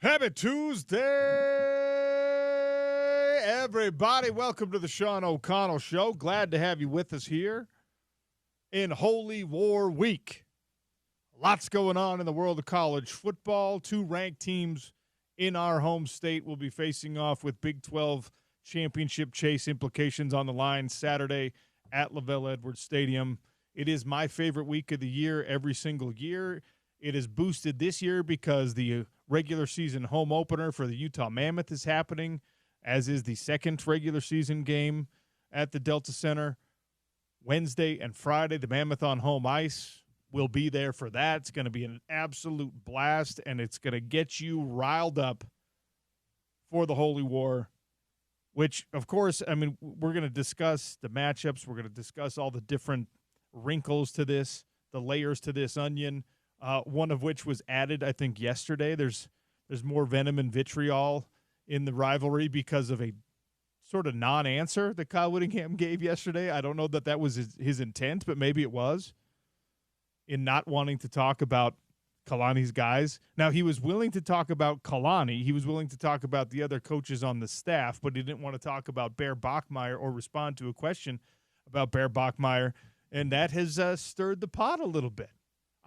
Happy Tuesday, everybody. Welcome to the Sean O'Connell Show. Glad to have you with us here in Holy War Week. Lots going on in the world of college football. Two ranked teams in our home state will be facing off with Big 12 championship chase implications on the line Saturday at LaVell Edwards Stadium. It is my favorite week of the year every single year. It is boosted this year because the regular season home opener for the Utah Mammoth is happening, as is the second regular season game at the Delta Center. Wednesday and Friday, the Mammoth on home ice will be there for that. It's going to be an absolute blast, and it's going to get you riled up for the Holy War, which, of course, I mean, we're going to discuss the matchups. We're going to discuss all the different wrinkles to this, the layers to this onion. One of which was added, I think, yesterday. There's more venom and vitriol in the rivalry because of a sort of non-answer that Kyle Whittingham gave yesterday. I don't know that that was his intent, but maybe it was, in not wanting to talk about Kalani's guys. Now, he was willing to talk about Kalani. He was willing to talk about the other coaches on the staff, but he didn't want to talk about Bear Bachmeier or respond to a question about Bear Bachmeier, and that has stirred the pot a little bit.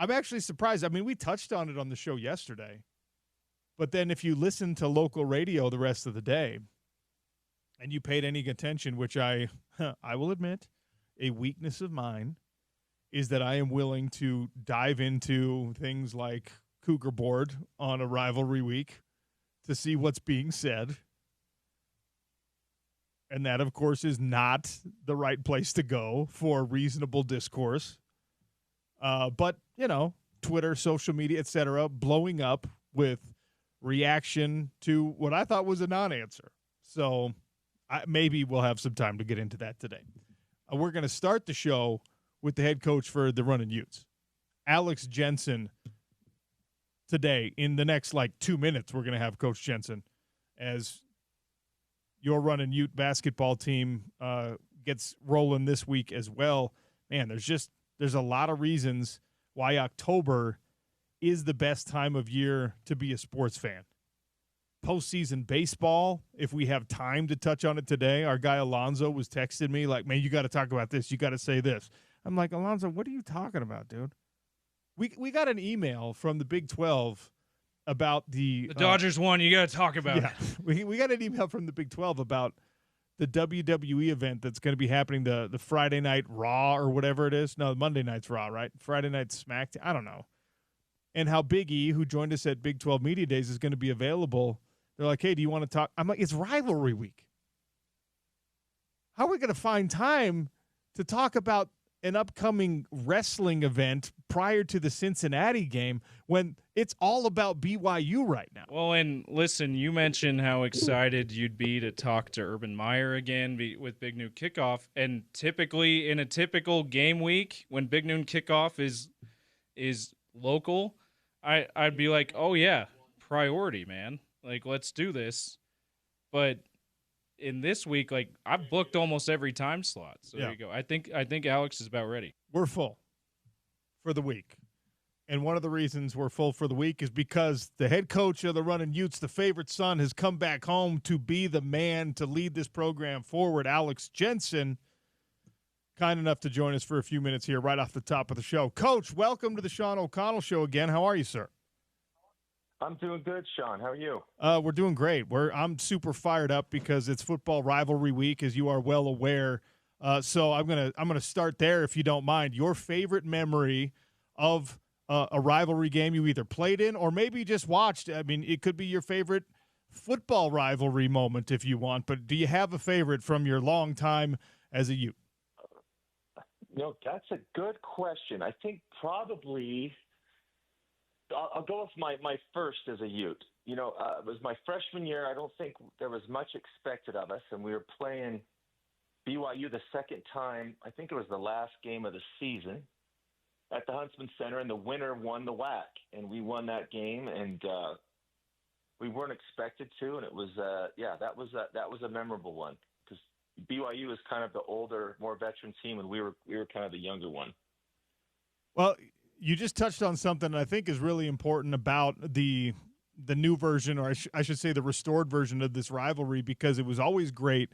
I'm actually surprised. I mean, we touched on it on the show yesterday, but then if you listen to local radio the rest of the day and you paid any attention, which I will admit, a weakness of mine, is that I am willing to dive into things like Cougar Board on a rivalry week to see what's being said. And that, of course, is not the right place to go for reasonable discourse. But, you know, Twitter, social media, etc., blowing up with reaction to what I thought was a non-answer. So maybe we'll have some time to get into that today. We're going to start the show with the head coach for the Runnin' Utes, Alex Jensen, today. In the next, 2 minutes, we're going to have Coach Jensen as your Runnin' Ute basketball team gets rolling this week as well. Man, there's a lot of reasons why October is the best time of year to be a sports fan. Postseason baseball, if we have time to touch on it today, our guy Alonzo was texting me like, man, you got to talk about this. You got to say this. I'm like, Alonzo, what are you talking about, dude? We got an email from the Big 12 about the Dodgers won. You got to talk about it. We got an email from the Big 12 about the WWE event that's going to be happening, the Friday Night Raw or whatever it is. No, Monday Night's Raw, right? Friday Night SmackDown. I don't know. And how Big E, who joined us at Big 12 Media Days, is going to be available. They're like, hey, do you want to talk? I'm like, it's rivalry week. How are we going to find time to talk about an upcoming wrestling event prior to the Cincinnati game when it's all about BYU right now? Well, and listen, you mentioned how excited you'd be to talk to Urban Meyer again with Big Noon Kickoff. And typically in a typical game week when Big Noon Kickoff is local, I'd be like, oh, yeah, priority, man. Like, let's do this. But in this week, I've booked almost every time slot. So there you go. I think Alex is about ready. We're full for the week. And one of the reasons we're full for the week is because the head coach of the Runnin' Utes, the favorite son, has come back home to be the man to lead this program forward. Alex Jensen, kind enough to join us for a few minutes here right off the top of the show. Coach, welcome to the Sean O'Connell Show again. How are you, sir? I'm doing good, Sean. How are you? We're doing great. I'm super fired up because it's football rivalry week, as you are well aware. So I'm gonna start there, if you don't mind. Your favorite memory of a rivalry game you either played in or maybe just watched. I mean, it could be your favorite football rivalry moment if you want. But do you have a favorite from your long time as a Ute? That's a good question. I think probably I'll go with my first as a Ute. It was my freshman year. I don't think there was much expected of us, and we were playing BYU the second time. I think it was the last game of the season at the Huntsman Center, and the winner won the WAC, and we won that game, and we weren't expected to, and it was that was a memorable one because BYU is kind of the older, more veteran team, and we were kind of the younger one. Well, you just touched on something I think is really important about the the new version, or I should say the restored version of this rivalry, because it was always great,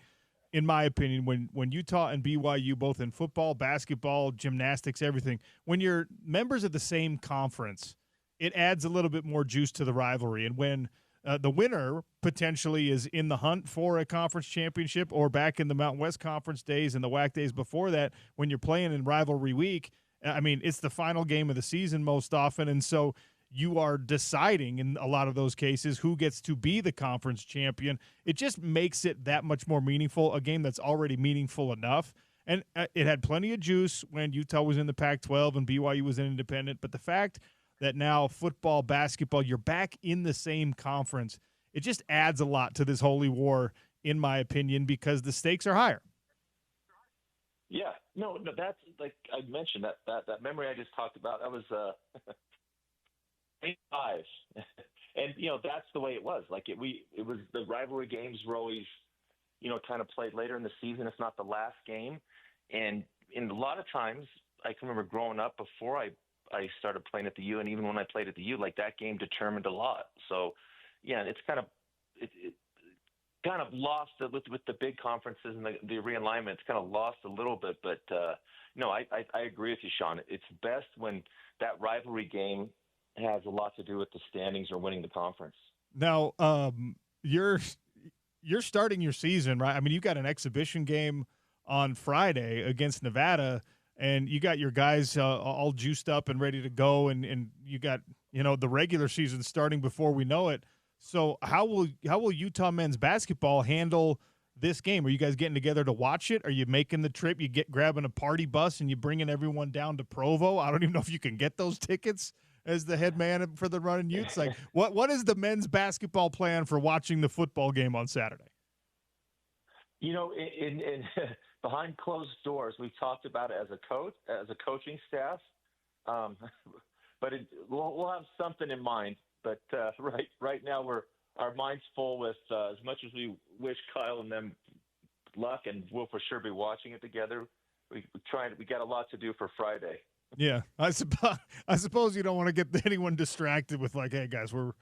in my opinion, when Utah and BYU, both in football, basketball, gymnastics, everything, when you're members of the same conference, it adds a little bit more juice to the rivalry. And when the winner potentially is in the hunt for a conference championship, or back in the Mountain West Conference days and the WAC days before that, when you're playing in rivalry week, I mean, it's the final game of the season most often. And so you are deciding in a lot of those cases who gets to be the conference champion. It just makes it that much more meaningful, a game that's already meaningful enough. And it had plenty of juice when Utah was in the Pac-12 and BYU was an independent. But the fact that now football, basketball, you're back in the same conference, it just adds a lot to this holy war, in my opinion, because the stakes are higher. Yeah, no, that's like I mentioned that memory I just talked about. That was 8-5, and that's the way it was. Like it was the rivalry games were always kind of played later in the season, if not the last game. And in a lot of times, I can remember growing up before I started playing at the U, and even when I played at the U, like that game determined a lot. So yeah, it's kind of it kind of lost with the big conferences and the realignment. It's kind of lost a little bit, but no, I agree with you, Sean. It's best when that rivalry game has a lot to do with the standings or winning the conference. Now, you're starting your season, right? I mean, you've got an exhibition game on Friday against Nevada, and you got your guys all juiced up and ready to go, and you got the regular season starting before we know it. So how will Utah men's basketball handle this game? Are you guys getting together to watch it? Are you making the trip? You grabbing a party bus and you bringing everyone down to Provo? I don't even know if you can get those tickets as the head man for the Runnin' Utes. Like, what is the men's basketball plan for watching the football game on Saturday? In behind closed doors, we've talked about it as a coaching staff, but we'll have something in mind. But right now our minds full with as much as we wish Kyle and them luck, and we'll for sure be watching it together. We got a lot to do for Friday. Yeah, I suppose you don't want to get anyone distracted with like, hey guys, we're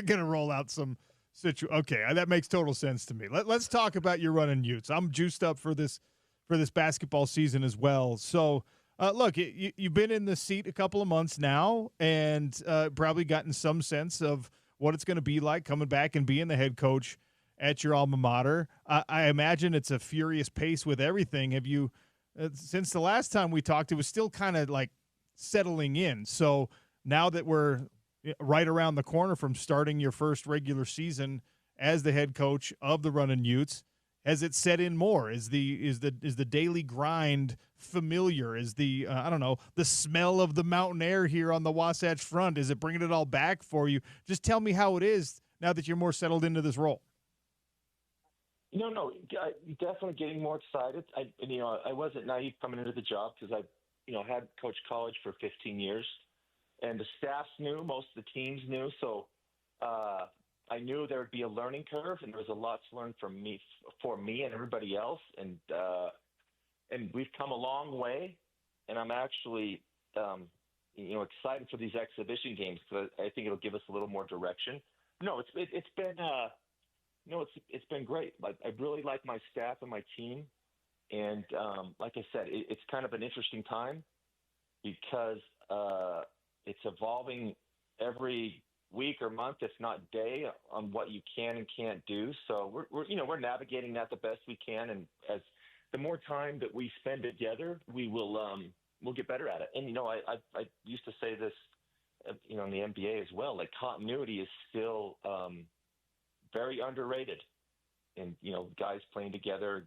gonna roll out some Okay, that makes total sense to me. Let's talk about your Runnin' Utes. I'm juiced up for this basketball season as well. So. Look, you've been in the seat a couple of months now, and probably gotten some sense of what it's going to be like coming back and being the head coach at your alma mater. I imagine it's a furious pace with everything. Have you, since the last time we talked, it was still kind of like settling in. So now that we're right around the corner from starting your first regular season as the head coach of the Runnin' Utes, has it set in more? Is the daily grind familiar? Is the the smell of the mountain air here on the Wasatch Front, is it bringing it all back for you? Just tell me how it is now that you're more settled into this role. No, definitely getting more excited. I wasn't naive coming into the job because I had coached college for 15 years, and the staffs knew, most of the teams knew, so. I knew there would be a learning curve, and there was a lot to learn for me and everybody else. And we've come a long way, and I'm actually, excited for these exhibition games because I think it'll give us a little more direction. No, it's been great. Like, I really like my staff and my team. And like I said, it's kind of an interesting time because it's evolving every week or month, if not day, on what you can and can't do. So we're navigating that the best we can, and as the more time that we spend together, we'll get better at it. And I used to say this, in the NBA as well. Like, continuity is still very underrated, and guys playing together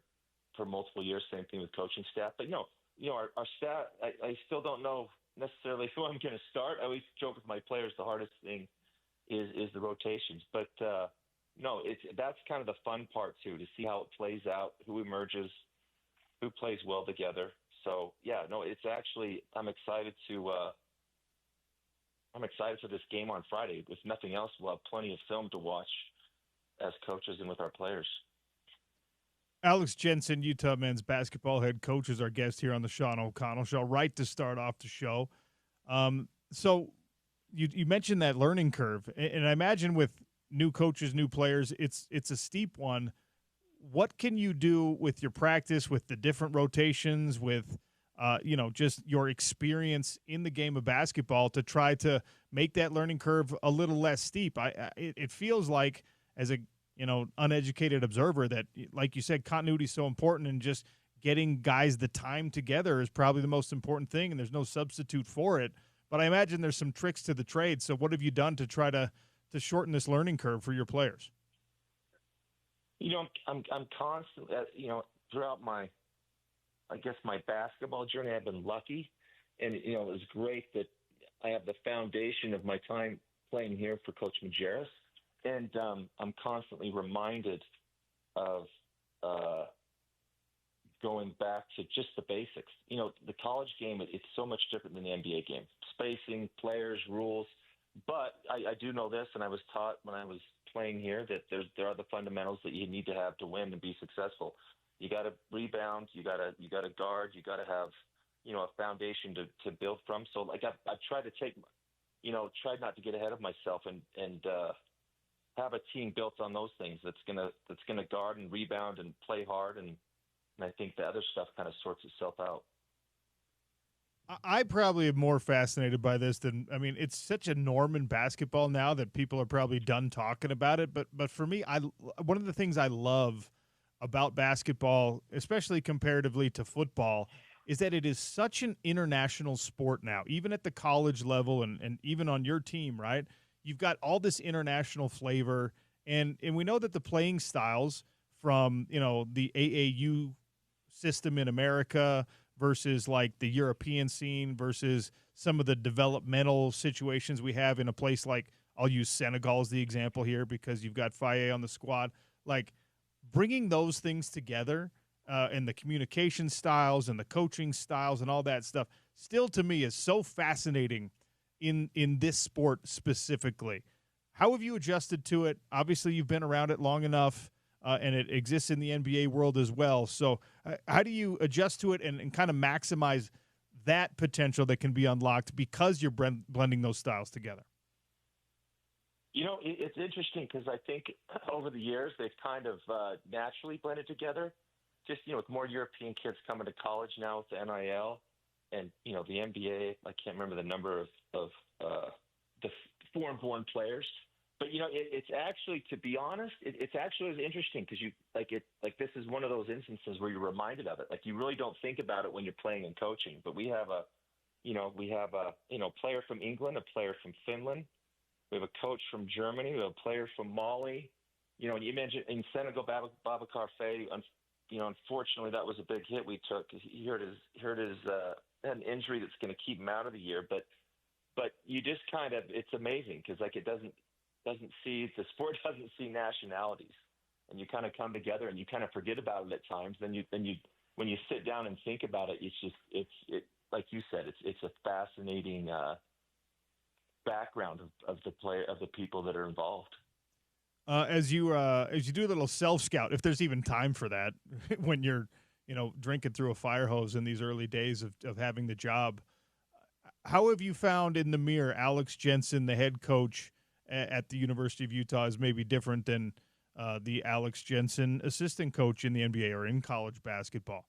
for multiple years. Same thing with coaching staff. But our staff. I still don't know necessarily who I'm going to start. I always joke with my players, the hardest thing is the rotations, but that's kind of the fun part too, to see how it plays out, who emerges, who plays well together. So it's actually, I'm excited for this game on Friday. If nothing else, we'll have plenty of film to watch as coaches and with our players. Alex Jensen, Utah men's basketball head coach, is our guest here on the Sean O'Connell Show. Right to start off the show. So you mentioned that learning curve, and I imagine with new coaches, new players, it's a steep one. What can you do with your practice, with the different rotations, with just your experience in the game of basketball to try to make that learning curve a little less steep? It feels like, as a uneducated observer, that, like you said, continuity is so important, and just getting guys the time together is probably the most important thing, and there's no substitute for it. But I imagine there's some tricks to the trade. So what have you done to try to shorten this learning curve for your players? I'm constantly, throughout my basketball journey, I've been lucky, and it was great that I have the foundation of my time playing here for Coach Majerus, and I'm constantly reminded of going back to just the basics. The college game, it's so much different than the NBA game. Spacing, players, rules. But I do know this, and I was taught when I was playing here, that there are the fundamentals that you need to have to win and be successful. You got to rebound, you got to guard, you got to have a foundation to build from. So I've tried to tried not to get ahead of myself and have a team built on those things that's gonna guard and rebound and play hard, and I think the other stuff kind of sorts itself out. I probably am more fascinated by this than, it's such a norm in basketball now that people are probably done talking about it. But for me, one of the things I love about basketball, especially comparatively to football, is that it is such an international sport now, even at the college level and even on your team, right? You've got all this international flavor, and we know that the playing styles from, the AAU system in America versus like the European scene versus some of the developmental situations we have in a place like, I'll use Senegal as the example here because you've got Faye on the squad. Like, bringing those things together and the communication styles and the coaching styles and all that stuff still to me is so fascinating in this sport specifically. How have you adjusted to it? Obviously, you've been around it long enough. And it exists in the NBA world as well. So how do you adjust to it and kind of maximize that potential that can be unlocked because you're blending those styles together? It's interesting because I think over the years they've kind of naturally blended together. Just, with more European kids coming to college now with the NIL and, the NBA, I can't remember the number of the foreign-born players. But it's actually, to be honest, it's actually interesting because this is one of those instances where you're reminded of it. Like, you really don't think about it when you're playing and coaching. But we have a player from England, a player from Finland, we have a coach from Germany, we have a player from Mali. And you mentioned in Senegal, Babacar Faye. Unfortunately, that was a big hit we took. He hurt his had an injury that's going to keep him out of the year. But you just kind of, it's amazing because the sport doesn't see nationalities, and you kind of come together and you kind of forget about it at times. Then when you sit down and think about it, it's like you said, it's a fascinating background of the people that are involved. As you do a little self scout, if there's even time for that, when you're drinking through a fire hose in these early days of having the job, how have you found in the mirror Alex Jensen, the head coach at the University of Utah, is maybe different than the Alex Jensen assistant coach in the NBA or in college basketball?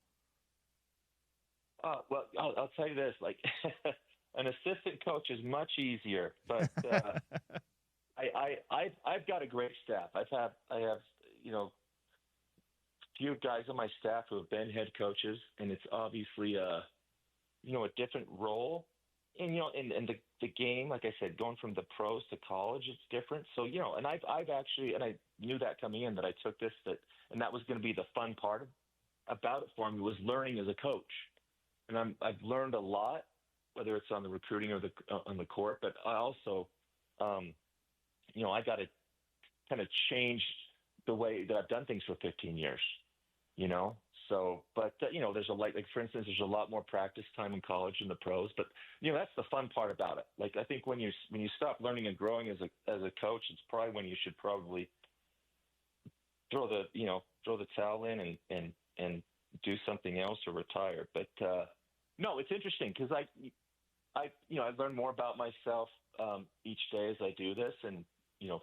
Well, I'll tell you this: like, an assistant coach is much easier, but I've got a great staff. I have few guys on my staff who have been head coaches, and it's obviously a different role. And and the game, like I said, going from the pros to college, it's different. So and I've actually, and I knew that coming in, that I took this, and that was going to be the fun part about it for me, was learning as a coach. And I've learned a lot, whether it's on the recruiting or on the court. But I also, I got to kind of change the way that I've done things for 15 years. So, but there's like for instance, there's a lot more practice time in college than the pros. But that's the fun part about it. Like, I think when you stop learning and growing as a coach, it's probably when you should probably throw the towel in and do something else or retire. But no, it's interesting because I learn more about myself each day as I do this, and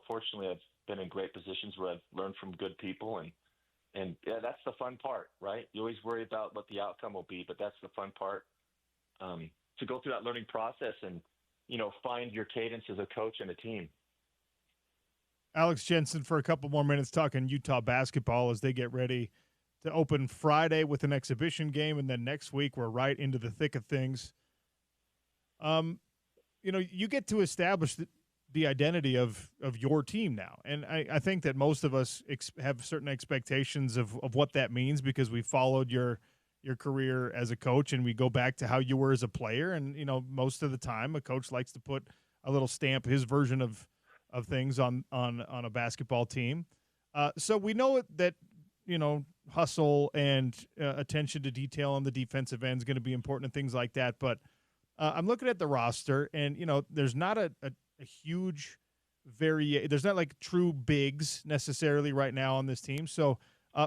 fortunately, I've been in great positions where I've learned from good people, and yeah, that's the fun part, right? You always worry about what the outcome will be, but that's the fun part, to go through that learning process and find your cadence as a coach and a team. Alex Jensen for a couple more minutes talking Utah basketball as they get ready to open Friday with an exhibition game, and then next week we're right into the thick of things. You get to establish the identity of your team now, and I think that most of us have certain expectations of what that means because we followed your career as a coach, and we go back to how you were as a player, and most of the time a coach likes to put a little stamp, his version of things on a basketball team. So we know that hustle and attention to detail on the defensive end is going to be important and things like that. But I'm looking at the roster, and there's not a huge there's not like true bigs necessarily right now on this team. So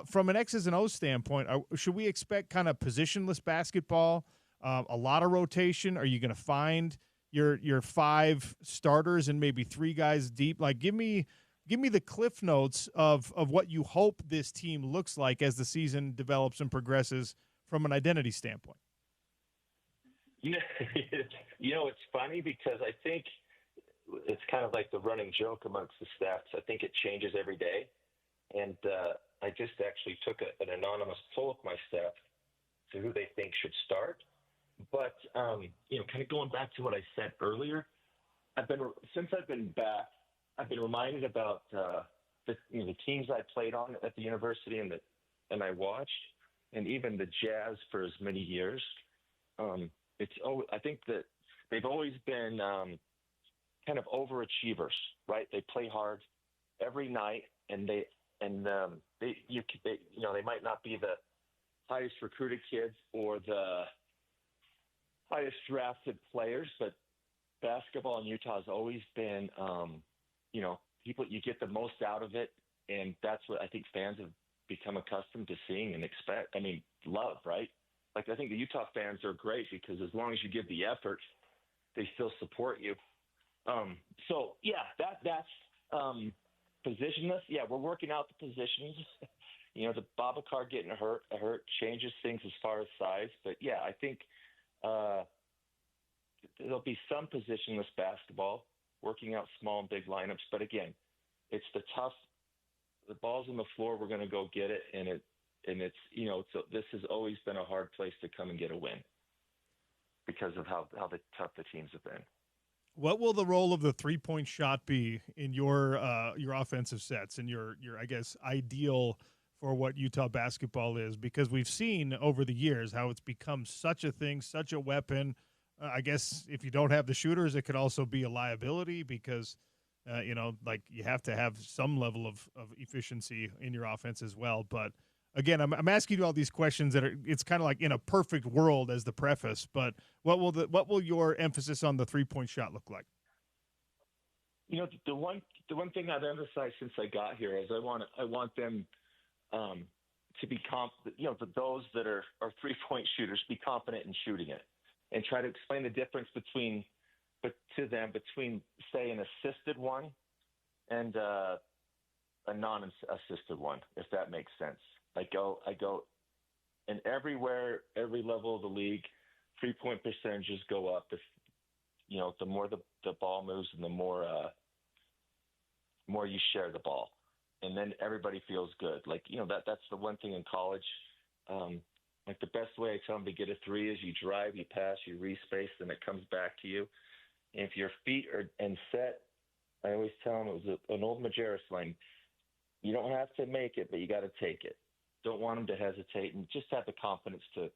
from an X's and O's standpoint, should we expect kind of positionless basketball, a lot of rotation? Are you going to find your 5 starters and maybe 3 guys deep? Like, give me the cliff notes of what you hope this team looks like as the season develops and progresses from an identity standpoint. It's funny because I think it's kind of like the running joke amongst the stats. I think it changes every day. And I just actually took an anonymous poll of my staff to who they think should start. But, kind of going back to what I said earlier, since I've been back, I've been reminded about the teams I played on at the university and I watched, and even the Jazz for as many years. I think that they've always been kind of overachievers, right? They play hard every night, and they might not be the highest recruited kids or the highest drafted players, but basketball in Utah has always been, people, you get the most out of it, and that's what I think fans have become accustomed to seeing and expect. I mean, love, right? Like, I think the Utah fans are great because as long as you give the effort, they still support you. That's positionless. Yeah, we're working out the positions. The Babacar getting hurt changes things as far as size. But, yeah, I think there'll be some positionless basketball, working out small and big lineups. But, again, it's the ball's on the floor, we're going to go get it, and this has always been a hard place to come and get a win because of how tough the teams have been. What will the role of the 3-point shot be in your offensive sets and your I guess ideal for what Utah basketball is? Because we've seen over the years how it's become such a thing, such a weapon. I guess if you don't have the shooters, it could also be a liability because you have to have some level of efficiency in your offense as well. But again, I'm asking you all these questions it's kind of like in a perfect world as the preface, but what will your emphasis on the 3-point shot look like? The one thing I've emphasized since I got here is I want them to be for those that are 3-point shooters, be confident in shooting it and try to explain the difference between say an assisted one and a non-assisted one, if that makes sense. I go, and everywhere, every level of the league, 3-point percentages go up. If the more the ball moves, and the more you share the ball, and then everybody feels good. Like that's the one thing in college. Like the best way I tell them to get a 3 is you drive, you pass, you respace, then it comes back to you. And if your feet are set, I always tell them it was an old Majerus line. You don't have to make it, but you got to take it. Don't want them to hesitate, and just have the confidence to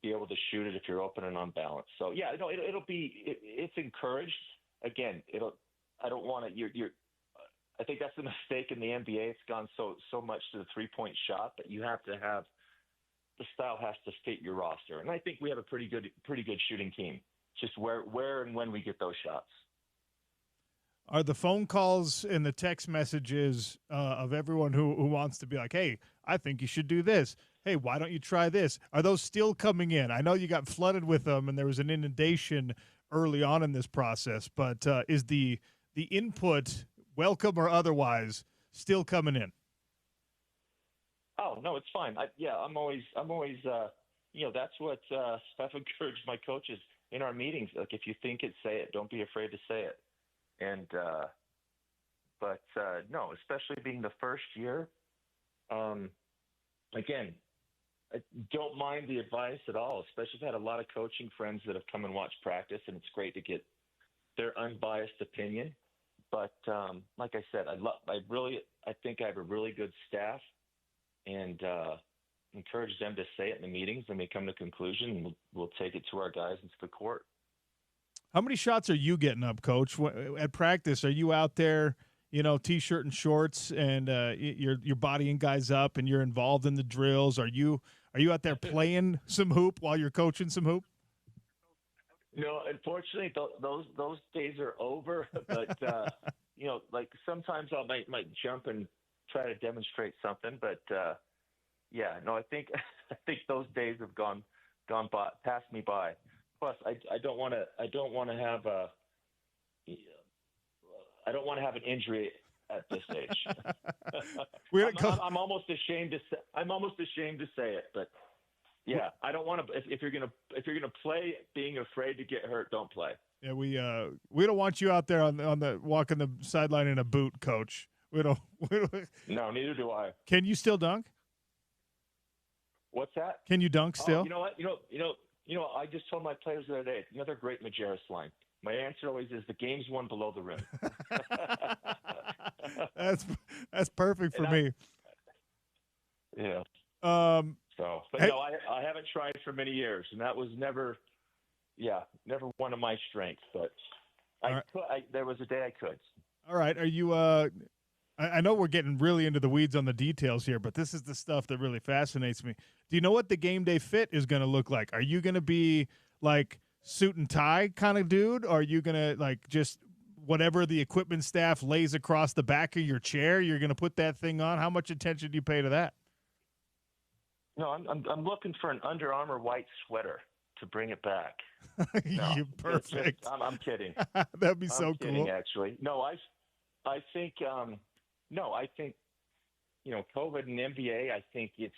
be able to shoot it if you're open and on balance. So yeah, it's encouraged. Again, I don't want it. I think that's a mistake in the NBA. It's gone so much to the 3-point shot, but you have to have the style has to fit your roster. And I think we have a pretty good shooting team. Just where and when we get those shots. Are the phone calls and the text messages of everyone who wants to be like, hey, I think you should do this. Hey, why don't you try this? Are those still coming in? I know you got flooded with them and there was an inundation early on in this process, but is the input, welcome or otherwise, still coming in? Oh no, it's fine. I'm always, that's what I've encouraged my coaches in our meetings. Like, if you think it, say it. Don't be afraid to say it. And but no, especially being the first year. Again, I don't mind the advice at all. Especially, I've had a lot of coaching friends that have come and watched practice, and it's great to get their unbiased opinion. But like I said, I think I have a really good staff, and encourage them to say it in the meetings when they come to conclusion, and we'll take it to our guys into the court. How many shots are you getting up, Coach? At practice, are you out there, T-shirt and shorts, and you're bodying guys up, and you're involved in the drills? Are you out there playing some hoop while you're coaching some hoop? No, unfortunately, those days are over. But like sometimes I might jump and try to demonstrate something. But I think those days have gone by, passed me by. Plus, I don't want to have an injury at this age. I'm almost ashamed to say it, but yeah, I don't want to. If you're gonna play, being afraid to get hurt, don't play. Yeah, we don't want you out there on the walking the sideline in a boot, Coach. We don't. No, neither do I. Can you still dunk? What's that? Can you dunk still? Oh, you know what? I just told my players the other day, another great Majerus line. My answer always is the game's won below the rim. That's perfect for me. Yeah. No, I haven't tried for many years, and that was never one of my strengths. But there was a day I could. All right. Are you? I know we're getting really into the weeds on the details here, but this is the stuff that really fascinates me. Do you know what the game day fit is going to look like? Are you going to be like suit and tie kind of dude? Or are you going to like just whatever the equipment staff lays across the back of your chair, you're going to put that thing on? How much attention do you pay to that? No, I'm looking for an Under Armour white sweater to bring it back. No, you perfect. I'm kidding. That'd be so kidding, cool. Actually, no, I think COVID and NBA. I think it's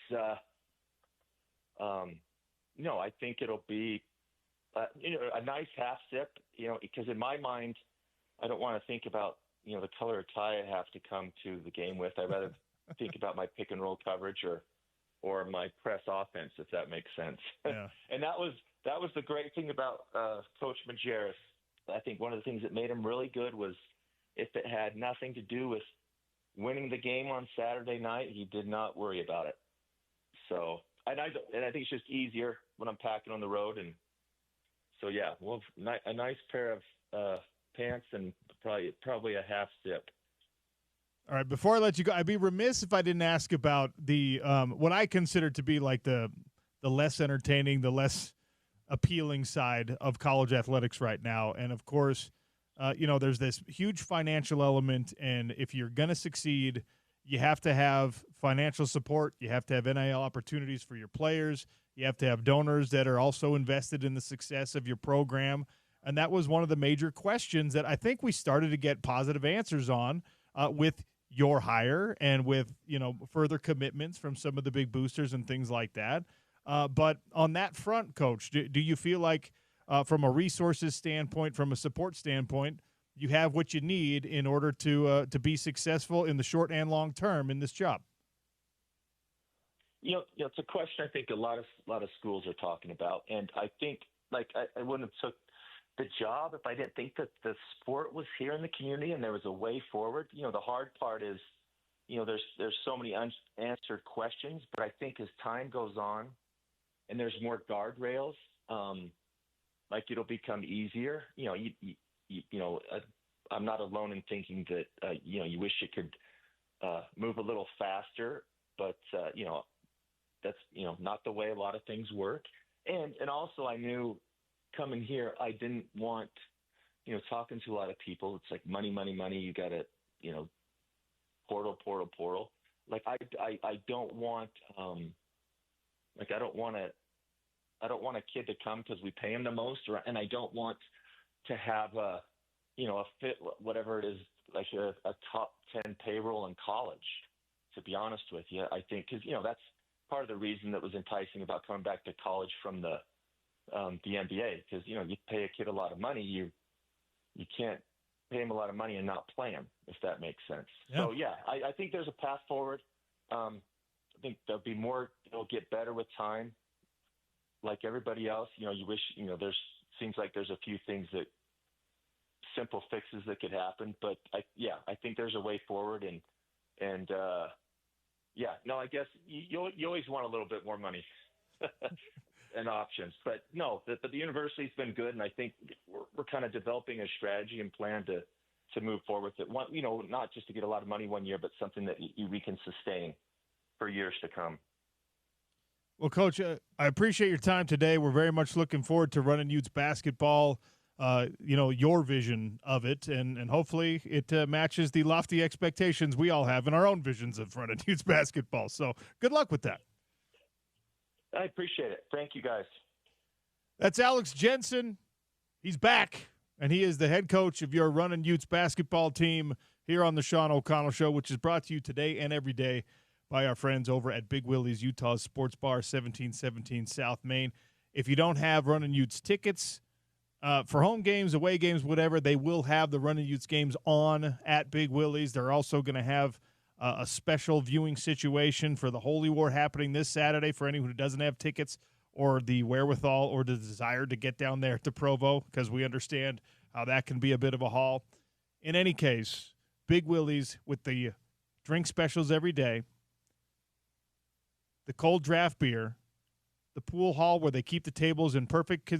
I think it'll be a nice half sip. Because in my mind, I don't want to think about the color of tie I have to come to the game with. I'd rather think about my pick and roll coverage or my press offense, if that makes sense. Yeah. And that was the great thing about Coach Majerus. I think one of the things that made him really good was if it had nothing to do with winning the game on Saturday night, he did not worry about it. So, and I think it's just easier when I'm packing on the road. And so, yeah, a nice pair of pants and probably a half zip. All right, before I let you go, I'd be remiss if I didn't ask about the what I consider to be like the less entertaining, the less appealing side of college athletics right now. And of course, there's this huge financial element, and if you're going to succeed, you have to have financial support. You have to have NIL opportunities for your players. You have to have donors that are also invested in the success of your program. And that was one of the major questions that I think we started to get positive answers on with your hire and with, further commitments from some of the big boosters and things like that. But on that front, Coach, do you feel like from a resources standpoint, from a support standpoint, you have what you need in order to be successful in the short and long term in this job? It's a question I think a lot of schools are talking about, and I think I wouldn't have took the job if I didn't think that the sport was here in the community and there was a way forward. The hard part is, there's so many unanswered questions, but I think as time goes on and there's more guardrails, it'll become easier. I'm not alone in thinking that, you wish it could move a little faster, but, that's, not the way a lot of things work. And also I knew coming here, I didn't want talking to a lot of people, it's like money, money, money. You got to, portal, portal, portal. Like I don't want, like I don't want a kid to come because we pay him the most, and I don't want to have a fit, whatever it is, like a top 10 payroll in college. To be honest with you, I think because that's part of the reason that was enticing about coming back to college from the NBA, because you pay a kid a lot of money, you can't pay him a lot of money and not play him, if that makes sense. Yeah. So yeah, I think there's a path forward. I think there'll be more. It'll get better with time. Like everybody else, you wish there's seems like there's a few things that simple fixes that could happen, but I think there's a way forward, and I guess you always want a little bit more money and options, but no, the university's been good, and I think we're kind of developing a strategy and plan to move forward with it. Not just to get a lot of money one year, but something that we can sustain for years to come. Well, Coach, I appreciate your time today. We're very much looking forward to running Utes basketball, your vision of it, and hopefully it matches the lofty expectations we all have in our own visions of running Utes basketball. So good luck with that. I appreciate it. Thank you, guys. That's Alex Jensen. He's back, and he is the head coach of your running Utes basketball team here on the Sean O'Connell Show, which is brought to you today and every day by our friends over at Big Willie's Utah's Sports Bar, 1717 South Main. If you don't have Runnin' Utes tickets for home games, away games, whatever, they will have the Runnin' Utes games on at Big Willie's. They're also going to have a special viewing situation for the Holy War happening this Saturday for anyone who doesn't have tickets or the wherewithal or the desire to get down there to Provo, because we understand how that can be a bit of a haul. In any case, Big Willie's with the drink specials every day, the cold draft beer, the pool hall where they keep the tables in perfect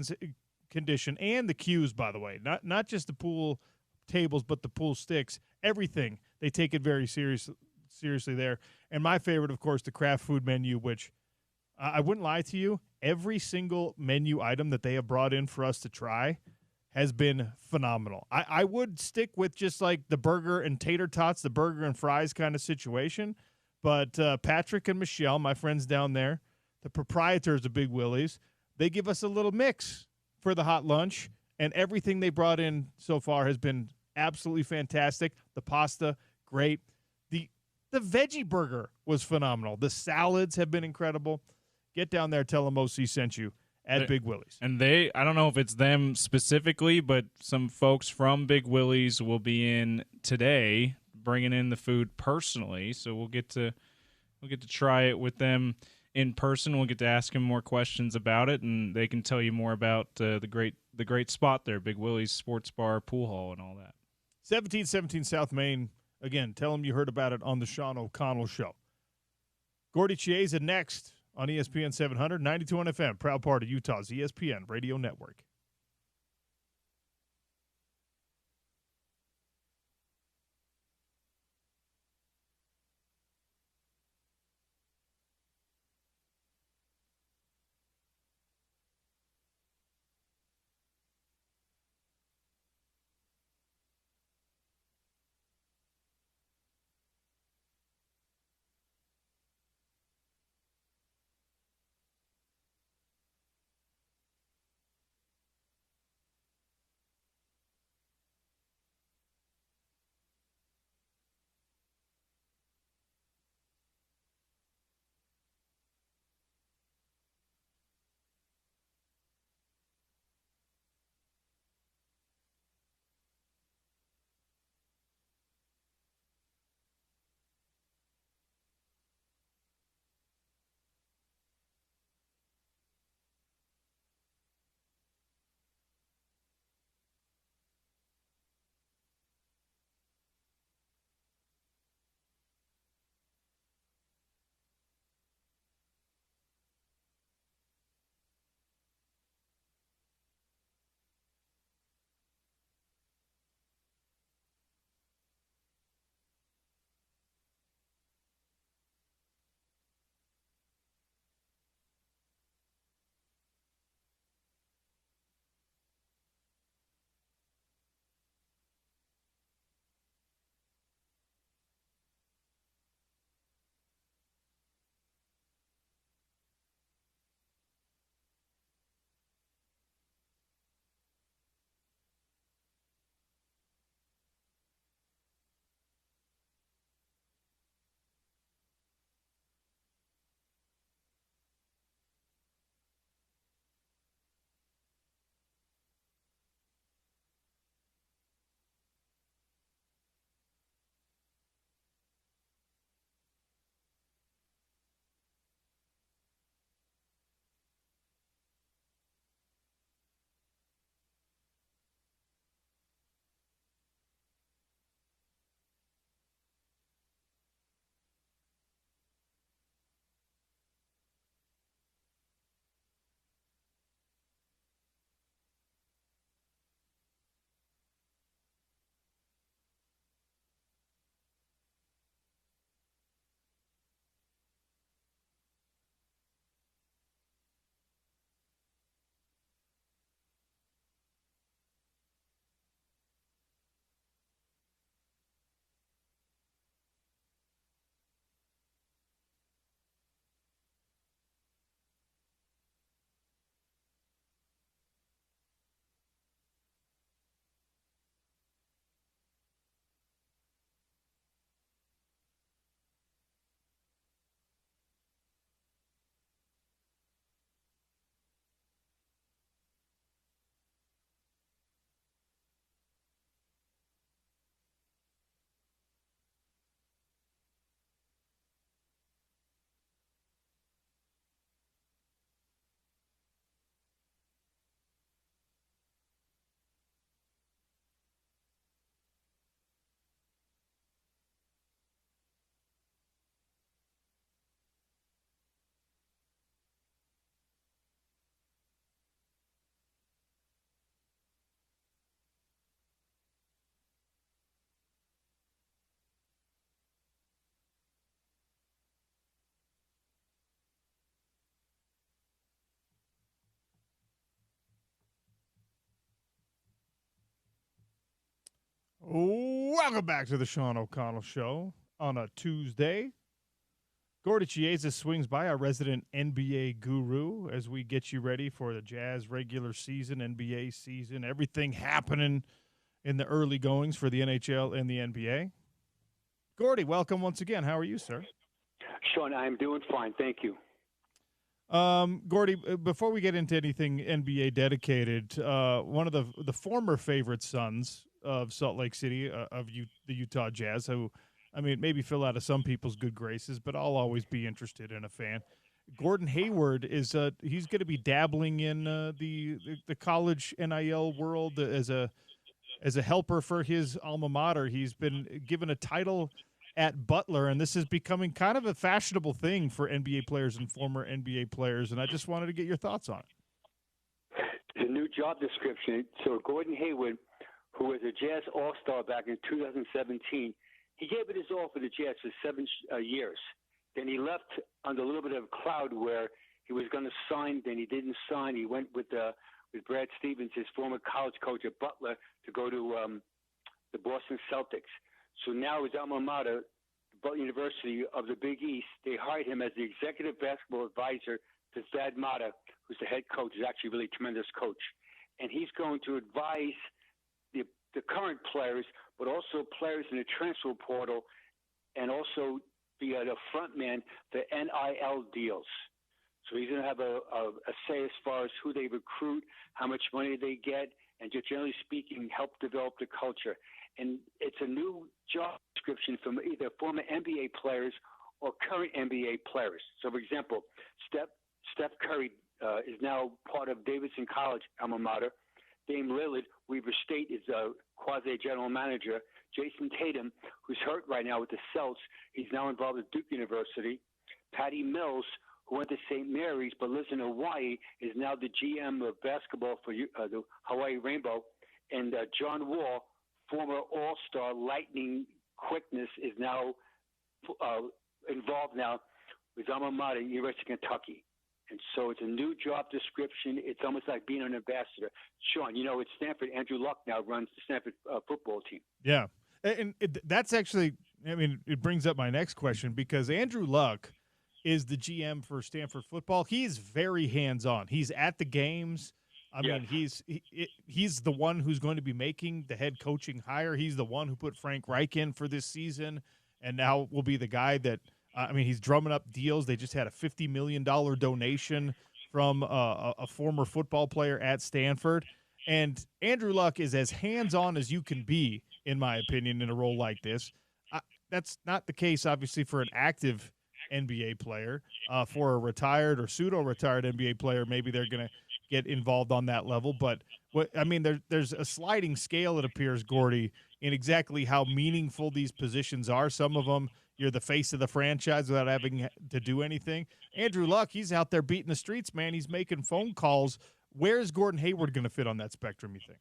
condition, and the cues, by the way, not just the pool tables, but the pool sticks, everything. They take it very seriously there. And my favorite, of course, the craft food menu, which I wouldn't lie to you, every single menu item that they have brought in for us to try has been phenomenal. I would stick with just like the burger and tater tots, the burger and fries kind of situation. But Patrick and Michelle, my friends down there, the proprietors of Big Willie's, they give us a little mix for the hot lunch, and everything they brought in so far has been absolutely fantastic. The pasta, great. The veggie burger was phenomenal. The salads have been incredible. Get down there, tell them OC sent you at Big Willie's. And I don't know if it's them specifically, but some folks from Big Willie's will be in today bringing in the food personally, so we'll get to try it with them in person. We'll get to ask them more questions about it, and they can tell you more about the great spot there, Big Willie's Sports Bar, Pool Hall, and all that. 1717 South Main. Again, tell them you heard about it on the Sean O'Connell Show. Gordy Chiesa next on ESPN 700, 92 on FM, proud part of Utah's ESPN radio network. Welcome back to the Sean O'Connell Show on a Tuesday. Gordy Chiesa swings by, our resident NBA guru, as we get you ready for the Jazz regular season, NBA season, everything happening in the early goings for the NHL and the NBA. Gordy, welcome once again. How are you, sir? Sean, I'm doing fine. Thank you. Gordy, before we get into anything NBA dedicated, one of the former favorite sons of Salt Lake City, the Utah Jazz, who, I mean, maybe fell out of some people's good graces, but I'll always be interested in a fan. Gordon Hayward is he's going to be dabbling in the college NIL world as a helper for his alma mater. He's been given a title at Butler, and this is becoming kind of a fashionable thing for NBA players and former NBA players, and I just wanted to get your thoughts on it. The new job description. So Gordon Hayward, who was a Jazz All-Star back in 2017, he gave it his all for the Jazz for 7 years. Then he left under a little bit of a cloud where he was going to sign, then he didn't sign. He went with Brad Stevens, his former college coach at Butler, to go to the Boston Celtics. So now his alma mater, Butler University of the Big East, they hired him as the executive basketball advisor to Thad Matta, who's the head coach, is actually a really tremendous coach. And he's going to advise the current players, but also players in the transfer portal, and also be the front man for NIL deals. So he's going to have a say as far as who they recruit, how much money they get, and just generally speaking, help develop the culture. And it's a new job description from either former NBA players or current NBA players. So, for example, Steph Curry is now part of Davidson College alma mater. Dame Lillard, Weber State, is a quasi-general manager. Jason Tatum, who's hurt right now with the Celts, he's now involved with Duke University. Patty Mills, who went to St. Mary's but lives in Hawaii, is now the GM of basketball for the Hawaii Rainbow. And John Wall, former All-Star lightning quickness, is now involved now with alma mater, University of Kentucky. And so it's a new job description. It's almost like being an ambassador. Sean, at Stanford, Andrew Luck now runs the Stanford football team. Yeah. And that's actually, I mean, it brings up my next question, because Andrew Luck is the GM for Stanford football. He's very hands-on. He's at the games. I mean, he's the one who's going to be making the head coaching hire. He's the one who put Frank Reich in for this season, and now will be the guy that he's drumming up deals. They just had a $50 million donation from a former football player at Stanford. And Andrew Luck is as hands-on as you can be, in my opinion, in a role like this. That's not the case, obviously, for an active NBA player. For a retired or pseudo-retired NBA player, maybe they're going to get involved on that level. But there's a sliding scale, it appears, Gordy, in exactly how meaningful these positions are. Some of them, you're the face of the franchise without having to do anything. Andrew Luck, he's out there beating the streets, man. He's making phone calls. Where's Gordon Hayward going to fit on that spectrum, you think?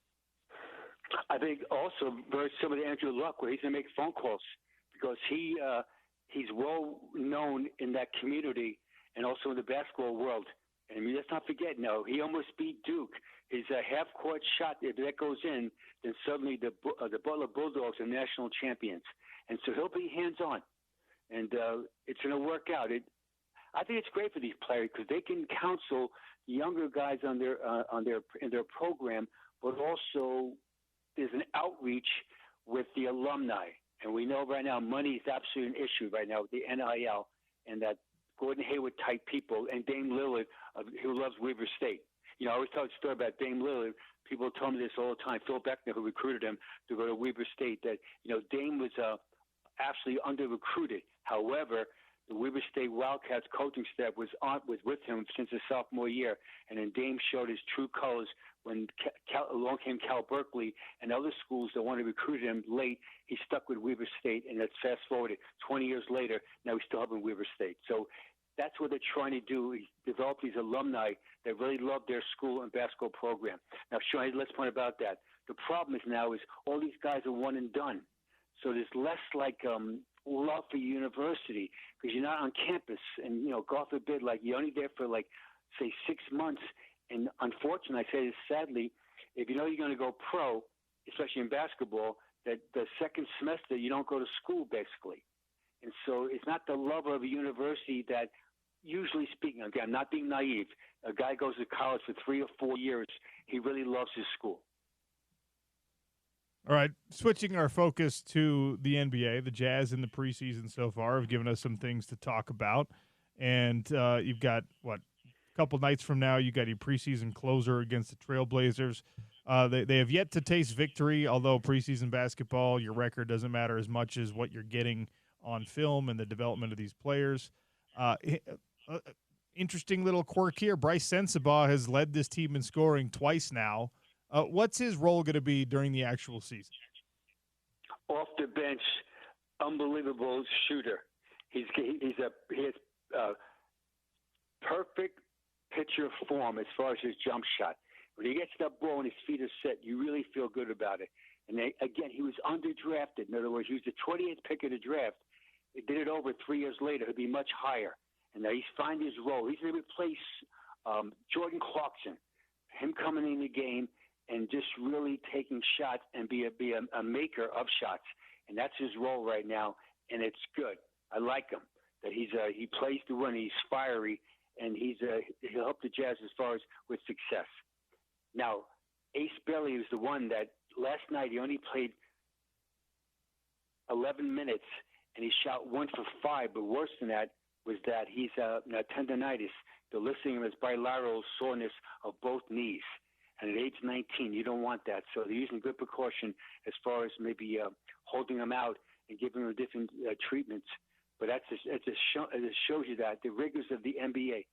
I think also very similar to Andrew Luck, where he's going to make phone calls, because he's well known in that community and also in the basketball world. And let's not forget, he almost beat Duke. His half-court shot, if that goes in, then suddenly the Butler Bulldogs are national champions. And so he'll be hands-on, and it's going to work out. I think it's great for these players because they can counsel younger guys in their program, but also there's an outreach with the alumni. And we know right now money is absolutely an issue right now with the NIL, and that Gordon Hayward type people, and Dame Lillard, who loves Weber State. I always tell the story about Dame Lillard. People tell me this all the time. Phil Beckner, who recruited him to go to Weber State, that Dame was absolutely under-recruited. However, the Weber State Wildcats coaching staff was with him since his sophomore year, and then Dame showed his true colors when along came Cal Berkeley and other schools that wanted to recruit him late. He stuck with Weber State, and let's fast forward it. 20 years later, now he's still having Weber State. So that's what they're trying to do, is develop these alumni that really love their school and basketball program. Now, Sean, let's point about that. The problem is now is all these guys are one and done. So there's less love for university because you're not on campus, and God forbid, you're only there for say 6 months. And unfortunately, I say this sadly, if you're going to go pro, especially in basketball, that the second semester you don't go to school, basically. And so it's not the love of a university that, usually speaking, again, I'm not being naive, a guy goes to college for 3 or 4 years, he really loves his school. All right, switching our focus to the NBA, the Jazz in the preseason so far have given us some things to talk about. And you've got, a couple nights from now, you got your preseason closer against the Trailblazers. They have yet to taste victory, although preseason basketball, your record doesn't matter as much as what you're getting on film and the development of these players. Interesting little quirk here. Bryce Sensabaugh has led this team in scoring twice now. What's his role going to be during the actual season? Off the bench, unbelievable shooter. He has perfect picture form as far as his jump shot. When he gets that ball and his feet are set, you really feel good about it. And again, he was underdrafted. In other words, he was the 28th pick of the draft. He did it over 3 years later. He'll be much higher. And now he's finding his role. He's going to replace Jordan Clarkson. Him coming in the game and just really taking shots and be a maker of shots. And that's his role right now, and it's good. I like him. That he plays to win. He's fiery, and he'll help the Jazz as far as with success. Now, Ace Bailey is the one that last night he only played 11 minutes, and he shot 1 for 5. But worse than that was that he's tendonitis. They're listing him as bilateral soreness of both knees. And at age 19, you don't want that. So they're using good precaution as far as maybe holding him out and giving him different treatments. But it just shows you that the rigors of the NBA.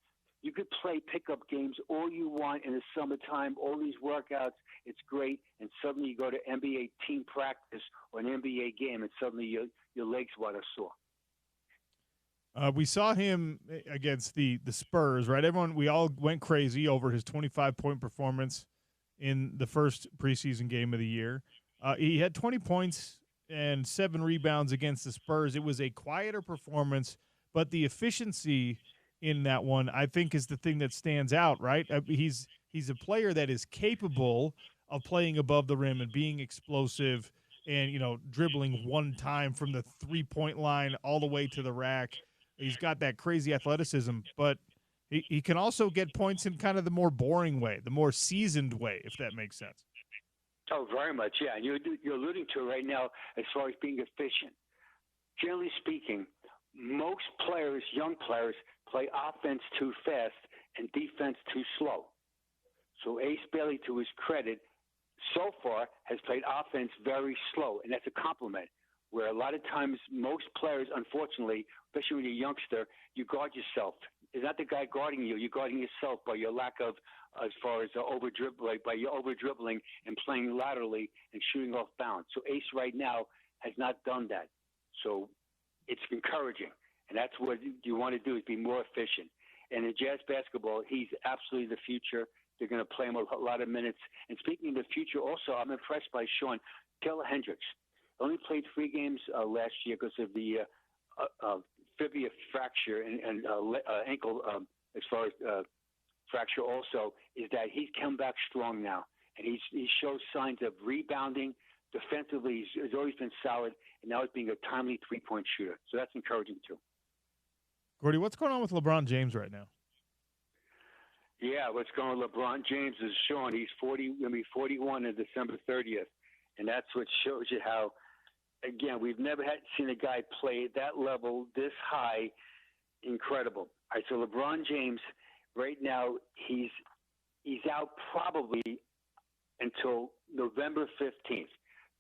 You could play pickup games all you want in the summertime, all these workouts. It's great. And suddenly you go to NBA team practice or an NBA game, and suddenly your legs are sore. We saw him against the Spurs, right? We all went crazy over his 25-point performance in the first preseason game of the year. He had 20 points and 7 rebounds against the Spurs. It was a quieter performance, but the efficiency in that one, I think, is the thing that stands out, right? He's a player that is capable of playing above the rim and being explosive and, dribbling one time from the three-point line all the way to the rack. He's got that crazy athleticism, but he can also get points in kind of the more boring way, the more seasoned way, if that makes sense. Oh, very much, yeah. And you're alluding to it right now as far as being efficient. Generally speaking, most players, young players, play offense too fast and defense too slow. So Ace Bailey, to his credit, so far has played offense very slow, and that's a compliment. Where a lot of times most players, unfortunately, especially when you're a youngster, you guard yourself. It's not the guy guarding you. You're guarding yourself by your lack of, as far as by your over-dribbling and playing laterally and shooting off bounds. So Ace right now has not done that. So it's encouraging. And that's what you want to do, is be more efficient. And in Jazz basketball, he's absolutely the future. They're going to play him a lot of minutes. And speaking of the future, also, I'm impressed by Sean Taylor Hendricks. Only played 3 games last year because of the fibula fracture and ankle, as far as fracture also, is that he's come back strong now. And he shows signs of rebounding. Defensively, he's always been solid, and now he's being a timely three-point shooter. So that's encouraging, too. Gordy, what's going on with LeBron James right now? Yeah, what's going on with LeBron James is Sean. He's going to be 41 on December 30th. And that's what shows you how, again, we've never seen a guy play at that level, this high. Incredible. All right, so LeBron James, right now, he's out probably until November 15th.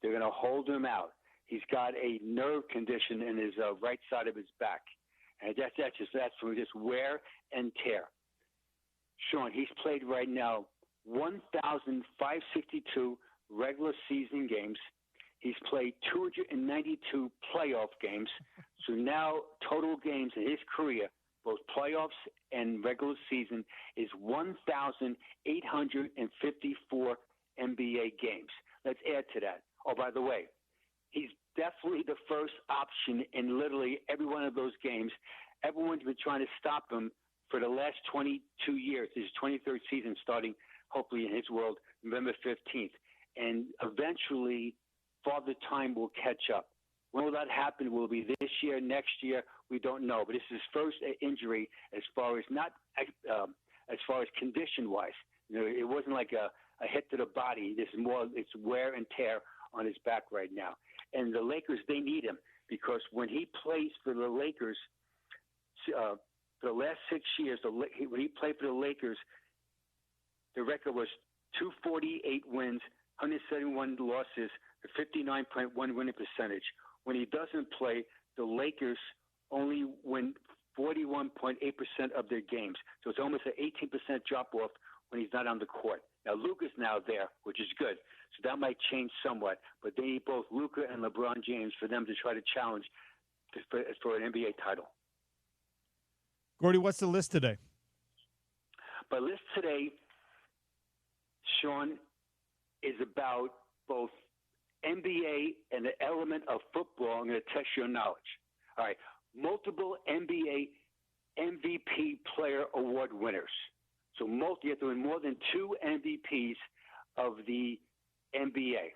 They're going to hold him out. He's got a nerve condition in his right side of his back. And that's from just wear and tear. Sean, he's played right now 1,562 regular season games. He's played 292 playoff games. So now total games in his career, both playoffs and regular season, is 1,854 NBA games. Let's add to that. Oh, by the way, he's definitely the first option in literally every one of those games. Everyone's been trying to stop him for the last 22 years. His 23rd season starting, hopefully in his world, November 15th. And eventually, Father Time will catch up. When will that happen? Will it be this year, next year? We don't know. But this is his first injury as far as as far as condition-wise. It wasn't like a hit to the body. This is more, it's wear and tear on his back right now. And the Lakers, they need him because when he plays for the Lakers, for the last 6 years, when he played for the Lakers, the record was 248 wins, 171 losses, a 59.1 winning percentage. When he doesn't play, the Lakers only win 41.8% of their games. So it's almost an 18% drop-off when he's not on the court. Now, Luka's now there, which is good. So that might change somewhat. But they need both Luka and LeBron James for them to try to challenge for an NBA title. Gordy, what's the list today? My list today, Sean, is about both NBA and the element of football. I'm going to test your knowledge. All right. Multiple NBA MVP player award winners. So you have to win more than 2 MVPs of the NBA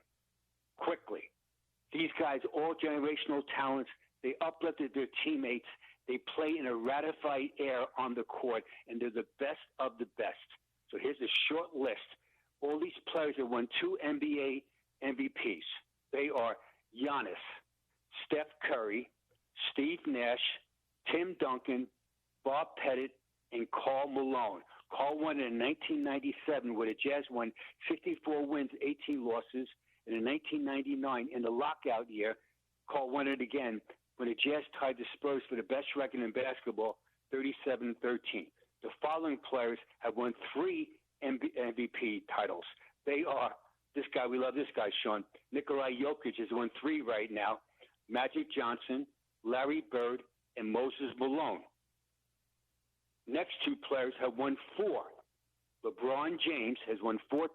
quickly. These guys, all generational talents, they uplifted their teammates. They play in a ratified air on the court, and they're the best of the best. So here's a short list. All these players have won 2 NBA MVPs. They are Giannis, Steph Curry, Steve Nash, Tim Duncan, Bob Pettit, and Karl Malone. Karl won it in 1997 where the Jazz won 64 wins, 18 losses. And in 1999, in the lockout year, Karl won it again when the Jazz tied the Spurs for the best record in basketball, 37-13. The following players have won 3 MVP titles. They are, this guy, we love this guy, Sean. Nikola Jokic has won 3 right now. Magic Johnson, Larry Bird, and Moses Malone. Next 2 players have won 4. LeBron James has won 4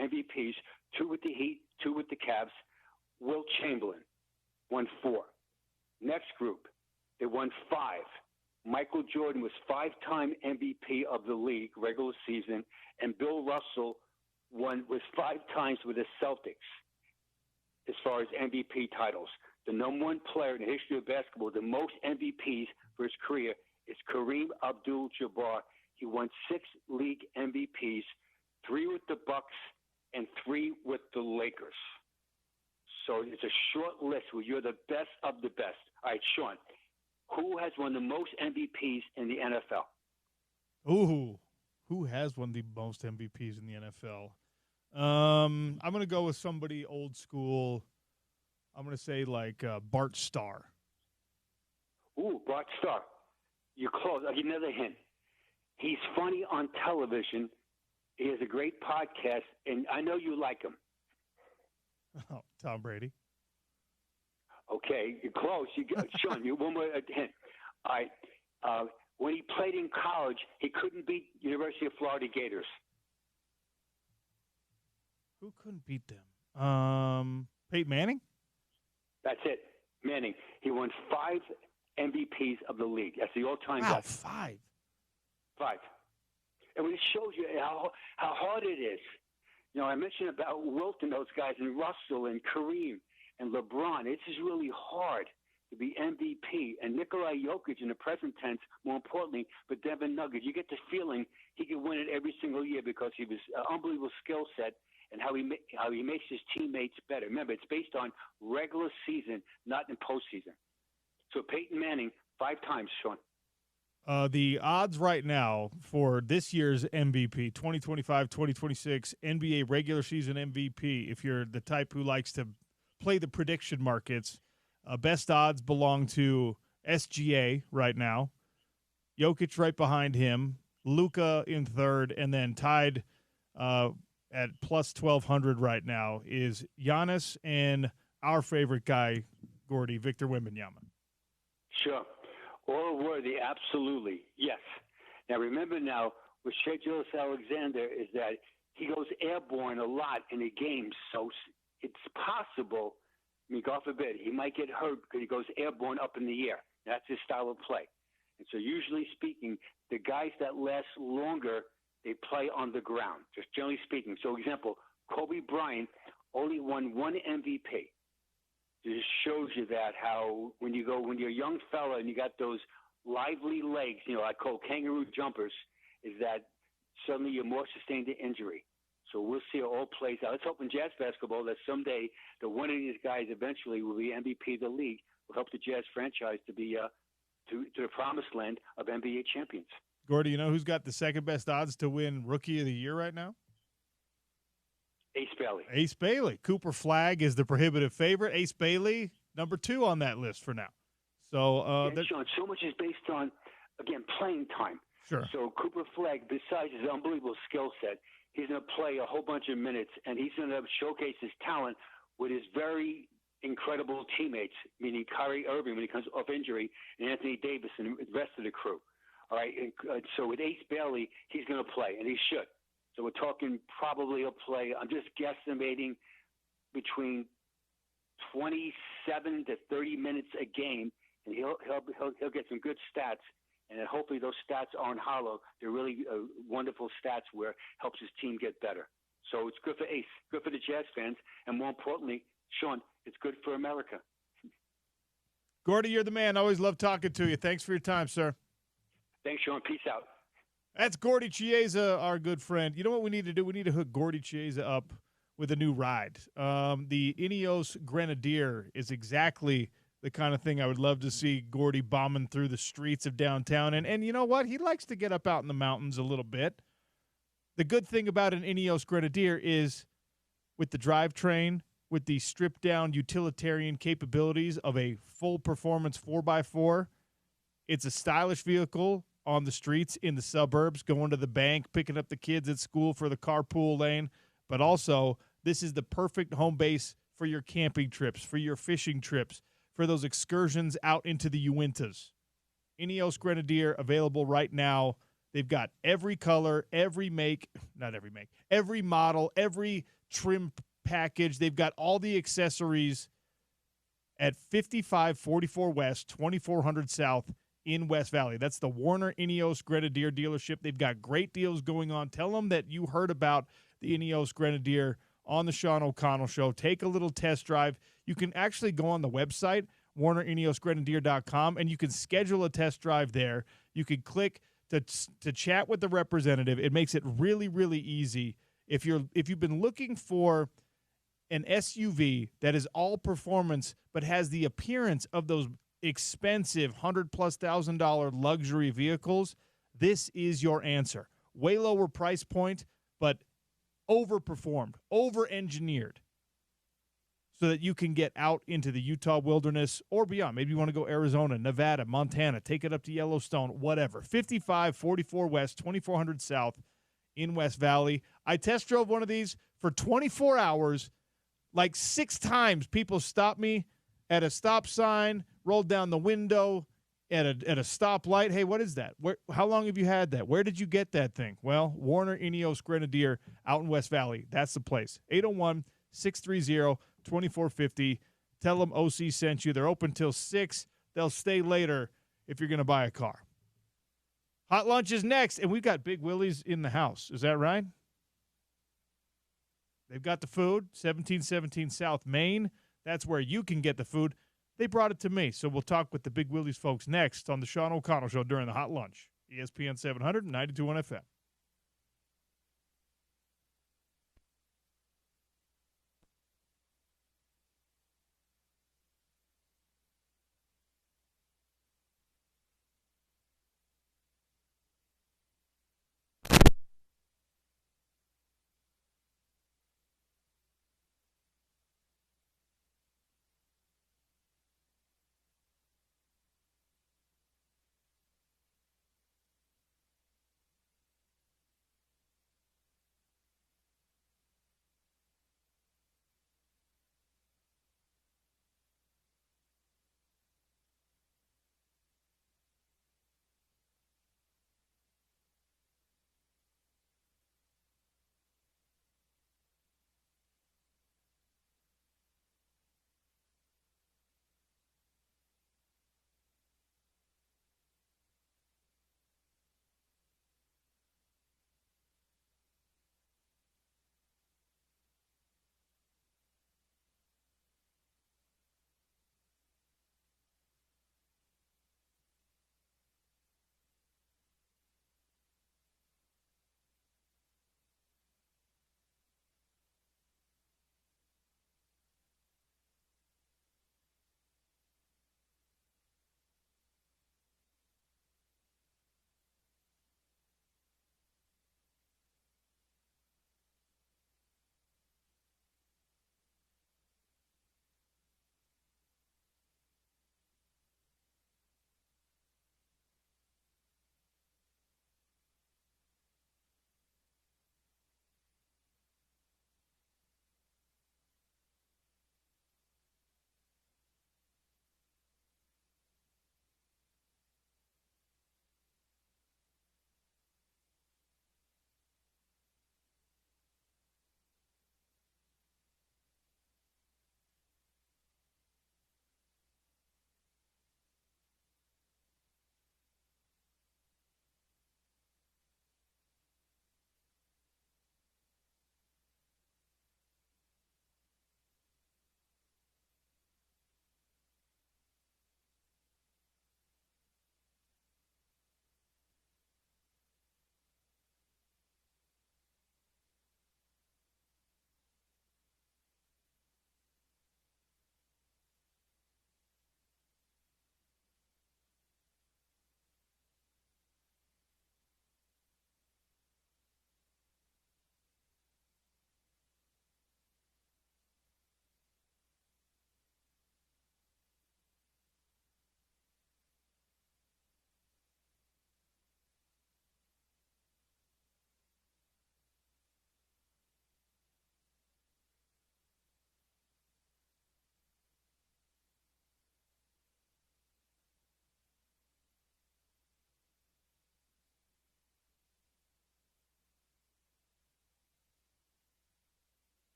MVPs, 2 with the Heat, 2 with the Cavs. Wilt Chamberlain won 4. Next group, they won 5. Michael Jordan was 5-time MVP of the league, regular season, and Bill Russell was 5 times with the Celtics as far as MVP titles. The number 1 player in the history of basketball, the most MVPs for his career, is Kareem Abdul-Jabbar. He won 6 league MVPs, 3 with the Bucks and 3 with the Lakers. So it's a short list where you're the best of the best. All right, Sean, who has won the most MVPs in the NFL? Ooh, who has won the most MVPs in the NFL? I'm going to go with somebody old school. I'm going to say like Bart Starr. Ooh, Bart Starr. You're close. I'll give you another hint. He's funny on television. He has a great podcast, and I know you like him. Oh, Tom Brady. Okay, you're close. Sean, you one more hint. All right. When he played in college, he couldn't beat University of Florida Gators. Who couldn't beat them? Peyton Manning? That's it. Manning. He won 5 MVPs of the league. That's the all-time Wow, best. 5. 5. And it shows you how hard it is. You know, I mentioned about Wilt and those guys, and Russell and Kareem and LeBron. This is really hard to be MVP. And Nikola Jokic in the present tense, more importantly, but Denver Nuggets, you get the feeling he could win it every single year because he was an unbelievable skill set and how he makes his teammates better. Remember, it's based on regular season, not in postseason. So Peyton Manning, 5 times, Sean. The odds right now for this year's MVP, 2025-2026 NBA regular season MVP, if you're the type who likes to play the prediction markets, best odds belong to SGA right now. Jokic right behind him, Luka in third, and then tied at plus 1,200 right now is Giannis and our favorite guy, Gordy, Victor Wembanyama. Sure. All worthy, absolutely. Yes. Now, remember now, with Shai Gilgeous-Alexander is that he goes airborne a lot in the games. So it's possible, I mean, God forbid, he might get hurt because he goes airborne up in the air. That's his style of play. And so usually speaking, the guys that last longer, they play on the ground, just generally speaking. So, example, Kobe Bryant only won 1 MVP. It just shows you that how when you're a young fella and you got those lively legs, I call kangaroo jumpers, is that suddenly you're more sustained to injury. So we'll see how it all plays out. Let's hope in Jazz basketball that someday the one of these guys eventually will be MVP of the league, will help the Jazz franchise to be to the promised land of NBA champions. Gordy, you know who's got the second best odds to win Rookie of the Year right now? Ace Bailey. Ace Bailey. Cooper Flagg is the prohibitive favorite. Ace Bailey, number 2 on that list for now. So, Sean, so much is based on, again, playing time. Sure. So Cooper Flagg, besides his unbelievable skill set, he's going to play a whole bunch of minutes, and he's going to showcase his talent with his very incredible teammates, meaning Kyrie Irving when he comes off injury, and Anthony Davis and the rest of the crew. All right, and so with Ace Bailey, he's going to play, and he should. So we're talking probably he'll play, I'm just guesstimating, between 27 to 30 minutes a game, and he'll get some good stats. And hopefully those stats aren't hollow. They're really wonderful stats where it helps his team get better. So it's good for Ace, good for the Jazz fans, and more importantly, Sean, it's good for America. Gordy, you're the man. Always love talking to you. Thanks for your time, sir. Thanks, Sean. Peace out. That's Gordy Chiesa, our good friend. You know what we need to do? We need to hook Gordy Chiesa up with a new ride. The Ineos Grenadier is exactly the kind of thing I would love to see Gordy bombing through the streets of downtown. And you know what? He likes to get up out in the mountains a little bit. The good thing about an Ineos Grenadier is with the drivetrain, with the stripped-down utilitarian capabilities of a full-performance 4x4, it's a stylish vehicle on the streets in the suburbs, going to the bank, picking up the kids at school for the carpool lane. But also, this is the perfect home base for your camping trips, for your fishing trips, for those excursions out into the Uintas. Ineos Grenadier available right now. They've got every color, every model, every trim package. They've got all the accessories at 5544 West, 2400 South in West Valley. That's the Warner Ineos Grenadier dealership. They've got great deals going on. Tell them that you heard about the Ineos Grenadier on the Sean O'Connell Show. Take a little test drive. You can actually go on the website, WarnerIneosGrenadier.com, and you can schedule a test drive there. You can click to chat with the representative. It makes it really, really easy. If you've been looking for an SUV that is all performance but has the appearance of those expensive $100,000+ luxury vehicles, this is your answer. Way lower price point, but overperformed, over-engineered, so that you can get out into the Utah wilderness or beyond. Maybe you want to go Arizona, Nevada, Montana, take it up to Yellowstone, whatever. 5544 West, 2400 South in West Valley. I test drove one of these for 24 hours. Like 6 times people stopped me at a stop sign, rolled down the window at a stoplight. Hey, what is that? How long have you had that? Where did you get that thing? Well, Warner Ineos Grenadier out in West Valley. That's the place. 801-630-2450. Tell them OC sent you. They're open till 6. They'll stay later if you're going to buy a car. Hot lunch is next, and we've got Big Willie's in the house. Is that right? They've got the food, 1717 South Main. That's where you can get the food. They brought it to me, so we'll talk with the Big Willie's folks next on the Sean O'Connell Show during the Hot Lunch. ESPN 700, 92.1 FM.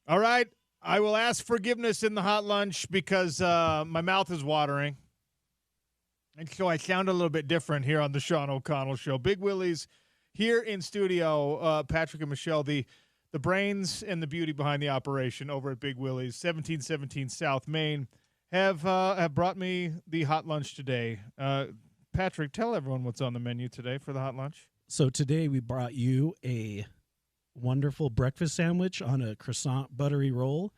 All right. I will ask forgiveness in the hot lunch because my mouth is watering. And so I sound a little bit different here on the Sean O'Connell Show. Big Willie's here in studio. Patrick and Michelle, the brains and the beauty behind the operation over at Big Willie's, 1717 South Main, have brought me the hot lunch today. Patrick, tell everyone what's on the menu today for the hot lunch. So today we brought you a wonderful breakfast sandwich on a croissant buttery roll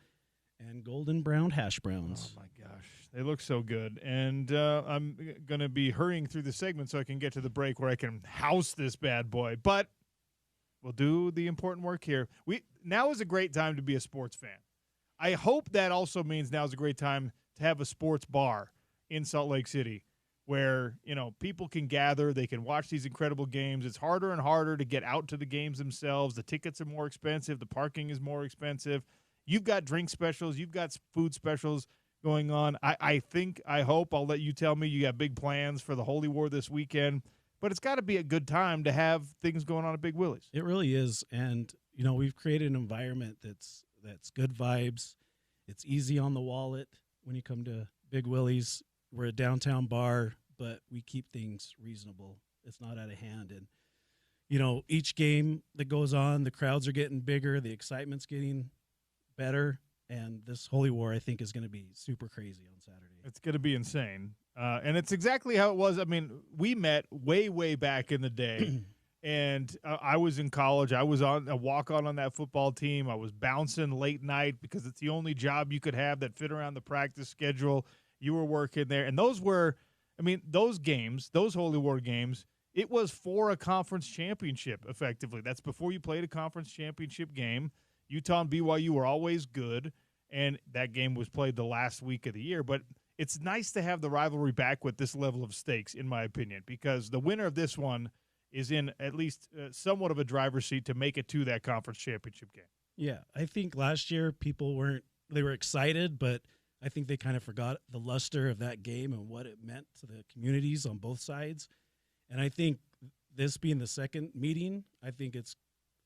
and golden brown hash browns. Oh, my gosh. They look so good. And I'm going to be hurrying through the segment so I can get to the break where I can house this bad boy. But we'll do the important work here. Now is a great time to be a sports fan. I hope that also means now is a great time to have a sports bar in Salt Lake City where, people can gather, they can watch these incredible games. It's harder and harder to get out to the games themselves. The tickets are more expensive. The parking is more expensive. You've got drink specials. You've got food specials going on. I hope, I'll let you tell me, you got big plans for the Holy War this weekend. But it's got to be a good time to have things going on at Big Willie's. It really is. And, we've created an environment that's good vibes. It's easy on the wallet when you come to Big Willie's. We're a downtown bar, but we keep things reasonable. It's not out of hand. And, each game that goes on, the crowds are getting bigger. The excitement's getting better. And this Holy War, I think, is going to be super crazy on Saturday. It's going to be insane. And it's exactly how it was. I mean, we met way, way back in the day. And I was in college. I was on a walk-on that football team. I was bouncing late night because it's the only job you could have that fit around the practice schedule. You were working there. And those games, those Holy War games, it was for a conference championship, effectively. That's before you played a conference championship game. Utah and BYU were always good, and that game was played the last week of the year. But it's nice to have the rivalry back with this level of stakes, in my opinion, because the winner of this one is in at least somewhat of a driver's seat to make it to that conference championship game. Yeah, I think last year they were excited, but I think they kind of forgot the luster of that game and what it meant to the communities on both sides. And I think this being the second meeting, I think it's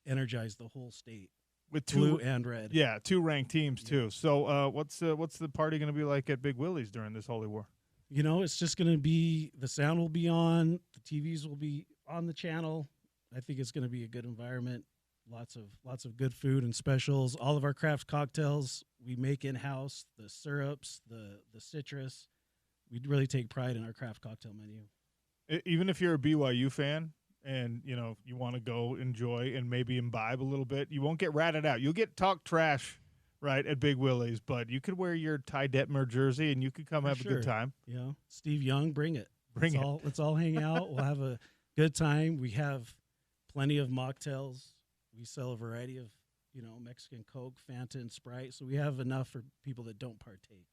energized the whole state. With blue and red. Yeah, two ranked teams, too. So what's the party going to be like at Big Willie's during this Holy War? It's just going to be, the sound will be on, the TVs will be on the channel. I think it's going to be a good environment. Lots of good food and specials. All of our craft cocktails we make in-house, the syrups, the citrus. We really take pride in our craft cocktail menu. Even if you're a BYU fan, and, you want to go enjoy and maybe imbibe a little bit, you won't get ratted out. You'll get talk trash, right, at Big Willie's, but you could wear your Ty Detmer jersey and you could come have a good time. Yeah, Steve Young, bring it. Let's all hang out. We'll have a good time. We have plenty of mocktails. We sell a variety of, Mexican Coke, Fanta, and Sprite, so we have enough for people that don't partake.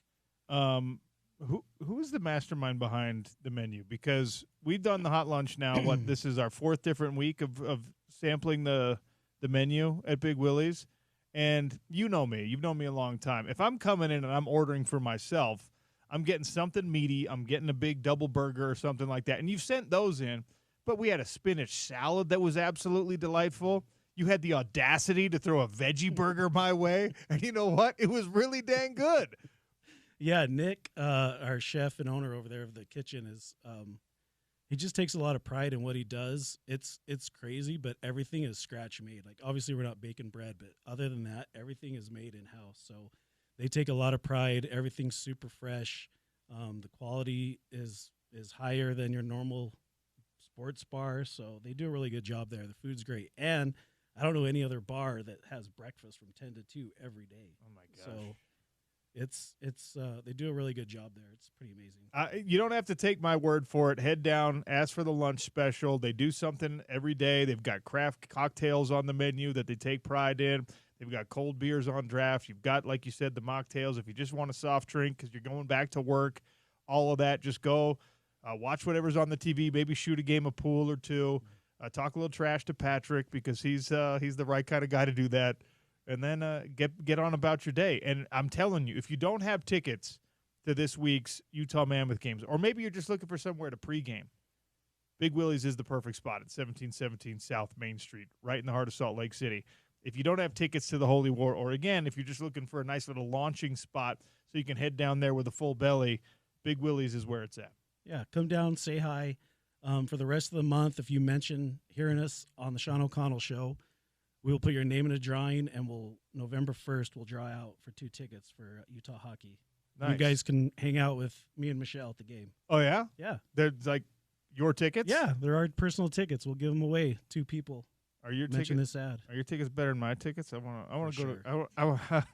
Who is the mastermind behind the menu? Because we've done the hot lunch now. This is our fourth different week of sampling the menu at Big Willie's. And you know me. You've known me a long time. If I'm coming in and I'm ordering for myself, I'm getting something meaty. I'm getting a big double burger or something like that. And you've sent those in. But we had a spinach salad that was absolutely delightful. You had the audacity to throw a veggie burger my way. And you know what? It was really dang good. Yeah, Nick, our chef and owner over there of the kitchen, is he just takes a lot of pride in what he does. It's crazy, but everything is scratch made. Like, obviously we're not baking bread, but other than that, everything is made in house. So they take a lot of pride. Everything's super fresh. The quality is higher than your normal sports bar. So they do a really good job there. The food's great, and I don't know any other bar that has breakfast from 10 to 2 every day. Oh my gosh. So they do a really good job there. It's pretty amazing. You don't have to take my word for it. Head down, ask for the lunch special. They do something every day. They've got craft cocktails on the menu that they take pride in. They've got cold beers on draft. You've got, like you said, the mocktails. If you just want a soft drink because you're going back to work, all of that, just go watch whatever's on the TV. Maybe shoot a game of pool or two. Talk a little trash to Patrick because he's the right kind of guy to do that. And then get on about your day. And I'm telling you, if you don't have tickets to this week's Utah Mammoth games, or maybe you're just looking for somewhere to pregame, Big Willie's is the perfect spot at 1717 South Main Street, right in the heart of Salt Lake City. If you don't have tickets to the Holy War, or again, if you're just looking for a nice little launching spot so you can head down there with a full belly, Big Willie's is where it's at. Yeah, come down, say hi. For the rest of the month, if you mention hearing us on the Sean O'Connell Show, we will put your name in a drawing, and November 1st, we'll draw out for 2 tickets for Utah hockey. Nice. You guys can hang out with me and Michelle at the game. Oh, yeah? Yeah. They're like your tickets? Yeah, there are personal tickets. We'll give them away. 2 people. Are your Mention tickets this ad. Are your tickets better than my tickets? I want to go sure.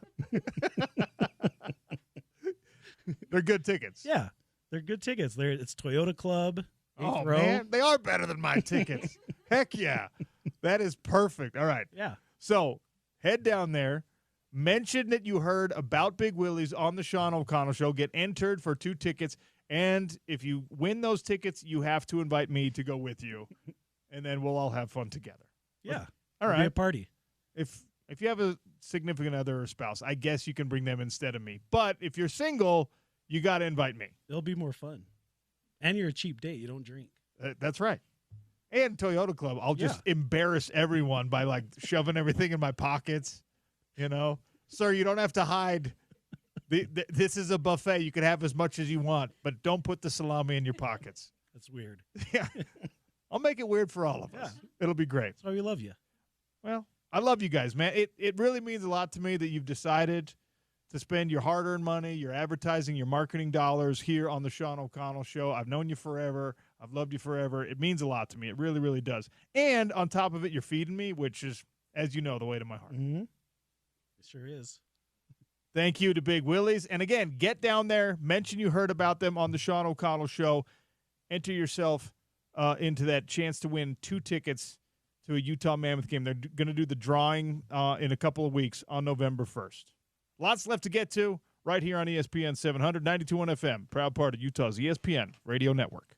They're good tickets. Yeah, they're good tickets. It's Toyota Club. Oh, row. man, they are better than my tickets. Heck yeah. That is perfect. All right. Yeah. So head down there. Mention that you heard about Big Willie's on the Sean O'Connell Show. Get entered for 2 tickets. And if you win those tickets, you have to invite me to go with you. And then we'll all have fun together. Yeah. All It'll be right. a party. If you have a significant other or spouse, I guess you can bring them instead of me. But if you're single, you got to invite me. It'll be more fun. And you're a cheap date. You don't drink. That's right. And Toyota Club, I'll just embarrass everyone by like shoving everything in my pockets. You know, sir, you don't have to hide. This is a buffet. You can have as much as you want, but don't put the salami in your pockets. That's weird. Yeah. I'll make it weird for all of us. It'll be great. That's why we love you. Well, I love you guys, man. It really means a lot to me that you've decided to spend your hard-earned money, your advertising, your marketing dollars here on the Sean O'Connell Show. I've known you forever. I've loved you forever. It means a lot to me. It really, really does. And on top of it, you're feeding me, which is, as you know, the way to my heart. Mm-hmm. It sure is. Thank you to Big Willie's. And again, get down there. Mention you heard about them on the Sean O'Connell Show. Enter yourself into that chance to win 2 tickets to a Utah Mammoth game. They're going to do the drawing in a couple of weeks on November 1st. Lots left to get to right here on ESPN 700, 92.1 FM, proud part of Utah's ESPN radio network.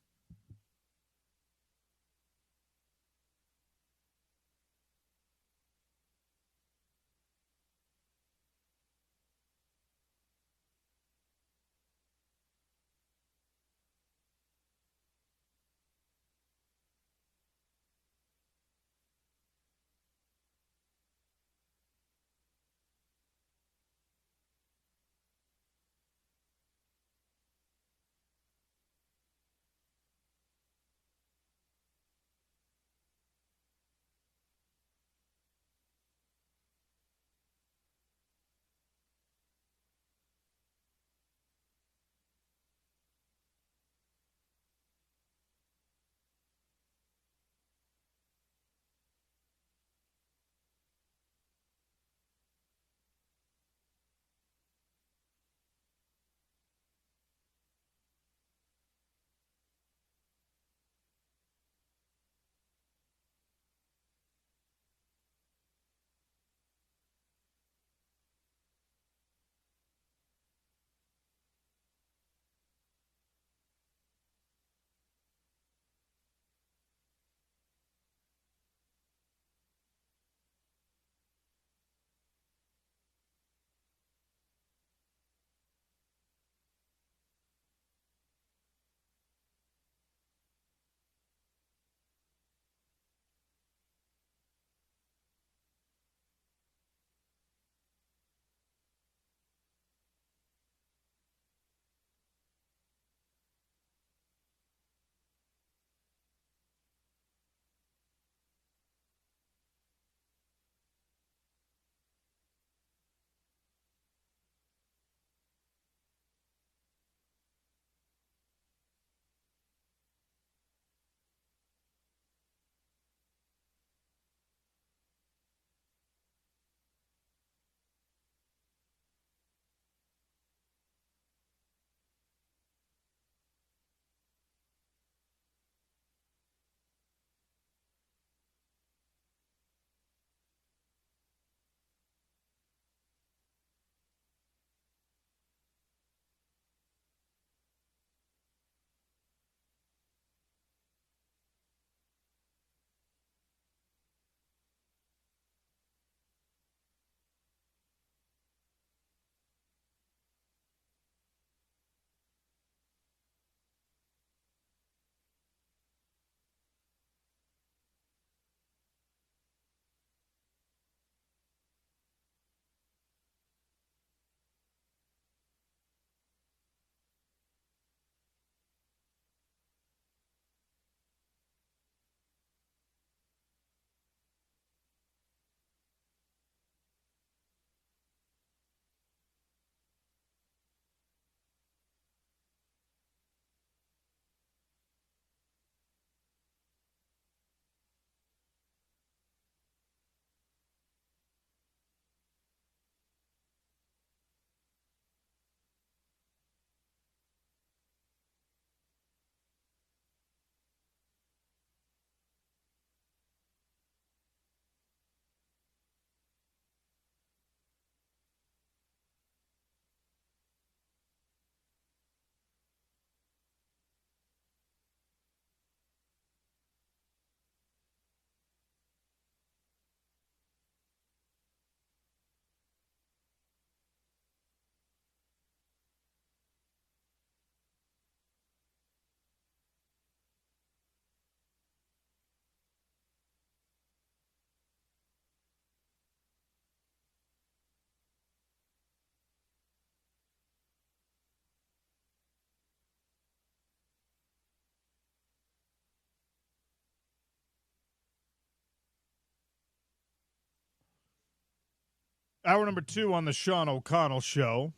Hour number 2 on the Sean O'Connell Show.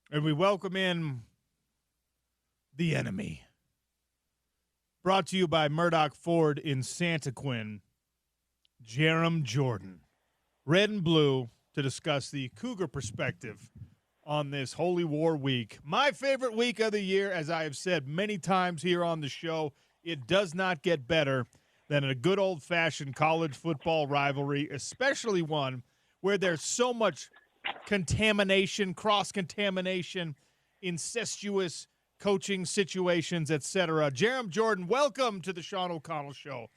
And we welcome in the enemy. Brought to you by Murdoch Ford in Santaquin, Jarom Jordan. Red and blue to discuss the Cougar perspective on this Holy War week. My favorite week of the year, as I have said many times here on the show. It does not get better than a good old-fashioned college football rivalry, especially one where there's so much contamination, cross-contamination, incestuous coaching situations, etc. Jarom Jordan, welcome to the Sean O'Connell Show.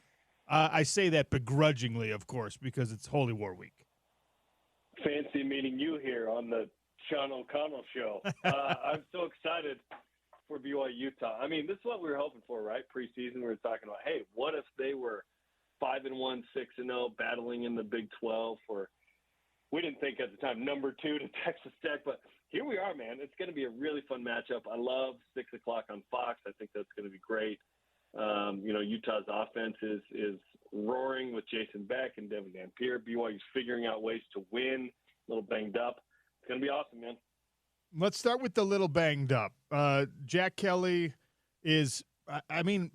I say that begrudgingly, of course, because it's Holy War Week. Fancy meeting you here on the Sean O'Connell Show. I'm so excited for BYU Utah. I mean, this is what we were hoping for, right? Preseason, we were talking about, hey, what if they were 5-1, 6-0, battling in the Big 12 for, we didn't think at the time, number 2 to Texas Tech, but here we are, man. It's going to be a really fun matchup. I love 6 o'clock on Fox. I think that's going to be great. Utah's offense is roaring with Jason Beck and Devin Dampier. BYU's figuring out ways to win, a little banged up. It's going to be awesome, man. Let's start with the little banged up. Jack Kelly is,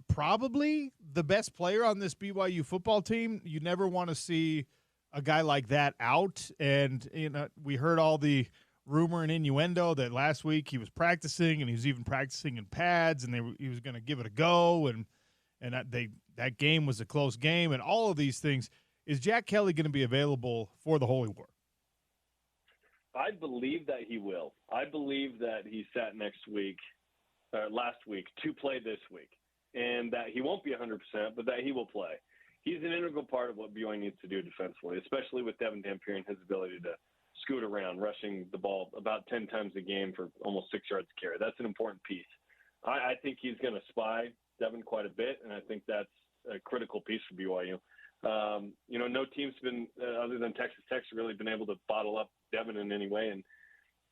probably the best player on this BYU football team. You never want to see a guy like that out. And, we heard all the rumor and innuendo that last week he was practicing, and he was even practicing in pads, and he was going to give it a go. And that game was a close game, and all of these things. Is Jack Kelly going to be available for the Holy War? I believe that he will. I believe that he sat last week to play this week, and that he won't be 100%, but that he will play. He's an integral part of what BYU needs to do defensively, especially with Devin Dampier and his ability to scoot around, rushing the ball about 10 times a game for almost 6 yards a carry. That's an important piece. I think he's going to spy Devin quite a bit, and I think that's a critical piece for BYU. No team's been, other than Texas Tech's, really been able to bottle up Devin in any way, and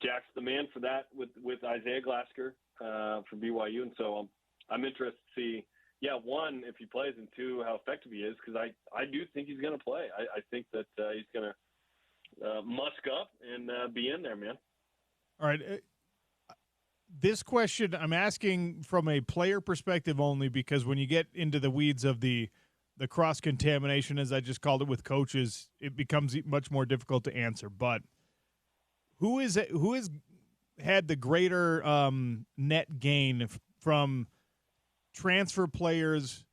Jack's the man for that with Isaiah Glasker for BYU, and so I'm interested to see, one, if he plays, and two, how effective he is, because I do think he's going to play. I think that he's going to musk up and be in there, man. All right. This question I'm asking from a player perspective only, because when you get into the weeds of the cross-contamination, as I just called it, with coaches, it becomes much more difficult to answer. But who has had the greater net gain from transfer players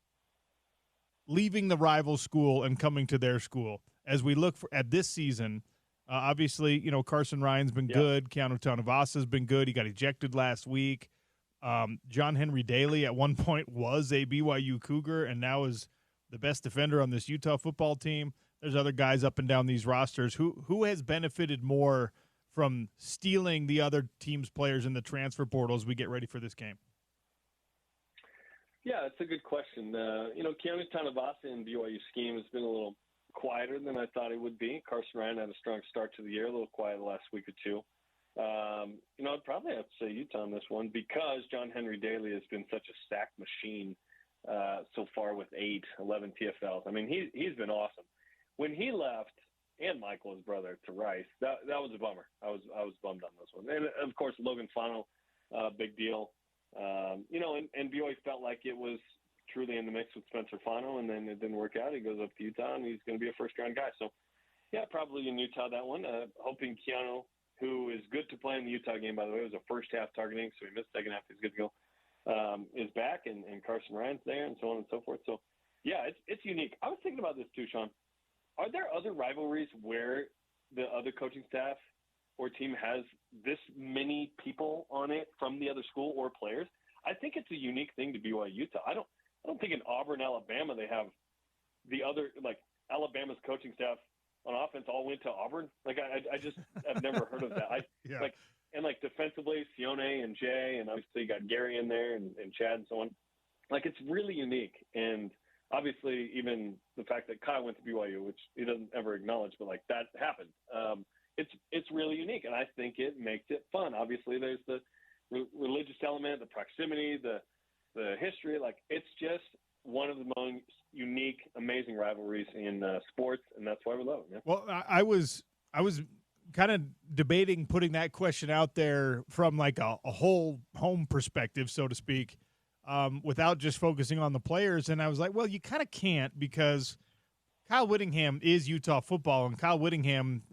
leaving the rival school and coming to their school? As we look at this season, obviously, Carson Ryan's been good. Keanu Tanavasa's been good. He got ejected last week. John Henry Daly at one point was a BYU Cougar and now is the best defender on this Utah football team. There's other guys up and down these rosters. Who has benefited more from stealing the other team's players in the transfer portal as we get ready for this game? Yeah, it's a good question. Keanu Tanavasa in BYU scheme has been a little quieter than I thought it would be. Carson Ryan had a strong start to the year, a little quiet the last week or two. I'd probably have to say Utah on this one because John Henry Daly has been such a sack machine so far with 11 TFLs. I mean, he's been awesome. When he left, and Michael, his brother, to Rice, that was a bummer. I was bummed on this one. And, of course, Logan Fano, big deal. And BYU felt like it was truly in the mix with Spencer Fano, and then it didn't work out. He goes up to Utah, and he's going to be a first-round guy. So, probably in Utah that one. Hoping Keanu, who is good to play in the Utah game, by the way, it was a first-half targeting, so he missed second half. He's good to go. Is back, and Carson Ryan's there, and so on and so forth. So, it's unique. I was thinking about this too, Sean. Are there other rivalries where the other coaching staff or team has this many people on it from the other school or players? I think it's a unique thing to BYU Utah. I don't think in Auburn, Alabama, they have the other, like, Alabama's coaching staff on offense all went to Auburn. Like, I just have never heard of that. Like defensively, Sione and Jay, and obviously you got Gary in there and Chad and so on. Like, it's really unique. And obviously even the fact that Kyle went to BYU, which he doesn't ever acknowledge, but, like, that happened. It's really unique, and I think it makes it fun. Obviously there's the religious element, the proximity, the history. Like, it's just one of the most unique, amazing rivalries in sports, and that's why we love it. Man. Well, I was kind of debating putting that question out there from like a whole home perspective, so to speak, without just focusing on the players. And I was like, well, you kind of can't, because Kyle Whittingham is Utah football, and Kyle Whittingham,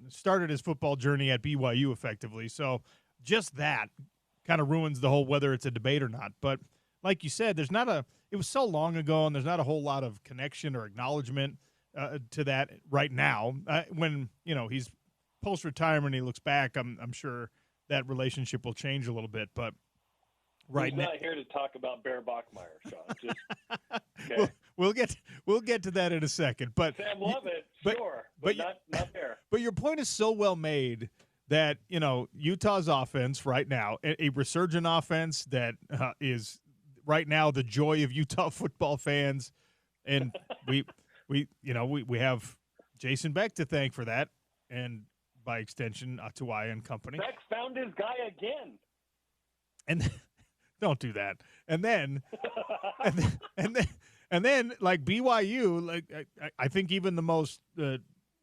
started his football journey at BYU effectively. So just that kind of ruins the whole whether it's a debate or not. But like you said, it was so long ago, and there's not a whole lot of connection or acknowledgement to that right now. When he's post-retirement, he looks back, I'm sure that relationship will change a little bit. But right now, not here to talk about Bear Bachmeyer, Sean. Just, okay. We'll get to that in a second. But Sam Lovett, sure, but not Bear. But your point is so well made that Utah's offense right now, a resurgent offense that is right now the joy of Utah football fans, and we have Jason Beck to thank for that, and by extension Atuai and company. Beck found his guy again. And don't do that. And then and then like BYU, like I think even the most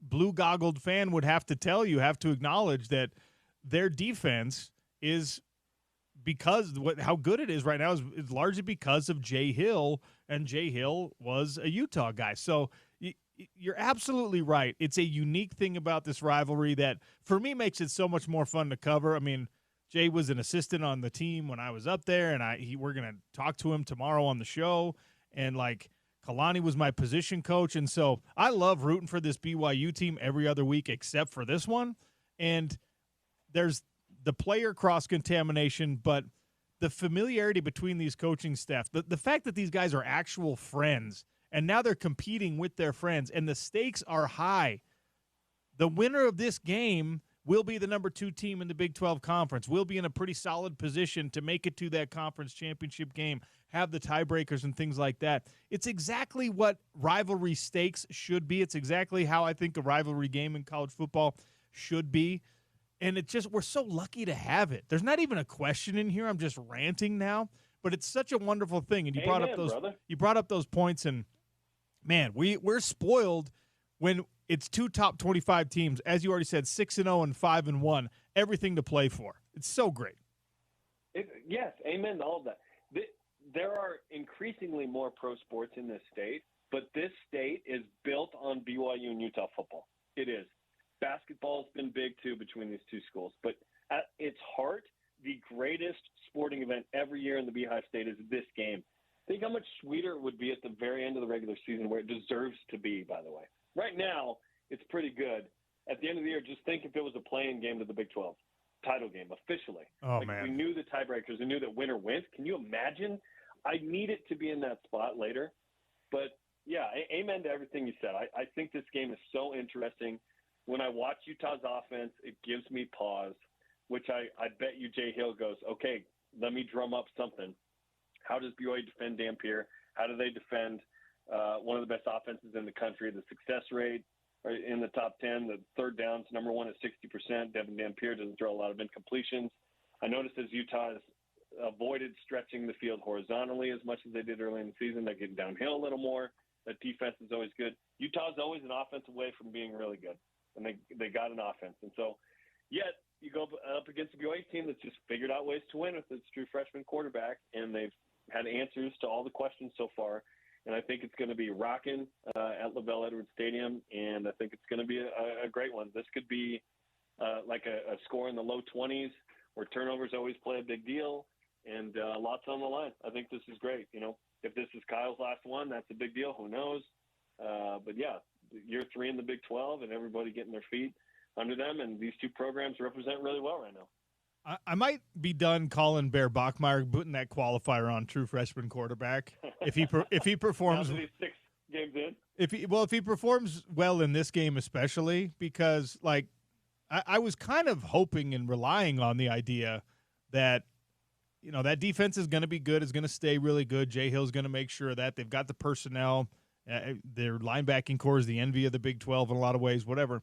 blue-goggled fan would have to acknowledge that their defense is, because how good it is right now is largely because of Jay Hill, and Jay Hill was a Utah guy. So you're absolutely right. It's a unique thing about this rivalry that, for me, makes it so much more fun to cover. I mean, Jay was an assistant on the team when I was up there, and we're going to talk to him tomorrow on the show. And, like, Kalani was my position coach, and so I love rooting for this BYU team every other week except for this one. And there's the player cross-contamination, but the familiarity between these coaching staff, the fact that these guys are actual friends, and now they're competing with their friends, and the stakes are high. The winner of this game will be the number 2 team in the Big 12 Conference. We'll be in a pretty solid position to make it to that conference championship game, have the tiebreakers and things like that. It's exactly what rivalry stakes should be. It's exactly how I think a rivalry game in college football should be. And we're so lucky to have it. There's not even a question in here. I'm just ranting now, but it's such a wonderful thing. And you brought up those points, and man, we're spoiled when it's 2 top 25 teams, as you already said, 6-0 and 5-1, everything to play for. It's so great. Yes, amen to all of that. There are increasingly more pro sports in this state, but this state is built on BYU and Utah football. It is. Basketball has been big, too, between these two schools. But at its heart, the greatest sporting event every year in the Beehive State is this game. Think how much sweeter it would be at the very end of the regular season, where it deserves to be, by the way. Right now, it's pretty good. At the end of the year, just think if it was a play-in game to the Big 12 title game, officially. Man. We knew the tiebreakers. We knew that winner wins. Can you imagine? I need it to be in that spot later. But, yeah, amen to everything you said. I think this game is so interesting. When I watch Utah's offense, it gives me pause, which I bet you Jay Hill goes, okay, let me drum up something. How does BYU defend Dampier? How do they defend one of the best offenses in the country? The success rate in the top 10, the third downs, number 1 at 60%. Devin Dampier doesn't throw a lot of incompletions. I noticed as Utah has avoided stretching the field horizontally as much as they did early in the season, they're getting downhill a little more. That defense is always good. Utah's always an offensive away from being really good, and they got an offense. And so, yet you go up against a BYU team that's just figured out ways to win with its true freshman quarterback, and they've had answers to all the questions so far. And I think it's going to be rocking at LaVell Edwards Stadium, and I think it's going to be a great one. This could be like a score in the low 20s, where turnovers always play a big deal, and lots on the line. I think this is great. If this is Kyle's last one, that's a big deal. Who knows? But yeah, year 3 in the Big 12, and everybody getting their feet under them, and these two programs represent really well right now. I might be done calling Bear Bachmeyer, putting that qualifier on true freshman quarterback if he performs. Now that he's 6 games in. If he performs well in this game, especially because I was kind of hoping and relying on the idea that that defense is going to be good, is going to stay really good. Jay Hill's going to make sure that they've got the personnel. Their linebacking core is the envy of the Big 12 in a lot of ways, whatever.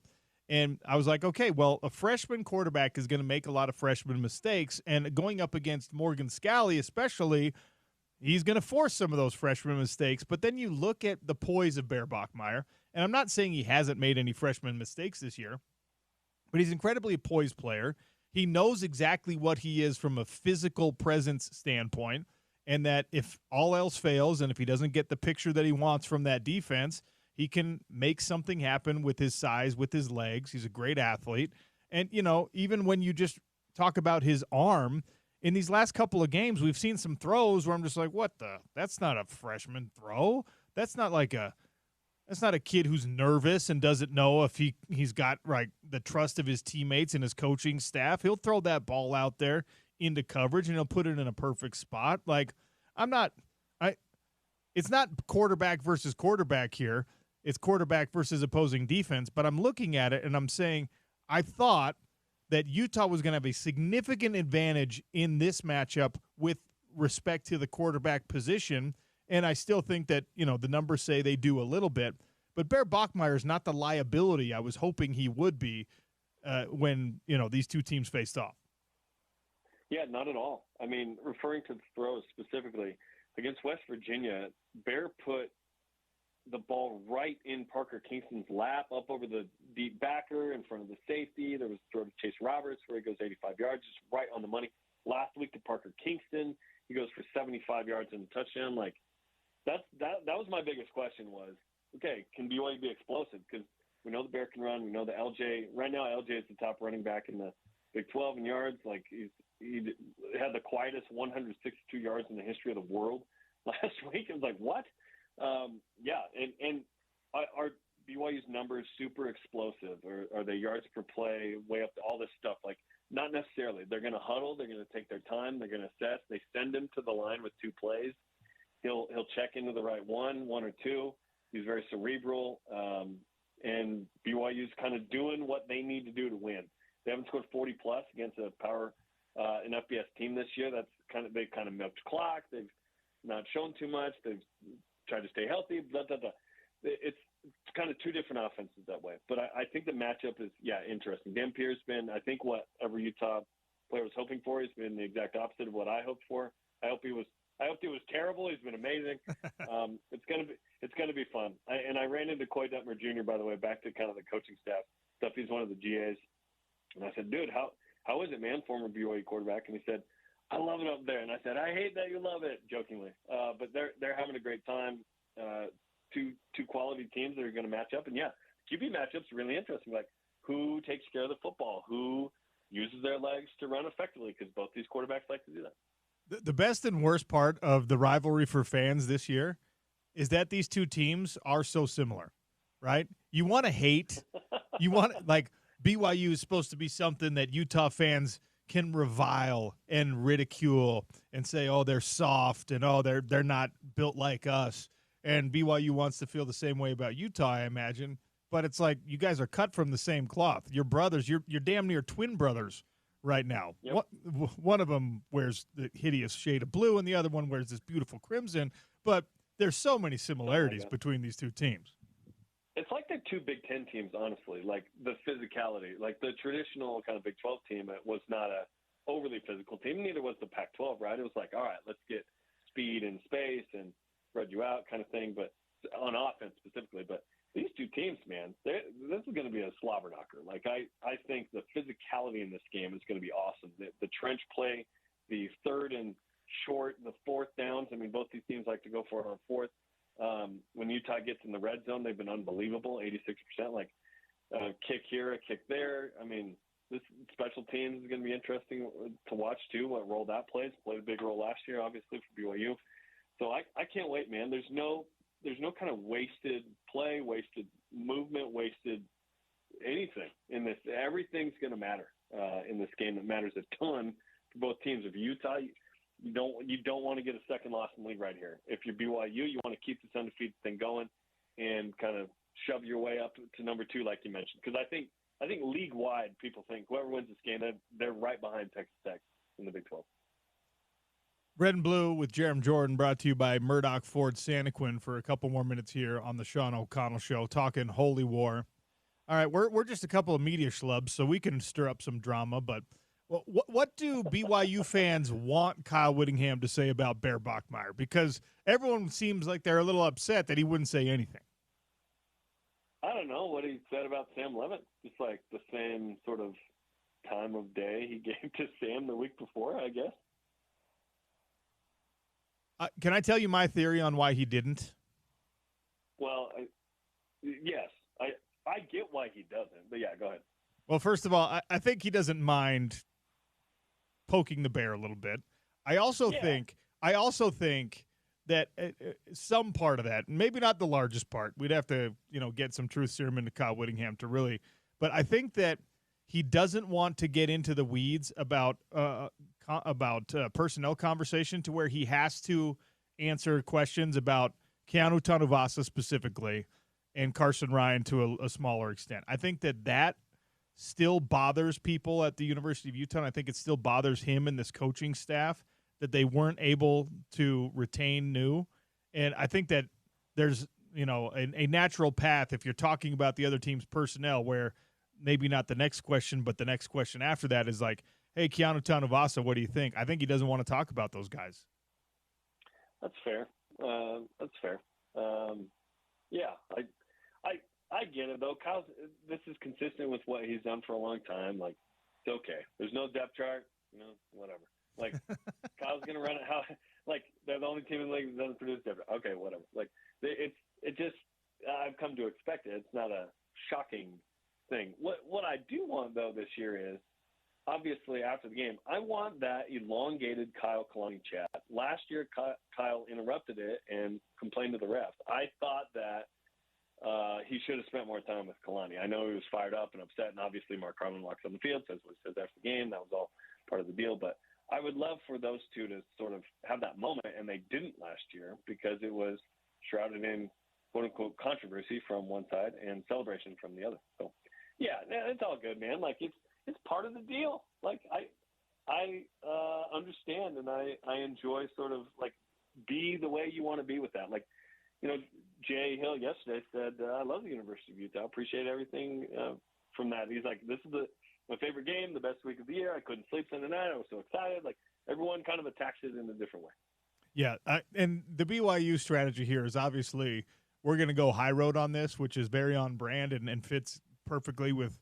And I was like, okay, well, a freshman quarterback is going to make a lot of freshman mistakes. And going up against Morgan Scalley especially, he's going to force some of those freshman mistakes. But then you look at the poise of Bear Bachmeier, and I'm not saying he hasn't made any freshman mistakes this year, but he's an incredibly poised player. He knows exactly what he is from a physical presence standpoint, and that if all else fails and if he doesn't get the picture that he wants from that defense, he can make something happen with his size, with his legs. He's a great athlete. And, even when you just talk about his arm, in these last couple of games, we've seen some throws where I'm just like, that's not a freshman throw. That's not a kid who's nervous and doesn't know if he's got the trust of his teammates and his coaching staff. He'll throw that ball out there into coverage and he'll put it in a perfect spot. It's not quarterback versus quarterback here. It's quarterback versus opposing defense. But I'm looking at it and I'm saying I thought that Utah was going to have a significant advantage in this matchup with respect to the quarterback position. And I still think that, the numbers say they do a little bit. But Bear Bachmeier is not the liability I was hoping he would be when, these two teams faced off. Yeah, not at all. I mean, referring to the throws specifically, against West Virginia, Bear put the ball right in Parker Kingston's lap, up over the deep backer in front of the safety. There was a throw to Chase Roberts where he goes 85 yards, just right on the money. Last week to Parker Kingston, he goes for 75 yards and a touchdown. That was my biggest question was, okay, can BYU be explosive? Because we know the Bear can run. We know the LJ. Right now, LJ is the top running back in the Big 12 in yards. He had the quietest 162 yards in the history of the world last week. It was like, what? Are BYU's numbers super explosive, or are they yards per play, way up to all this stuff? Not necessarily. They're going to huddle. They're going to take their time. They're going to assess. They send him to the line with 2 plays. He'll check into the right one or two. He's very cerebral, and BYU's kind of doing what they need to do to win. They haven't scored 40 plus against a power an FBS team this year. They've kind of milked clock. They've not shown too much. They've tried to stay healthy. Blah, blah, blah. It's kind of two different offenses that way. But I think the matchup is interesting. Dan Pierre's been, I think, whatever Utah player was hoping for. He's been the exact opposite of what I hoped for. I hoped he was terrible. He's been amazing. It's gonna be fun. I ran into Coy Detmer Jr. by the way, back to kind of the coaching staff stuff. He's one of the GAs, and I said, dude, how is it, man? Former BYU quarterback, and he said, I love it up there. And I said, I hate that you love it, jokingly. But they're having a great time. Two quality teams that are going to match up, and QB matchups really interesting. Who takes care of the football? Who uses their legs to run effectively? Because both these quarterbacks like to do that. The best and worst part of the rivalry for fans this year is that these two teams are so similar, right? You want to hate. You want BYU is supposed to be something that Utah fans can revile and ridicule and say, oh, they're soft and oh, they're not built like us. And BYU wants to feel the same way about Utah, I imagine. But it's like you guys are cut from the same cloth. You're brothers. You're damn near twin brothers right now. Yep. One of them wears the hideous shade of blue, and the other one wears this beautiful crimson. But there's so many similarities between these two teams. It's like they're two Big Ten teams, honestly. The physicality, the traditional kind of Big 12 team was not a overly physical team. Neither was the Pac-12, right? It was like, all right, let's get speed and space and spread you out kind of thing, but on offense specifically. But these two teams, man, this is going to be a slobber knocker. I think the physicality in this game is going to be awesome. The trench play, the third and short, the fourth downs. I mean, both these teams like to go for it on fourth. When Utah gets in the red zone, they've been unbelievable, 86%. Kick here, a kick there. I mean, this special teams is going to be interesting to watch too. What role that plays? Played a big role last year, obviously, for BYU. So I can't wait, man. There's no kind of wasted play, wasted movement, wasted anything in this. Everything's going to matter in this game. It matters a ton for both teams. If Utah, you don't want to get a second loss in the league right here. If you're BYU, you want to keep this undefeated thing going and kind of shove your way up to number 2, like you mentioned. Because I think league wide, people think whoever wins this game, they're right behind Texas Tech in the Big 12. Red and Blue with Jerem Jordan, brought to you by Murdoch Ford Santaquin for a couple more minutes here on the Sean O'Connell Show, talking Holy War. All right, we're just a couple of media schlubs, so we can stir up some drama, but Well, what do BYU fans want Kyle Whittingham to say about Bear Bachmeier? Because everyone seems like they're a little upset that he wouldn't say anything. I don't know what he said about Sam Levitt. Just like the same sort of time of day he gave to Sam the week before, I guess. Can I tell you my theory on why he didn't? Well, yes. I get why he doesn't, but yeah, go ahead. Well, first of all, I think he doesn't mind poking the bear a little bit. I also think that some part of that, maybe not the largest part, we'd have to get some truth serum into Kyle Whittingham to really, but I think that he doesn't want to get into the weeds about personnel conversation to where he has to answer questions about Keanu Tanuvasa specifically and Carson Ryan to a smaller extent. I think that still bothers people at the University of Utah, and I think it still bothers him and this coaching staff that they weren't able to retain new. And I think that there's a natural path if you're talking about the other team's personnel where maybe not the next question, but the next question after that is like, hey, Keanu Tanuvasa, what do you think? I think he doesn't want to talk about those guys. That's fair. Yeah, I get it though. This is consistent with what he's done for a long time. Like, it's okay. There's no depth chart. Whatever. Like, Kyle's gonna run it. How? Like, they're the only team in the league that doesn't produce depth chart. Okay, whatever. Like, it just I've come to expect it. It's not a shocking thing. What I do want though this year is, obviously after the game, I want that elongated Kyle Kalani chat. Last year, Kyle interrupted it and complained to the refs. I thought that he should have spent more time with Kalani. I know he was fired up and upset, and obviously Mark Carman walks on the field, says what he says after the game. That was all part of the deal. But I would love for those two to sort of have that moment, and they didn't last year because it was shrouded in quote-unquote controversy from one side and celebration from the other. So, yeah, it's all good, man. Like, it's part of the deal. Like, I understand, and I enjoy sort of, like, be the way you want to be with that. Like, Jay Hill yesterday said, I love the University of Utah. Appreciate everything from that. He's like, this is my favorite game, the best week of the year. I couldn't sleep Sunday night. I was so excited. Like, everyone kind of attacks it in a different way. Yeah, and the BYU strategy here is obviously we're going to go high road on this, which is very on brand and fits perfectly with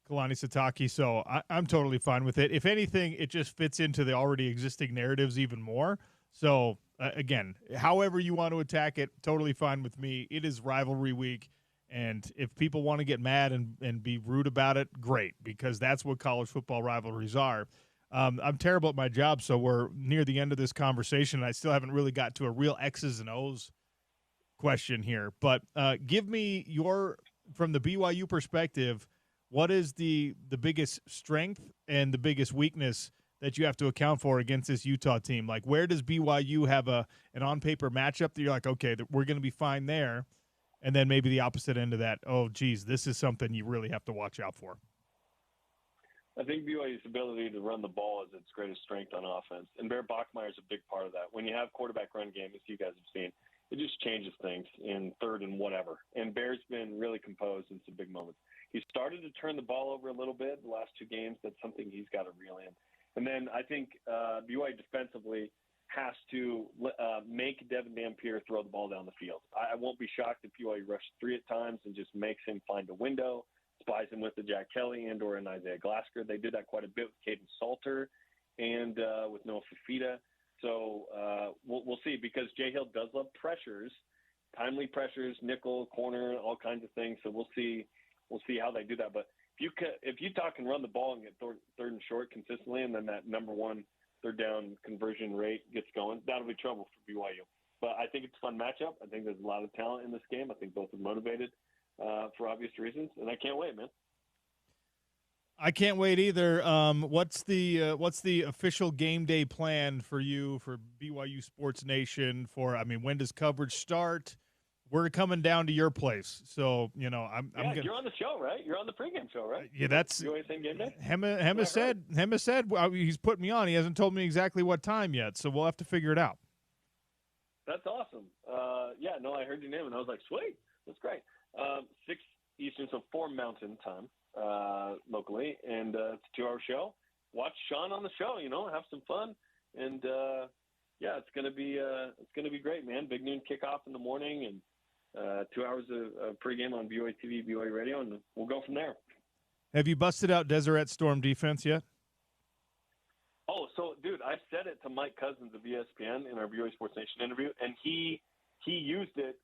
Kalani Sitake. So I'm totally fine with it. If anything, it just fits into the already existing narratives even more. So, again, however you want to attack it, totally fine with me. It is rivalry week, and if people want to get mad and be rude about it, great, because that's what college football rivalries are. I'm terrible at my job, so we're near the end of this conversation, and I still haven't really got to a real X's and O's question here. But give me from the BYU perspective, what is the biggest strength and the biggest weakness that you have to account for against this Utah team? Like, where does BYU have an on-paper matchup that you're like, okay, we're going to be fine there, and then maybe the opposite end of that, oh, geez, this is something you really have to watch out for? I think BYU's ability to run the ball is its greatest strength on offense, and Bear Bachmeier is a big part of that. When you have quarterback run game, as you guys have seen, it just changes things in third and whatever, and Bear's been really composed in some big moments. He started to turn the ball over a little bit the last two games. That's something he's got to reel in. And then I think BYU defensively has to make Devin Dampier throw the ball down the field. I won't be shocked if BYU rushes 3 at times and just makes him find a window, spies him with the Jack Kelly and or an Isaiah Glasker. They did that quite a bit with Caden Salter and with Noah Fafita. So we'll see, because Jay Hill does love pressures, timely pressures, nickel, corner, all kinds of things. So we'll see how they do that. But if Utah can run the ball and get third and short consistently, and then that number one third down conversion rate gets going, that'll be trouble for BYU. But I think it's a fun matchup. I think there's a lot of talent in this game. I think both are motivated for obvious reasons, and I can't wait, man. I can't wait either. What's the official game day plan for you for BYU Sports Nation? When does coverage start? We're coming down to your place, so you're on the show, right? You're on the pregame show, right? Yeah, that's UASN game day. Hema said he's put me on. He hasn't told me exactly what time yet, so we'll have to figure it out. That's awesome. I heard your name and I was like, sweet, that's great. 6 Eastern, so 4 Mountain time locally, and it's a 2-hour show. watch Sean on the show. Have some fun, and it's gonna be great, man. Big noon kickoff in the morning, and 2 hours of pregame on BYU TV, BYU Radio, and we'll go from there. Have you busted out Deseret Storm defense yet? Oh, so dude, I said it to Mike Cousins of ESPN in our BYU Sports Nation interview, and he used it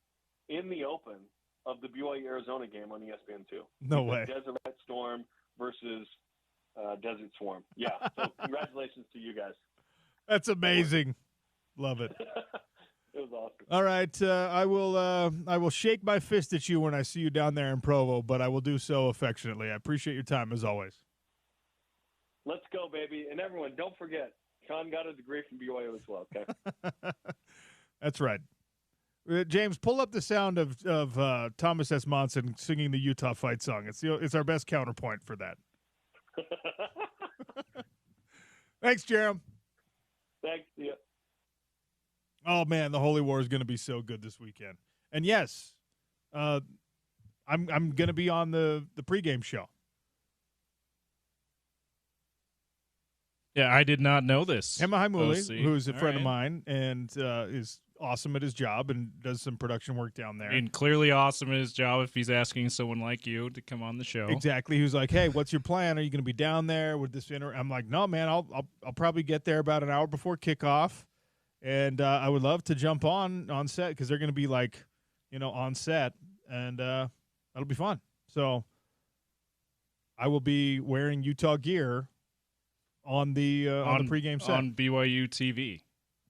in the open of the BYU Arizona game on ESPN2. No way. Deseret Storm versus Desert Swarm. Yeah. So congratulations to you guys. That's amazing. Love it. It was awesome. All right, I will shake my fist at you when I see you down there in Provo, but I will do so affectionately. I appreciate your time as always. Let's go, baby. And everyone, don't forget, Sean got a degree from BYU as well, okay? That's right. James, pull up the sound of Thomas S. Monson singing the Utah fight song. It's our best counterpoint for that. Thanks, Jerem. Thanks. See ya. Oh, man, the Holy War is going to be so good this weekend. And, yes, I'm going to be on the pregame show. Yeah, I did not know this. Hema Haimuli, who's a friend of right. mine and is awesome at his job and does some production work down there. And clearly awesome at his job if he's asking someone like you to come on the show. Exactly. He was like, "Hey, what's your plan? Are you going to be down there with this?" I'm like, "No, man. I'll probably get there about an hour before kickoff, and I would love to jump on set because they're going to be like, on set, and that'll be fun. So I will be wearing Utah gear on the pregame set on BYU TV.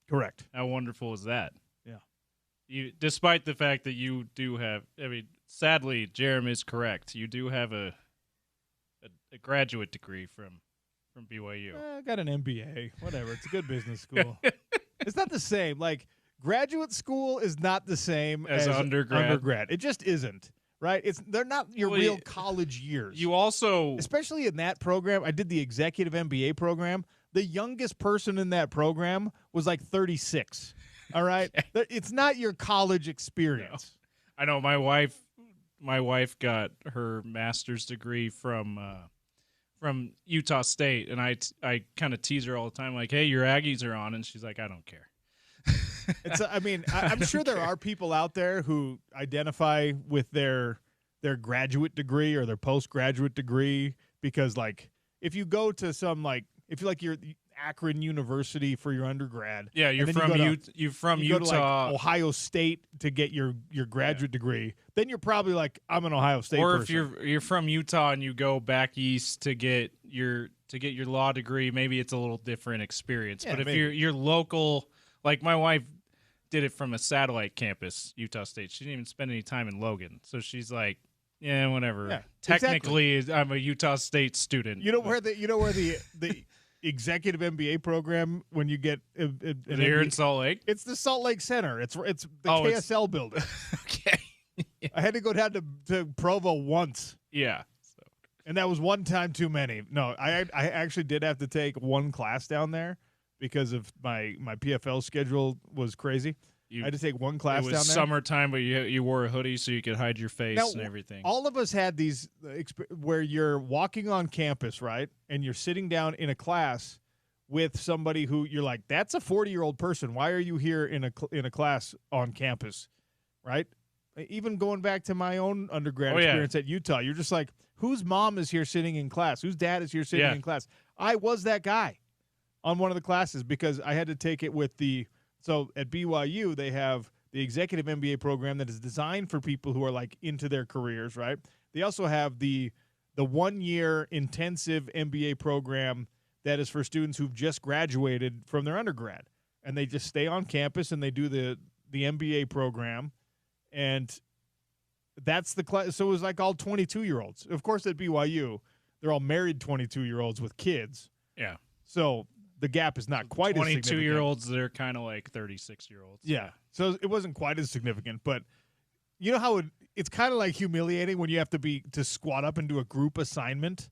Correct. How wonderful is that? Yeah. Despite the fact that you do have, sadly, Jerem is correct. You do have a graduate degree from BYU. I got an MBA. Whatever. It's a good business school. It's not the same. Like, graduate school is not the same as undergrad. It just isn't. Right? They're not your real college years. You also, especially in that program, I did the executive MBA program. The youngest person in that program was like 36. All right? It's not your college experience. No. I know my wife got her master's degree from Utah State, and I kind of tease her all the time, like, "Hey, your Aggies are on," and she's like, "I don't care." I'm sure there are people out there who identify with their graduate degree or their postgraduate degree because, like, if you go to some, like, if you like your Akron University for your undergrad, yeah, you're from Utah, go to, like, Ohio State to get your graduate degree, then you're probably like, I'm an Ohio State or person. If you're from Utah and you go back east to get your law degree, maybe it's a little different experience. Yeah, but if maybe. you're local, like my wife did it from a satellite campus, Utah State. She didn't even spend any time in Logan, so she's like, yeah, whatever. Yeah, technically, I'm a Utah State student. You know where the executive MBA program, when you get here in Salt Lake, it's the Salt Lake Center. It's the KSL building. Okay. Yeah. I had to go down to Provo once. Yeah. And that was one time too many. No, I actually did have to take one class down there because of my PFL schedule was crazy. I had to take one class down there. It was summertime, but you wore a hoodie so you could hide your face and everything. All of us had these where you're walking on campus, right? And you're sitting down in a class with somebody who you're like, that's a 40-year-old person. Why are you here in a class on campus, right? Even going back to my own undergrad experience at Utah, you're just like, whose mom is here sitting in class? Whose dad is here sitting in class? I was that guy on one of the classes because I had to take it with so at BYU, they have the executive MBA program that is designed for people who are like into their careers, right? They also have the 1-year intensive MBA program that is for students who've just graduated from their undergrad. And they just stay on campus and they do the MBA program. And that's the class. So it was like all 22-year-olds. Of course, at BYU, they're all married 22-year-olds with kids. Yeah. So the gap is not quite as significant. 22-year-olds, they're kind of like 36-year-olds. Yeah. So it wasn't quite as significant. But you know how it's kind of like humiliating when you have to squat up and do a group assignment?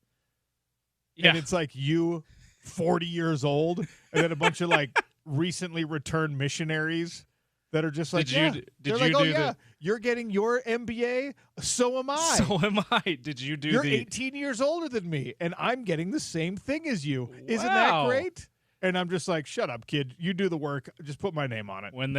Yeah. And it's like you, 40 years old, and then a bunch of like recently returned missionaries that are just like, Did they're you like, oh do yeah, you're getting your MBA, so am I. So am I. Did you do You're the 18 years older than me, and I'm getting the same thing as you. Isn't that Wow. great? And I'm just like, shut up, kid. You do the work. Just put my name on it. when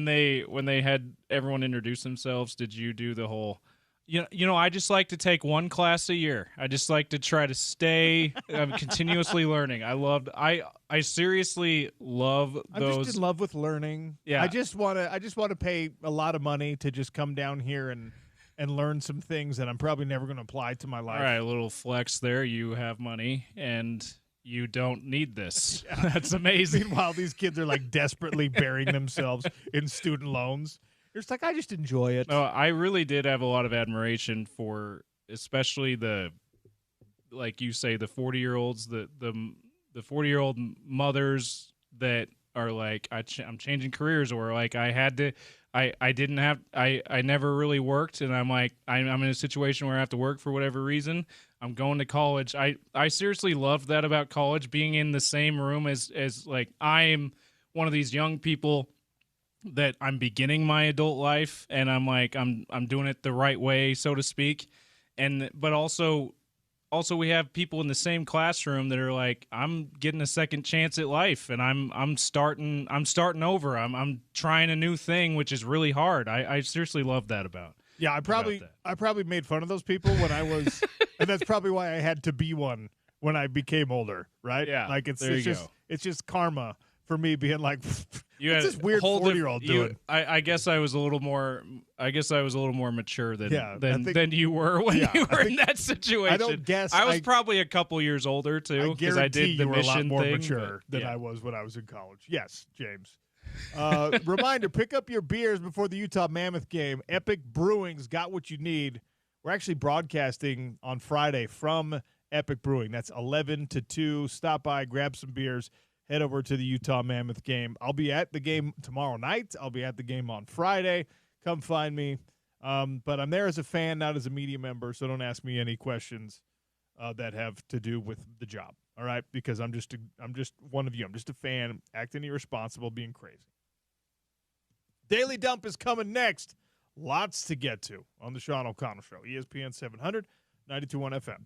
they had everyone introduce themselves? Did you do the whole? You know, I just like to take one class a year. I just like to try to stay continuously learning. I seriously love those. I'm just in love with learning. Yeah. I just want to pay a lot of money to just come down here and learn some things that I'm probably never going to apply to my life. All right, a little flex there. You have money and you don't need this. That's amazing. Meanwhile, these kids are like desperately burying themselves in student loans. It's like, I just enjoy it. No, I really did have a lot of admiration for, especially like you say, the 40-year-olds, the 40-year-old mothers that are like, I'm changing careers, or like I never really worked, and I'm like, I'm in a situation where I have to work for whatever reason. I'm going to college. I seriously loved that about college, being in the same room as like, I'm one of these young people that I'm beginning my adult life, and I'm like, I'm doing it the right way, so to speak. But also we have people in the same classroom that are like, I'm getting a second chance at life, and I'm starting over. I'm trying a new thing, which is really hard. I seriously love that about. Yeah, I probably made fun of those people when I was, and that's probably why I had to be one when I became older, right? Yeah, like it's there you just go. It's just karma for me being like, You what's had this weird 40-year-old doing? I guess I was a little more. I guess I was a little more mature than you were when you were in that situation. I don't guess. I was probably a couple years older too, because I did the you were a lot mission more thing, mature but, than I was when I was in college. Yes, James. Reminder: pick up your beers before the Utah Mammoth game. Epic Brewing's got what you need. We're actually broadcasting on Friday from Epic Brewing. That's 11 to 2. Stop by, grab some beers. Head over to the Utah Mammoth game. I'll be at the game tomorrow night. I'll be at the game on Friday. Come find me. But I'm there as a fan, not as a media member, so don't ask me any questions that have to do with the job, all right? Because I'm just one of you. I'm just a fan, acting irresponsible, being crazy. Daily Dump is coming next. Lots to get to on the Sean O'Connell Show. ESPN 700, 92.1 FM.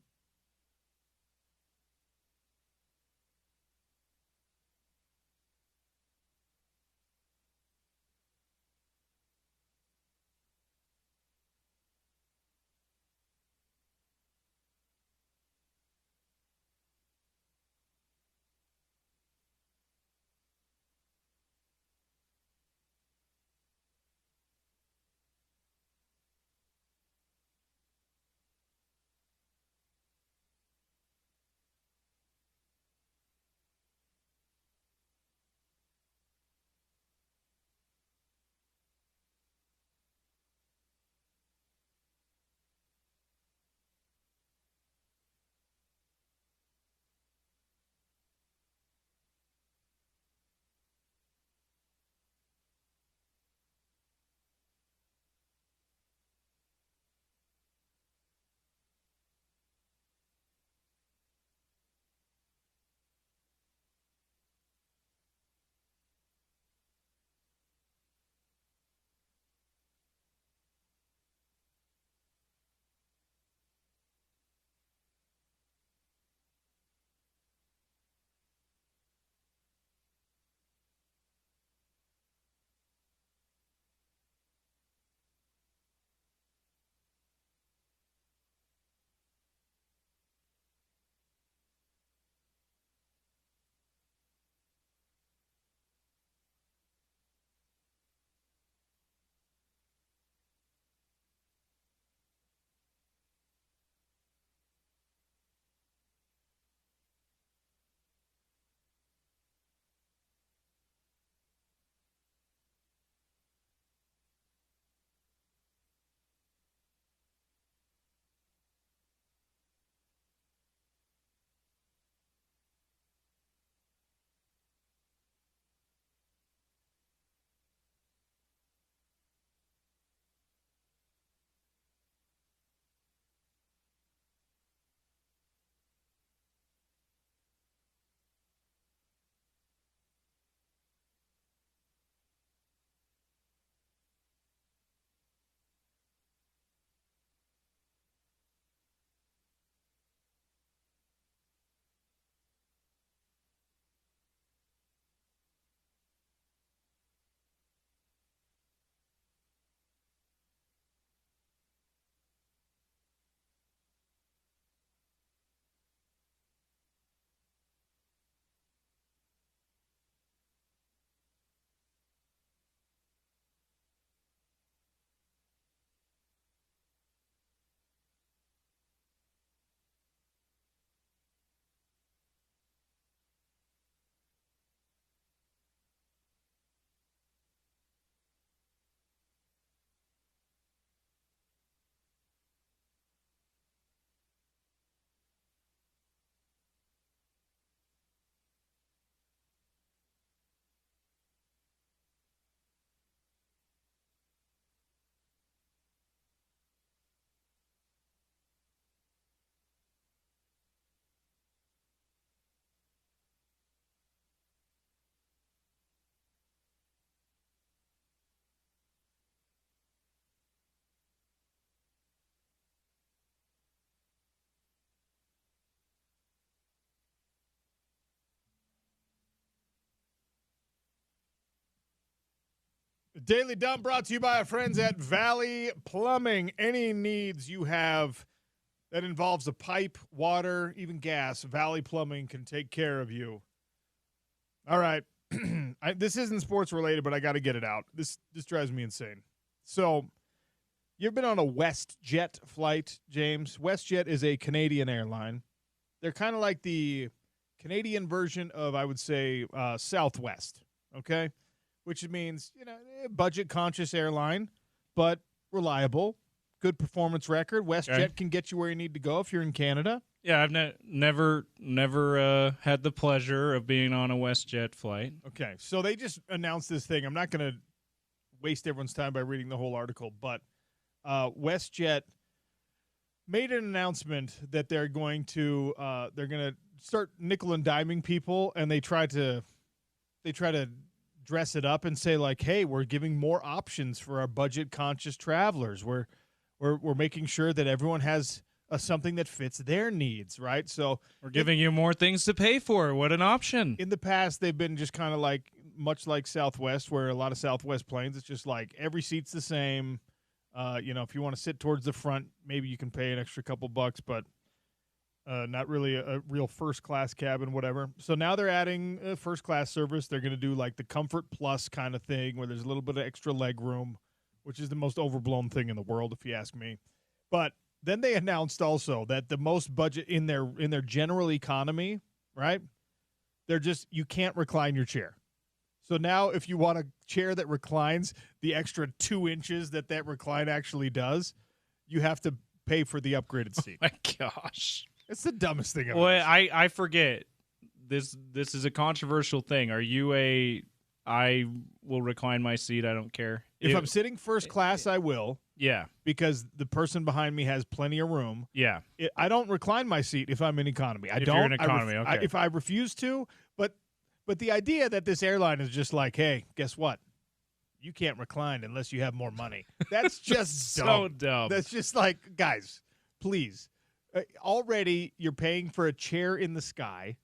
Daily Dump brought to you by our friends at Valley Plumbing. Any needs you have that involves a pipe, water, even gas, Valley Plumbing can take care of you. All right. This isn't sports related, but I got to get it out. This drives me insane. So, you've been on a WestJet flight, James. WestJet is a Canadian airline. They're kind of like the Canadian version of, I would say, Southwest, okay? Which means, budget-conscious airline, but reliable, good performance record. WestJet can get you where you need to go if you're in Canada. Yeah, I've never had the pleasure of being on a WestJet flight. Okay, so they just announced this thing. I'm not going to waste everyone's time by reading the whole article, but WestJet made an announcement that they're going to start nickel and diming people, and they try to dress it up and say like, hey, we're giving more options for our budget conscious travelers. We're making sure that everyone has something that fits their needs, right? So we're giving you more things to pay for. What an option. In the past, they've been just kind of like, much like Southwest, where a lot of Southwest planes, it's just like every seat's the same. If you want to sit towards the front, maybe you can pay an extra couple bucks, but not really a real first-class cabin, whatever. So now they're adding a first-class service. They're going to do like the Comfort Plus kind of thing where there's a little bit of extra leg room, which is the most overblown thing in the world, if you ask me. But then they announced also that the most budget in their general economy, right? You can't recline your chair. So now if you want a chair that reclines the extra 2 inches that recline actually does, you have to pay for the upgraded seat. Oh my gosh. It's the dumbest thing ever. Well, I forget. This is a controversial thing. Are you I will recline my seat, I don't care. If I'm sitting first class, I will. Yeah. Because the person behind me has plenty of room. Yeah. I don't recline my seat if I'm in economy. If you're in economy, okay. If I refuse to, but the idea that this airline is just like, hey, guess what? You can't recline unless you have more money. That's just so dumb. That's just like, guys, please. Already you're paying for a chair in the sky,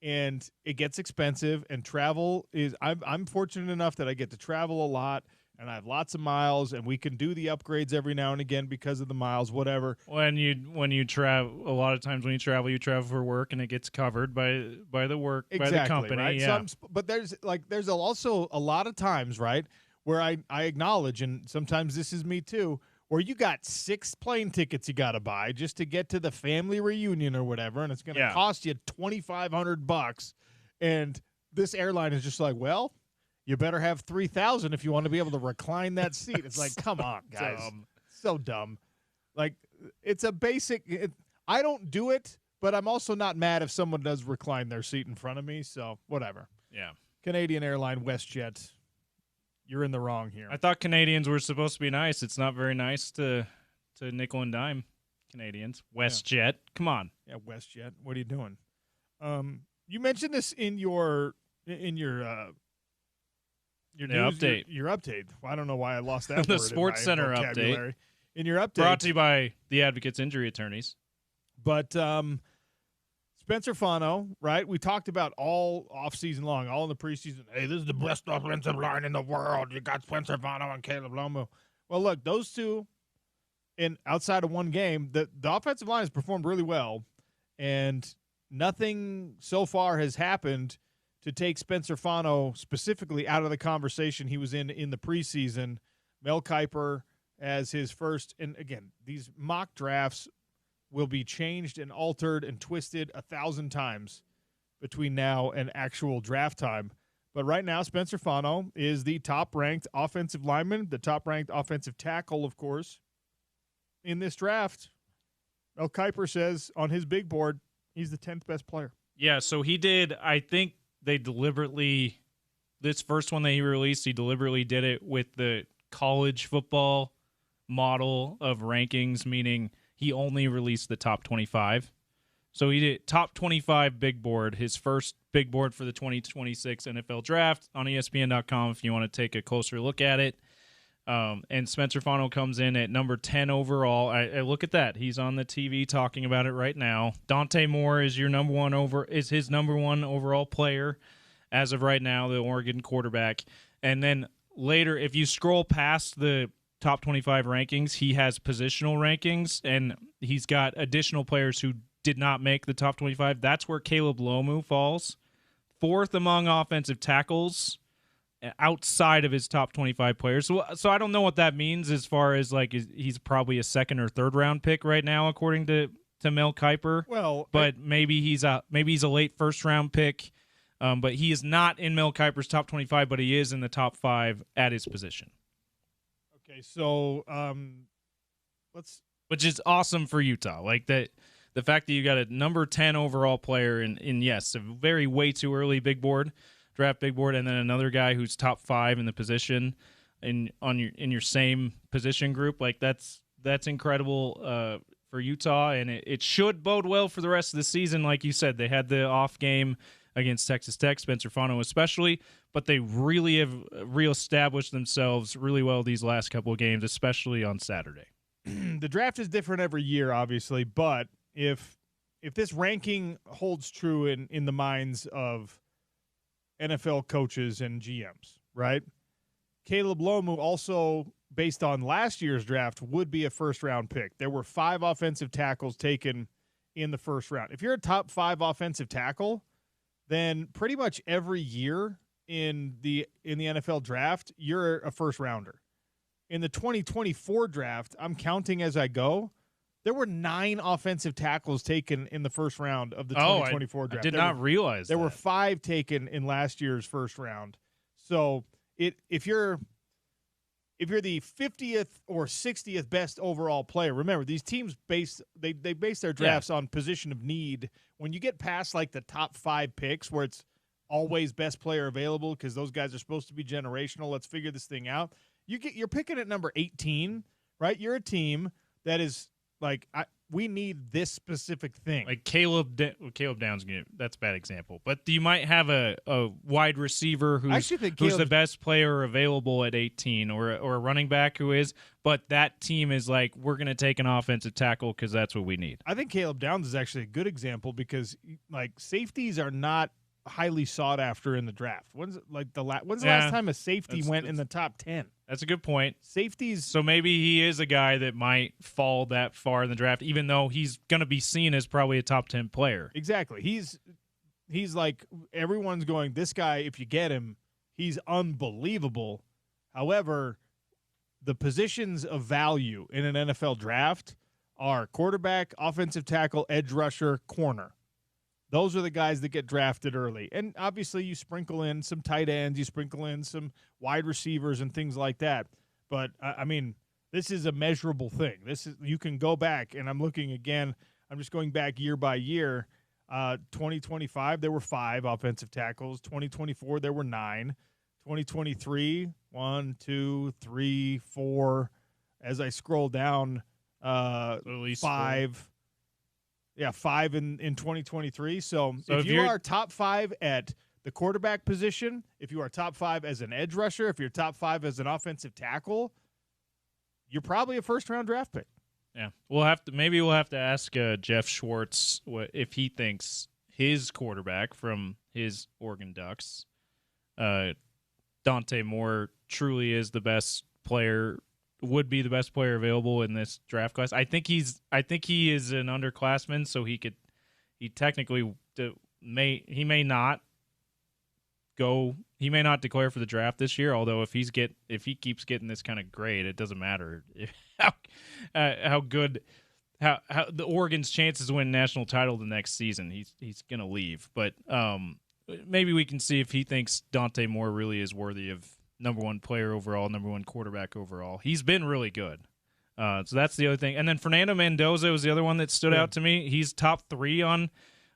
and it gets expensive. And travel is I'm fortunate enough that I get to travel a lot, and I have lots of miles, and we can do the upgrades every now and again because of the miles, whatever. When you travel, a lot of times when you travel for work, and it gets covered by the exactly, by the company. Right? Yeah. But there's also a lot of times, right, where I acknowledge, and sometimes this is me too, where you got 6 plane tickets you got to buy just to get to the family reunion or whatever, and it's going to cost you $2,500, and this airline is just like, well, you better have 3,000 if you want to be able to recline that seat. It's like, come on, guys. So dumb. Like, it's a basic I don't do it, but I'm also not mad if someone does recline their seat in front of me, so whatever. Yeah. Canadian airline, WestJet, you're in the wrong here. I thought Canadians were supposed to be nice. It's not very nice to nickel and dime Canadians. WestJet, come on. Yeah, WestJet. What are you doing? You mentioned this in your news, update. Your update. Well, I don't know why I lost that. The word Sports in my Center vocabulary. update. In your update. Brought to you by the Advocates Injury Attorneys. But Spencer Fano, right? We talked about all offseason long, all in the preseason. Hey, this is the best offensive line in the world. You got Spencer Fano and Caleb Lomu. Well, look, those two, outside of one game, the offensive line has performed really well, and nothing so far has happened to take Spencer Fano specifically out of the conversation he was in the preseason. Mel Kiper as his first, and again, these mock drafts will be changed and altered and twisted 1,000 times between now and actual draft time. But right now, Spencer Fano is the top-ranked offensive lineman, the top-ranked offensive tackle, of course, in this draft. Mel Kiper says on his big board, he's the 10th best player. Yeah, so he did, I think they deliberately, this first one that he released, he deliberately did it with the college football model of rankings, meaning he only released the top 25. So he did top 25 big board, his first big board for the 2026 NFL draft on ESPN.com if you want to take a closer look at it. And Spencer Fano comes in at number 10 overall. I look at that. He's on the TV talking about it right now. Dante Moore is his number one overall player as of right now, the Oregon quarterback. And then later, if you scroll past the top 25 rankings, he has positional rankings, and he's got additional players who did not make the top 25. That's where Caleb Lomu falls. 4th among offensive tackles outside of his top 25 players. So I don't know what that means as far as like he's probably a 2nd or 3rd round pick right now, according to Mel Kiper. Well, but maybe he's a late 1st round pick. But he is not in Mel Kiper's top 25, but he is in the top 5 at his position. Okay, so which is awesome for Utah. Like that, the fact that you got a number 10 overall player in yes, a very way too early draft big board, and then another guy who's top 5 in the position in your same position group. Like that's incredible for Utah, and it should bode well for the rest of the season. Like you said, they had the off game against Texas Tech, Spencer Fano especially, but they really have reestablished themselves really well these last couple of games, especially on Saturday. The draft is different every year, obviously, but if this ranking holds true in the minds of NFL coaches and GMs, right? Caleb Lomu also, based on last year's draft, would be a 1st-round pick. There were 5 offensive tackles taken in the 1st round. If you're a top 5 offensive tackle, then pretty much every year in the NFL draft, you're a 1st-rounder. In the 2024 draft, I'm counting as I go, there were 9 offensive tackles taken in the 1st round of the 2024 draft. I did not realize there were 5 taken in last year's 1st round. So if you're the 50th or 60th best overall player, remember these teams base their drafts on position of need. When you get past like the top 5 picks, where it's always best player available because those guys are supposed to be generational. Let's figure this thing out. You're picking at number 18, right? You're a team that is. Like, we need this specific thing. Like Caleb Downs, that's a bad example. But you might have a wide receiver who's the best player available at 18 or a running back who is. But that team is like, we're going to take an offensive tackle because that's what we need. I think Caleb Downs is actually a good example because, like, safeties are not highly sought after in the draft. When's the last time a safety went in the top 10? That's a good point. Safeties. So maybe he is a guy that might fall that far in the draft, even though he's going to be seen as probably a top 10 player. Exactly. He's like, everyone's going, this guy, if you get him, he's unbelievable. However, the positions of value in an NFL draft are quarterback, offensive tackle, edge rusher, corner. Those are the guys that get drafted early. And obviously you sprinkle in some tight ends, you sprinkle in some wide receivers and things like that. But, I mean, this is a measurable thing. You can go back, and I'm looking again. I'm just going back year by year. 2025, there were 5 offensive tackles. 2024, there were 9. 2023, 1, 2, 3, 4. As I scroll down, at least 5. 4. Yeah, 5 in 2023. So if you are top 5 at the quarterback position, if you are top 5 as an edge rusher, if you're top 5 as an offensive tackle, you're probably a 1st-round draft pick. Yeah, we'll have to ask Jeff Schwartz if he thinks his quarterback from his Oregon Ducks, Dante Moore, truly is the best player. Would be the best player available in this draft class. I think he is an underclassman, so he may not declare for the draft this year. Although if he keeps getting this kind of grade, it doesn't matter how good the Oregon's chances to win national title the next season. He's gonna leave, but maybe we can see if he thinks Dante Moore really is worthy of number 1 player overall, number 1 quarterback overall. He's been really good. So that's the other thing. And then Fernando Mendoza was the other one that stood out to me. He's top 3 on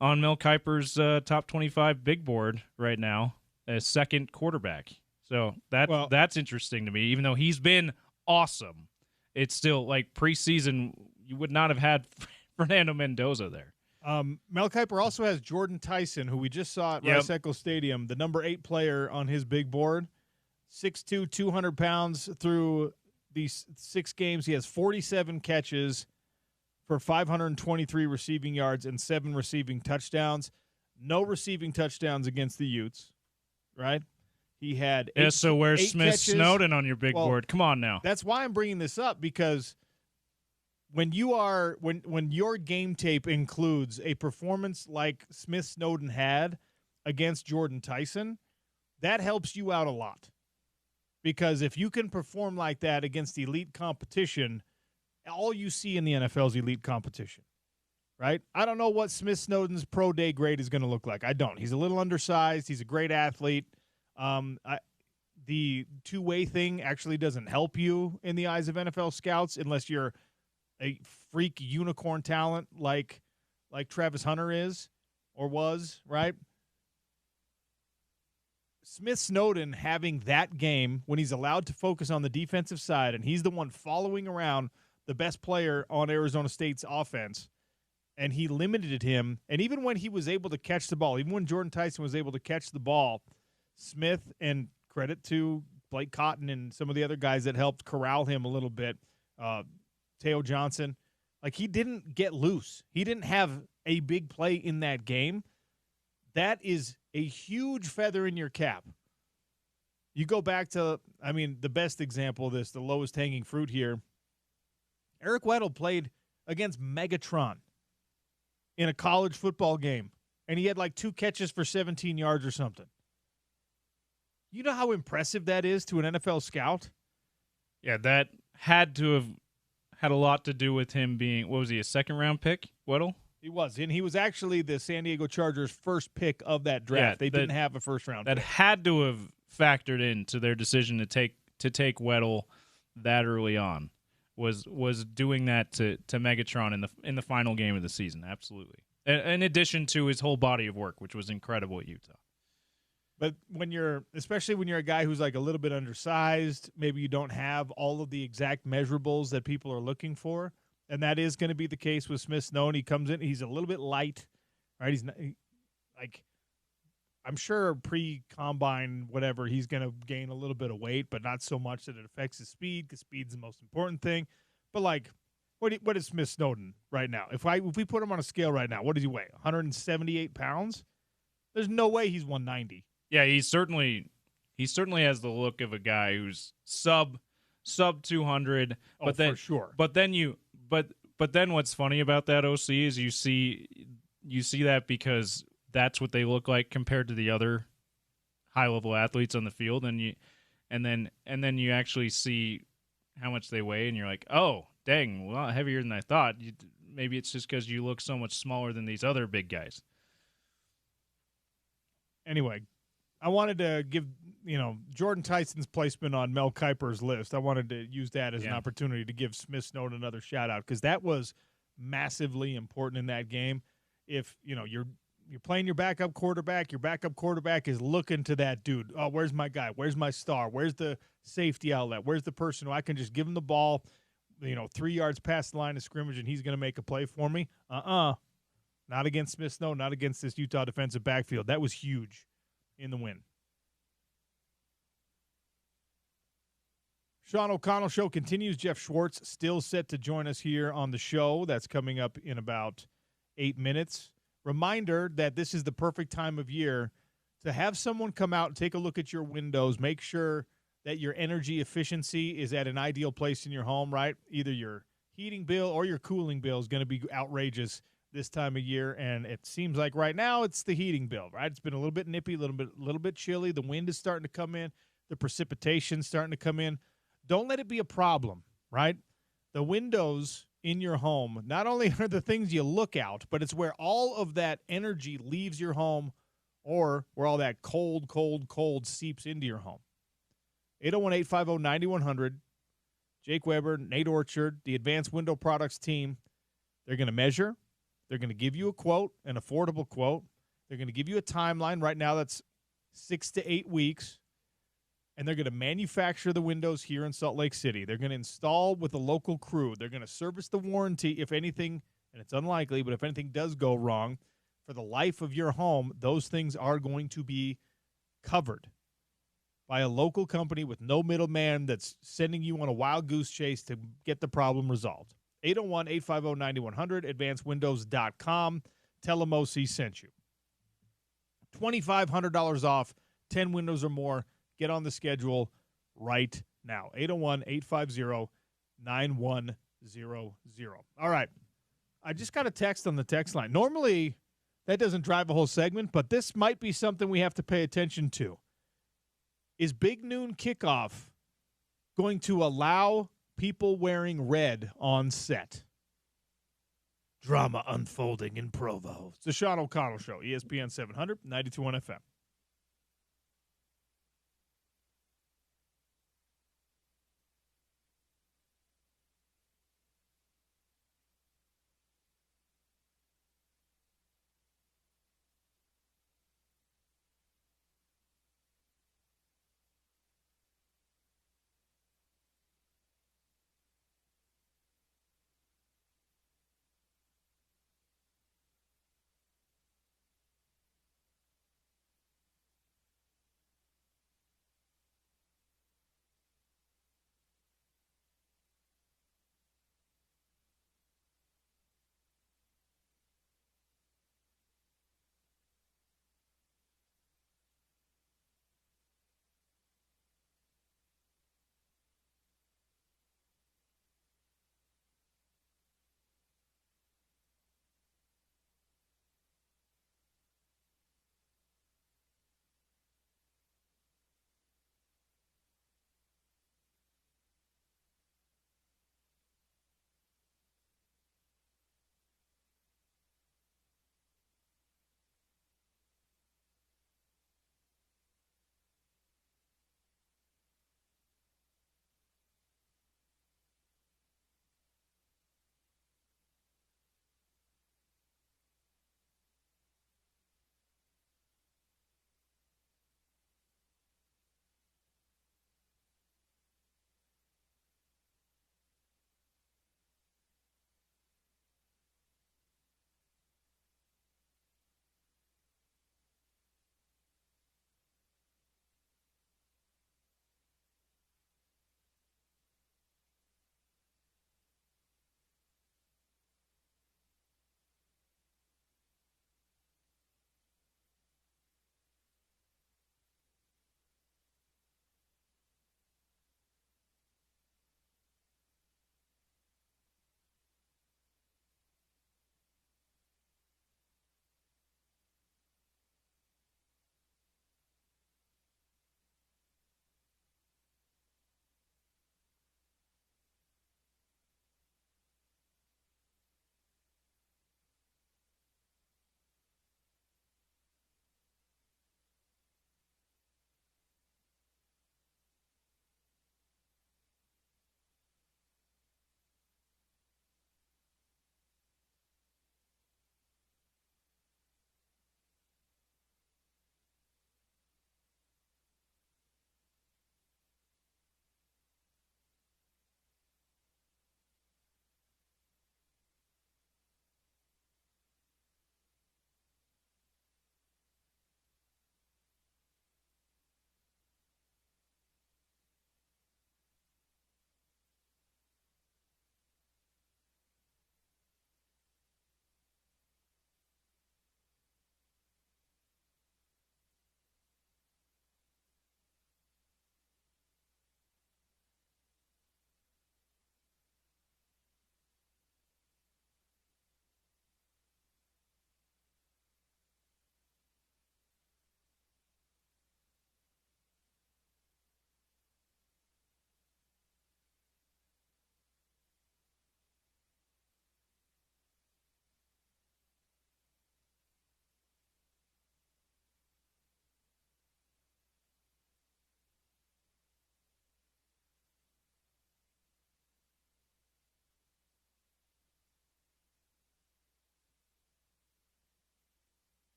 Mel Kiper's top 25 big board right now as 2nd quarterback. So that's interesting to me. Even though he's been awesome, it's still like preseason, you would not have had Fernando Mendoza there. Mel Kiper also has Jordan Tyson, who we just saw at Rice-Eccles Stadium, the number 8 player on his big board. 6'2", 200 pounds through these 6 games. He has 47 catches for 523 receiving yards and 7 receiving touchdowns. No receiving touchdowns against the Utes, right? He had so where's 8 Smith catches. Snowden on your big board? Come on now. That's why I'm bringing this up, because when your game tape includes a performance like Smith Snowden had against Jordan Tyson, that helps you out a lot. Because if you can perform like that against elite competition, all you see in the NFL is elite competition, right? I don't know what Smith Snowden's pro day grade is going to look like. I don't. He's a little undersized. He's a great athlete. The two-way thing actually doesn't help you in the eyes of NFL scouts unless you're a freak unicorn talent like Travis Hunter is or was, right? Smith Snowden having that game when he's allowed to focus on the defensive side and he's the one following around the best player on Arizona State's offense, and he limited him. And even when he was able to catch the ball, even when Jordan Tyson was able to catch the ball, Smith, and credit to Blake Cotton and some of the other guys that helped corral him a little bit, Teo Johnson, like he didn't get loose. He didn't have a big play in that game. That is a huge feather in your cap. You go back to, the best example of this, the lowest hanging fruit here. Eric Weddle played against Megatron in a college football game, and he had like 2 catches for 17 yards or something. You know how impressive that is to an NFL scout? Yeah, that had to have had a lot to do with him being, what was he, a second-round pick, Weddle? He was, and he was actually the San Diego Chargers' first pick of that draft. Yeah, they didn't have a first-round pick. That had to have factored into their decision to take Weddle that early on. Was doing that to Megatron in the final game of the season, absolutely. In addition to his whole body of work, which was incredible at Utah. But especially when you're a guy who's like a little bit undersized, maybe you don't have all of the exact measurables that people are looking for, and that is going to be the case with Smith Snowden. He comes in, he's a little bit light, right? He's not, I'm sure pre-combine, whatever, he's going to gain a little bit of weight, but not so much that it affects his speed, because speed's the most important thing. But what is Smith Snowden right now? If we put him on a scale right now, what does he weigh? 178 pounds? There's no way he's 190. Yeah, he certainly has the look of a guy who's sub 200. But then, for sure. But then what's funny about that, OC, is you see that because that's what they look like compared to the other high level athletes on the field, and then you actually see how much they weigh, and you're like, oh, dang, a lot heavier than I thought. Maybe it's just because you look so much smaller than these other big guys. Anyway, I wanted to give, Jordan Tyson's placement on Mel Kiper's list. I wanted to use that as an opportunity to give Smith Snowden another shout out, because that was massively important in that game. If, you're playing your backup quarterback is looking to that dude. Oh, where's my guy? Where's my star? Where's the safety outlet? Where's the person who I can just give him the ball, 3 yards past the line of scrimmage, and he's going to make a play for me? Not against Smith Snowden, not against this Utah defensive backfield. That was huge in the win. Sean O'Connell Show continues. Jeff Schwartz still set to join us here on the show. That's coming up in about 8 minutes. Reminder that this is the perfect time of year to have someone come out and take a look at your windows. Make sure that your energy efficiency is at an ideal place in your home, right? Either your heating bill or your cooling bill is going to be outrageous this time of year, and it seems like right now it's the heating bill, right? It's been a little bit nippy, a little bit chilly. The wind is starting to come in. The precipitation's starting to come in. Don't let it be a problem, right? The windows in your home not only are the things you look out, but it's where all of that energy leaves your home, or where all that cold seeps into your home. 801-850-9100. Jake Weber, Nate Orchard, the Advanced Window Products team. They're going to measure. They're going to give you a quote, an affordable quote. They're going to give you a timeline. Right now that's 6 to 8 weeks. And they're going to manufacture the windows here in Salt Lake City. They're going to install with a local crew. They're going to service the warranty if anything, and it's unlikely, but if anything does go wrong, for the life of your home, those things are going to be covered by a local company with no middleman that's sending you on a wild goose chase to get the problem resolved. 801-850-9100, advancedwindows.com. Tell them OC sent you. $2,500 off, 10 windows or more. Get on the schedule right now. 801-850-9100. All right. I just got a text on the text line. Normally, that doesn't drive a whole segment, but this might be something we have to pay attention to. Is Big Noon Kickoff going to allow people wearing red on set? Drama unfolding in Provo. It's the Sean O'Connell Show, ESPN 700, 92.1 FM.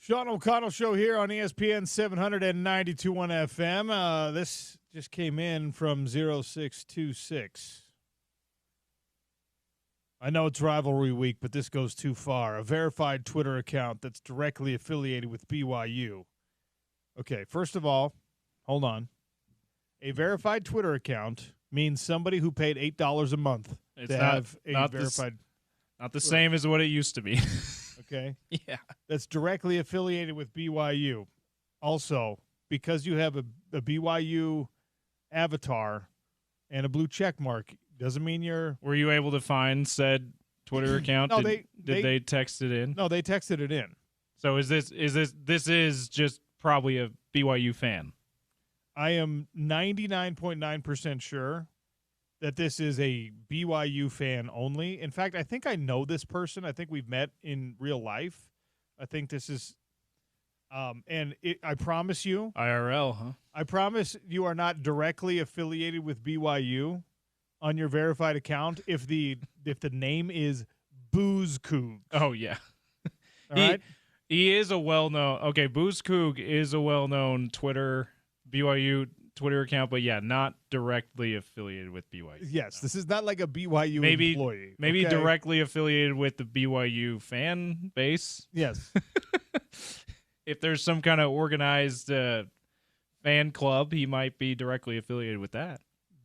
Sean O'Connell Show here on ESPN 792.1 FM. This just came in from 0626. I know it's rivalry week, but this goes too far. A verified Twitter account that's directly affiliated with BYU. Okay, first of all, Hold on. A verified Twitter account means somebody who paid $8 a month It's to not- have a not verified. Not the same as what it used to be. Okay. Yeah. That's directly affiliated with BYU. Also, because you have a BYU avatar and a blue check mark, doesn't mean you're. Were you able to find said Twitter account? No, did they text it in? No, they texted it in. So this is just probably a BYU fan. I am 99.9% sure that this is a BYU fan only. In fact, I think I know this person. I think we've met in real life. I think this is, I promise you, IRL, huh? I promise you are not directly affiliated with BYU on your verified account if the name is Booze Coog. Oh yeah. All right. He is a well-known. Okay, Booze Coog is a well-known BYU Twitter account, but yeah, not directly affiliated with BYU. Yes, this is not like a BYU employee. Maybe okay? directly affiliated with the BYU fan base. Yes. If there's some kind of organized fan club, he might be directly affiliated with that.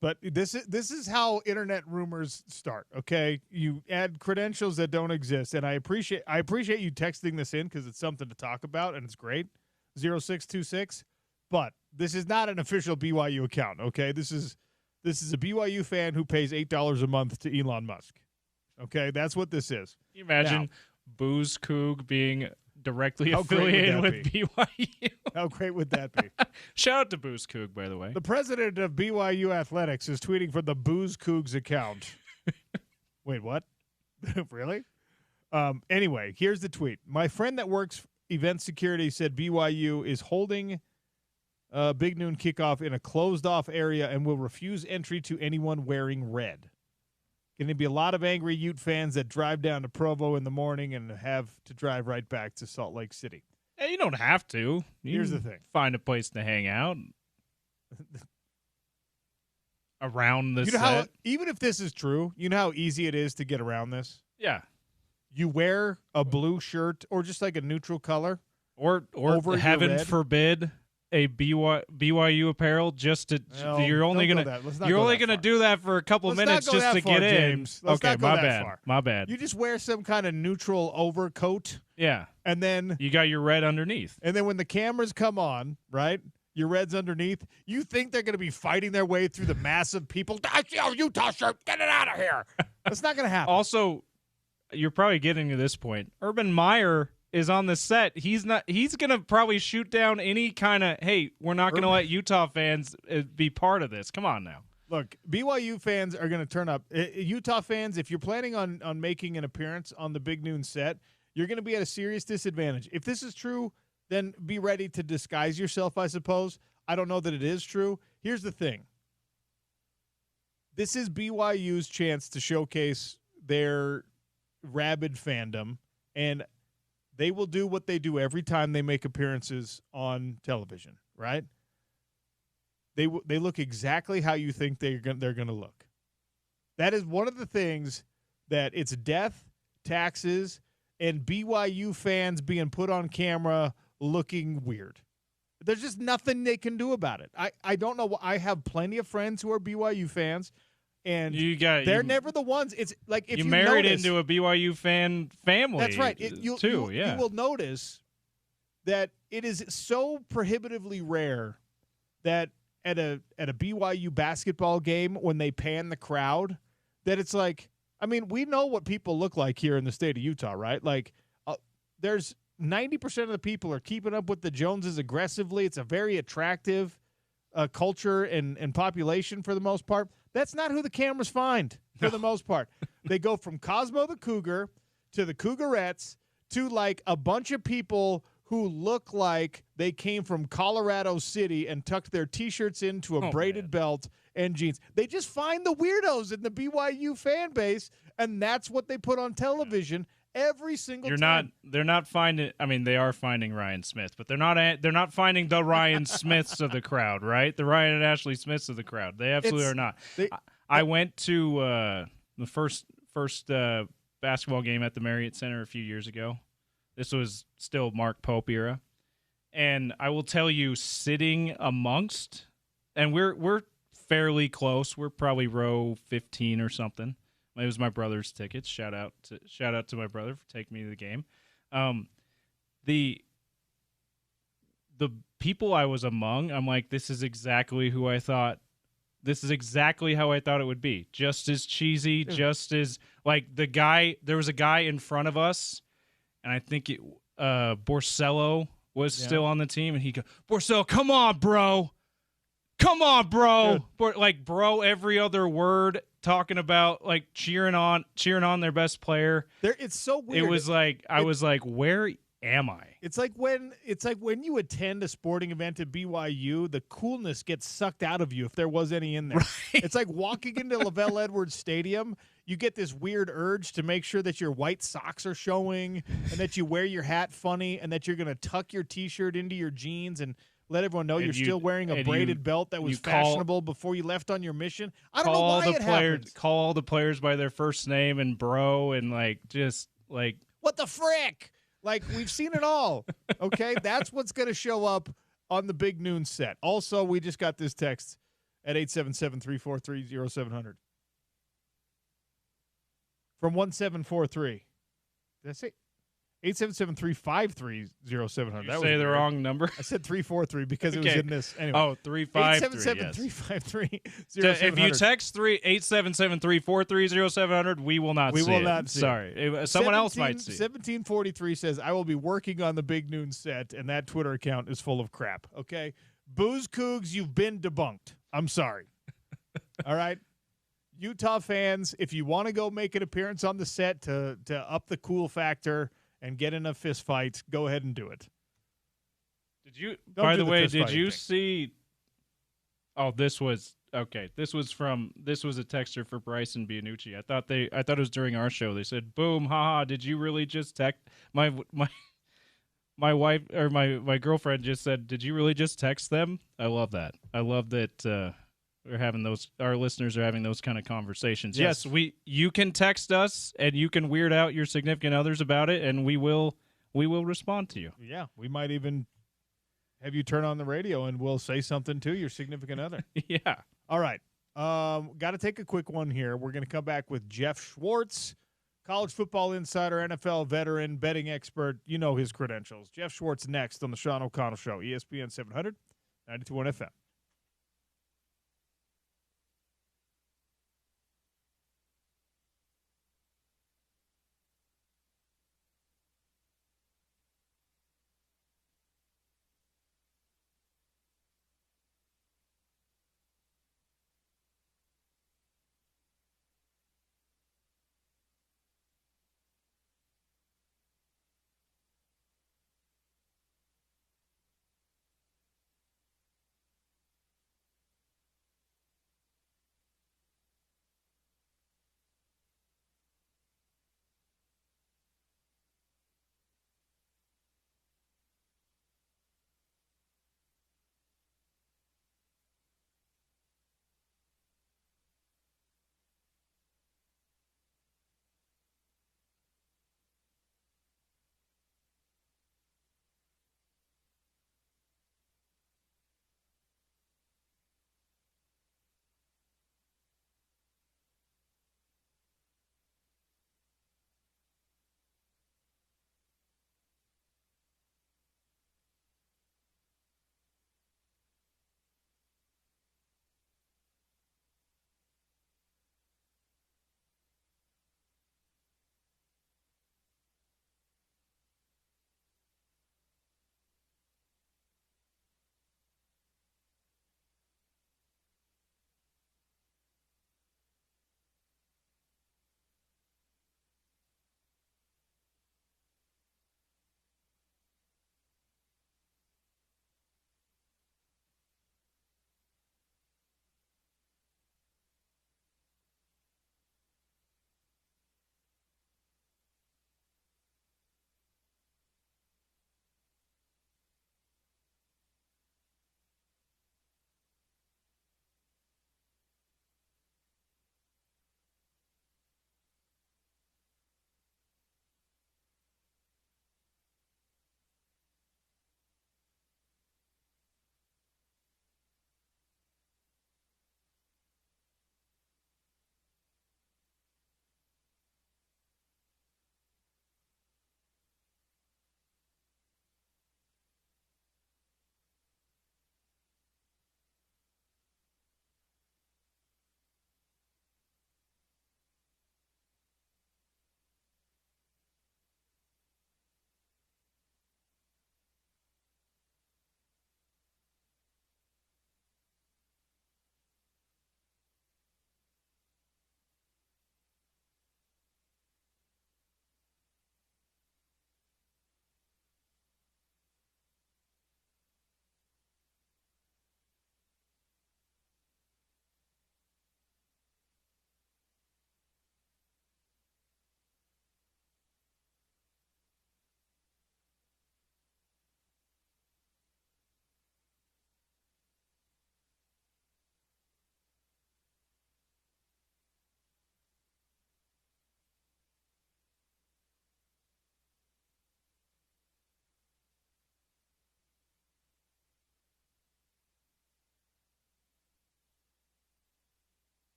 But this is how internet rumors start. Okay, you add credentials that don't exist, and I appreciate you texting this in because it's something to talk about and it's great. 0626. But this is not an official BYU account. Okay, this is a BYU fan who pays $8 a month to Elon Musk. Okay, that's what this is. Can you imagine Now, Booze Coog being directly How great would affiliated that with be? BYU? How great would that be? Shout out to Booze Coog, by the way. The president of BYU Athletics is tweeting from the Booze Cougs account. Wait, what? Really? Anyway, here's the tweet. My friend that works event security said BYU is holding Big Noon kickoff in a closed-off area and will refuse entry to anyone wearing red. Going to be a lot of angry Ute fans that drive down to Provo in the morning and have to drive right back to Salt Lake City. Hey, you don't have to. Here's the thing. Find a place to hang out. Around the You know how, set. even if this is true, you know how easy it is to get around this? Yeah. You wear a blue shirt or just like a neutral color. Or Over your heaven red? forbid a BYU apparel just to No, you're only don't gonna go that- let's not you're go only that gonna far. do that for a couple Let's not minutes go just that to far, get James. in. Let's Okay, not go my that bad. far. My bad. You just wear some kind of neutral overcoat, Yeah. and then You got your red underneath. when the cameras come on, right, your red's underneath, you think they're going to be fighting their way through the massive people. I see a Utah shirt. Get it out of here. That's not going to happen. Also, you're probably getting to this point. Urban Meyer is on the set. He's gonna probably shoot down any kind of, hey, we're not gonna let Utah fans be part of this. Come on now. Look, BYU fans are going to turn up. Utah fans, if you're planning on making an appearance on the Big Noon set, you're going to be at a serious disadvantage. If this is true, then be ready to disguise yourself, I suppose. I don't know that it is true. Here's the thing. This is BYU's chance to showcase their rabid fandom, and they will do what they do every time they make appearances on television, right? They look exactly how you think they're going to look. That is one of the things that it's death, taxes, and BYU fans being put on camera looking weird. There's just nothing they can do about it. I don't know. I have plenty of friends who are BYU fans, and they're never the ones. It's like if you married notice, into a BYU fan family. that's right. You will notice that it is so prohibitively rare that at a BYU basketball game when they pan the crowd, that it's like, I mean, we know what people look like here in the state of Utah, right? Like, there's 90% of the people are keeping up with the Joneses aggressively. It's a very attractive culture and population for the most part. That's not who the cameras find for the most part. They go from Cosmo the Cougar to the Cougarettes to like a bunch of people who look like they came from Colorado City and tucked their T-shirts into a braided belt and jeans. They just find the weirdos in the BYU fan base, and that's what they put on television every single time. They're not finding. I mean, they are finding Ryan Smith, but they're not finding the Ryan Smiths of the crowd, right? The Ryan and Ashley Smiths of the crowd. They absolutely are not. I went to the first basketball game at the Marriott Center a few years ago. This was still Mark Pope era, And I will tell you, sitting amongst, and we're fairly close. We're probably row 15 or something. It was my brother's tickets. Shout out to my brother for taking me to the game. The people I was among, I'm like, this is exactly who I thought. This is exactly how I thought it would be. Just as cheesy, just as like the guy. There was a guy in front of us, and I think Borsello was still on the team, and he goes, Borsello, come on, bro. Come on, bro. Like, bro, every other word, talking about, like, cheering on their best player. It's so weird. It was like, I was like, where am I? It's like when you attend a sporting event at BYU, the coolness gets sucked out of you if there was any in there. Right. It's like walking into Lavelle Edwards Stadium. You get this weird urge to make sure that your white socks are showing and that you wear your hat funny and that you're going to tuck your T-shirt into your jeans and let everyone know you're still wearing a braided belt that was fashionable before you left on your mission. I don't know why it happens. Call all the players by their first name and bro and, like, just, like. What the frick? Like, we've seen it all, okay? That's what's going to show up on the Big Noon set. Also, we just got this text at 877-343-0700 from 1743. Did I say 877-353-0700? Did you say the wrong number? I said 343 because it was in this. Anyway. Oh, 353. 877-353-0700. If you text 877-343-0700, we will not see it. We will not see it. Sorry. Someone else might see it. 1743 says, I will be working on the Big Noon set, and that Twitter account is full of crap, okay? Booze Cougs, you've been debunked. I'm sorry. All right? Utah fans, if you want to go make an appearance on the set to up the cool factor and get in a fist fight, go ahead and do it. Did you? By the way, did you see? Oh, this was okay. This was a texter for Bryson Bianucci. I thought it was during our show. They said, "Boom, haha! Did you really just text my wife or my girlfriend just said? Did you really just text them?" I love that. I love that. We're having those. Our listeners are having those kind of conversations. Yes, you can text us and you can weird out your significant others about it, and we will respond to you. Yeah, we might even have you turn on the radio and we'll say something to your significant other. Yeah. All right. Got to take a quick one here. We're going to come back with Jeff Schwartz, college football insider, NFL veteran, betting expert. You know his credentials. Jeff Schwartz next on the Sean O'Connell Show, ESPN 700, 92.1 FM.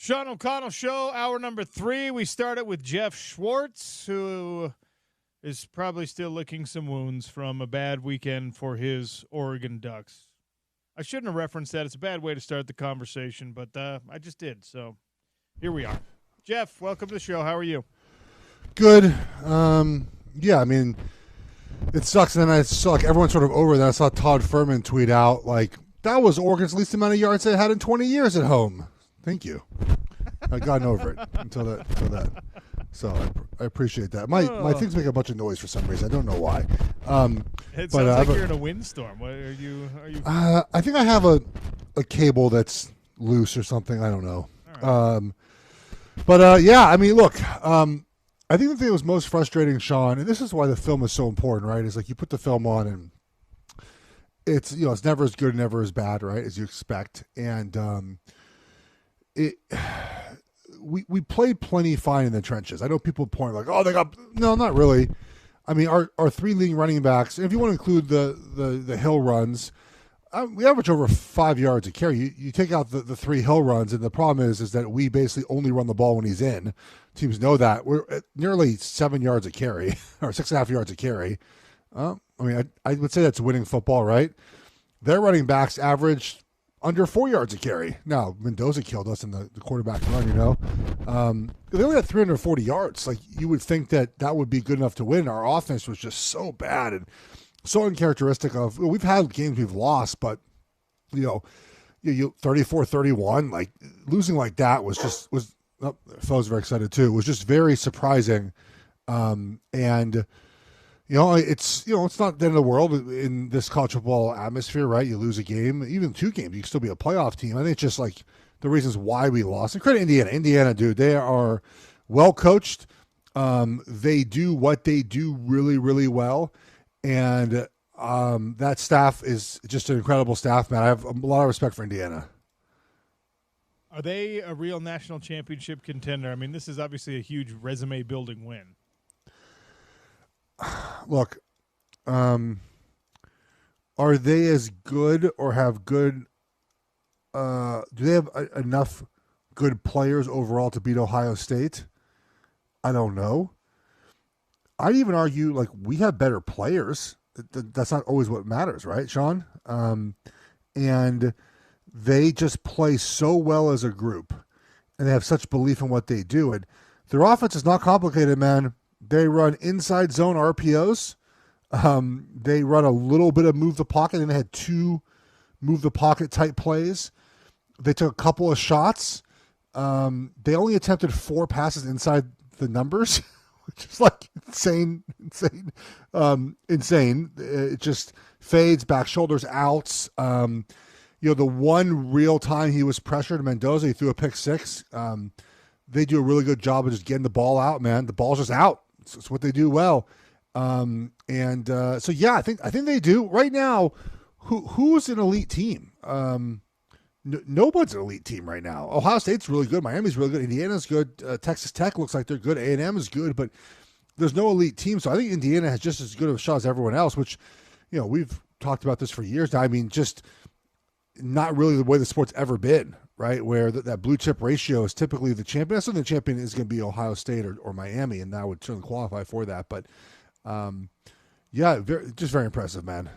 Sean O'Connell Show, hour number 3. We started with Jeff Schwartz, who is probably still licking some wounds from a bad weekend for his Oregon Ducks. I shouldn't have referenced that. It's a bad way to start the conversation, but I just did. So here we are. Jeff, welcome to the show. How are you? Good. Yeah, I mean, it sucks. And then I saw everyone's sort of over that. I saw Todd Furman tweet out, that was Oregon's least amount of yards they had in 20 years at home. Thank you. I'd gotten over it until that. So I appreciate that. My things make a bunch of noise for some reason. I don't know why. It sounds like you're in a windstorm. What are you? I think I have a cable that's loose or something. I don't know. Right. Yeah, I mean, look, I think the thing that was most frustrating, Sean, and this is why the film is so important, right? Is you put the film on and it's it's never as good, never as bad, right, as you expect, and we played plenty fine in the trenches. I know people point they got no, not really. I mean, our 3 leading running backs, and if you want to include the hill runs, we average over 5 yards a carry. You take out the 3 hill runs, and the problem is that we basically only run the ball when he's in. Teams know that. We're at nearly 7 yards a carry, or 6.5 yards a carry. I mean, I would say that's winning football, right? Their running backs averaged under 4 yards a carry. Now, Mendoza killed us in the quarterback run, They only had 340 yards. You would think that would be good enough to win. Our offense was just so bad and so uncharacteristic of, we've had games we've lost, but, 34-31, losing like that was Fo's very excited too. It was just very surprising. It's not the end of the world in this college football atmosphere, right? You lose a game, even 2 games, you can still be a playoff team. I think it's just the reasons why we lost. And credit Indiana. Indiana, dude, they are well coached. They do what they do really, really well. And that staff is just an incredible staff, man. I have a lot of respect for Indiana. Are they a real national championship contender? I mean, this is obviously a huge resume-building win. Look, are they as good or have good do they have enough good players overall to beat Ohio State? I don't know. I'd even argue we have better players. That's not always what matters, right, Sean? And they just play so well as a group, and they have such belief in what they do. And their offense is not complicated, man. They run inside zone RPOs. They run a little bit of move the pocket, and they had 2 move the pocket type plays. They took a couple of shots. They only attempted 4 passes inside the numbers, which is insane. It just fades, back shoulders, outs. The one real time he was pressured, Mendoza, he threw a pick 6. They do a really good job of just getting the ball out, man. The ball's just out. It's what they do well. So yeah, I think they do right now. Who's an elite team? Nobody's an elite team right now. Ohio State's really good. Miami's really good. Indiana's good. Texas Tech looks like they're good. A&M is good, but there's no elite team. So I think Indiana has just as good of a shot as everyone else, which, we've talked about this for years now. I mean, just not really the way the sport's ever been, right? Where that blue chip ratio is typically the champion. So the champion is going to be Ohio State or Miami, and that would certainly qualify for that. But, yeah, just very impressive, man.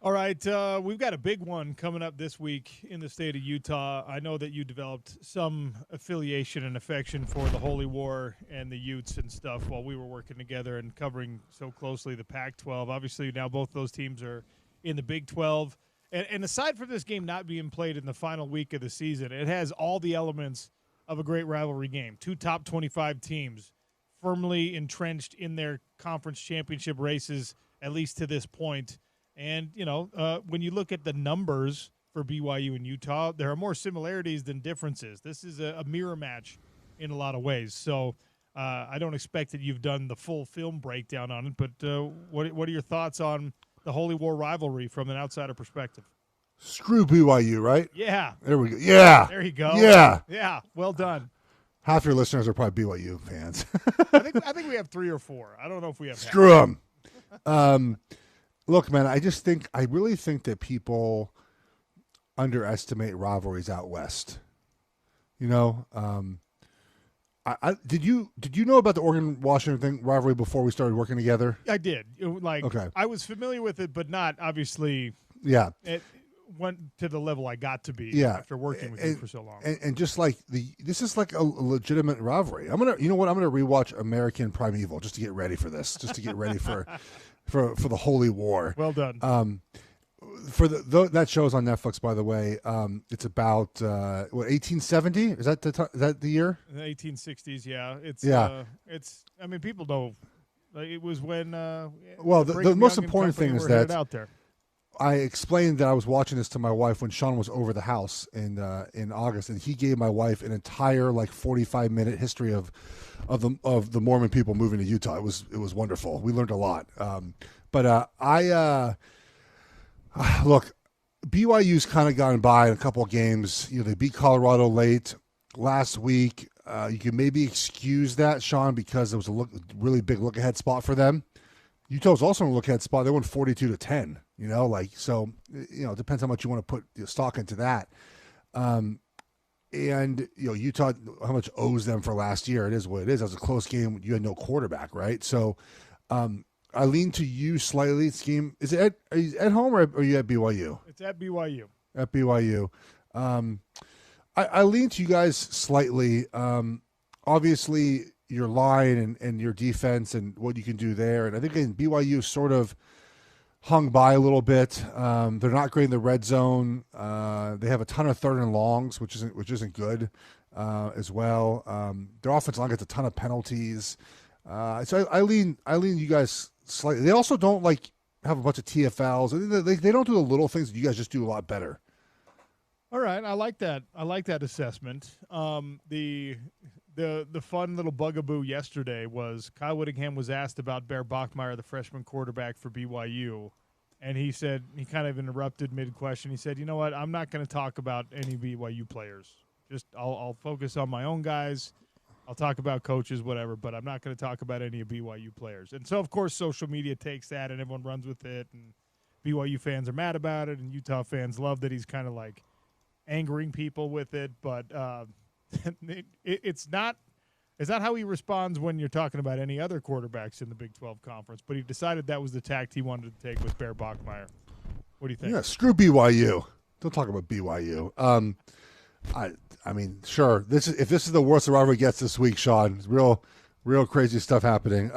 All right, we've got a big one coming up this week in the state of Utah. I know that you developed some affiliation and affection for the Holy War and the Utes and stuff while we were working together and covering so closely the Pac-12. Obviously, now both those teams are in the Big 12. And aside from this game not being played in the final week of the season, it has all the elements of a great rivalry game. 2 top 25 teams firmly entrenched in their conference championship races, at least to this point. And, when you look at the numbers for BYU and Utah, there are more similarities than differences. This is a mirror match in a lot of ways. So I don't expect that you've done the full film breakdown on it, but what are your thoughts on the Holy War rivalry from an outsider perspective? Screw BYU, right? Yeah. There we go. Yeah. There you go. Yeah. Yeah. Well done. Half your listeners are probably BYU fans. I think we have 3 or 4. I don't know if we have. Screw them. Look, man, I really think that people underestimate rivalries out west. You know, did you know about the Oregon Washington rivalry before we started working together? I did. Okay. I was familiar with it, but not obviously. Yeah. It went to the level I got to be after working with you for so long. And just like this is like a legitimate rivalry. I'm gonna rewatch American Primeval just to get ready for this, just to get ready for the Holy War. Well done. For that show's on Netflix, by the way. It's about 1870. Is that the year? The 1860s. Yeah. It's. I mean, people know. It was when. Well, the most important thing is that out there. I explained that I was watching this to my wife when Sean was over the house in August, and he gave my wife an entire 45-minute history of the Mormon people moving to Utah. It was wonderful. We learned a lot. But look, BYU's kind of gotten by in a couple of games. You know, they beat Colorado late last week. You can maybe excuse that, Sean, because there was a really big look ahead spot for them. Utah was also in a look ahead spot. They won 42-10. You know, so it depends how much you want to put stock into that. And Utah, how much owes them for last year? It is what it is. It was a close game. You had no quarterback, right? So, I lean to you slightly. This game is it at home or are you at BYU? It's at BYU. At BYU. I lean to you guys slightly. Obviously, your line and your defense and what you can do there, and I think BYU sort of hung by a little bit. They're not great in the red zone. They have a ton of third and longs, which isn't good as well. Their offensive line gets a ton of penalties. So I lean you guys slightly. They also don't have a bunch of TFLs. They don't do the little things that you guys just do a lot better. All right, I like that. I like that assessment. The fun little bugaboo yesterday was Kyle Whittingham was asked about Bear Bachmeier, the freshman quarterback for BYU, and he said he kind of interrupted mid-question. He said, "You know what? I'm not going to talk about any BYU players. Just I'll focus on my own guys. I'll talk about coaches, whatever, but I'm not going to talk about any of BYU players." And so, of course, social media takes that and everyone runs with it, and BYU fans are mad about it, and Utah fans love that he's kind of angering people with it, but it's not how he responds when you're talking about any other quarterbacks in the Big 12 conference, but he decided that was the tact he wanted to take with Bear Bachmeier. What do you think? Yeah, screw BYU. Don't talk about BYU. I mean, sure. If this is the worst the rivalry gets this week, Sean, real crazy stuff happening.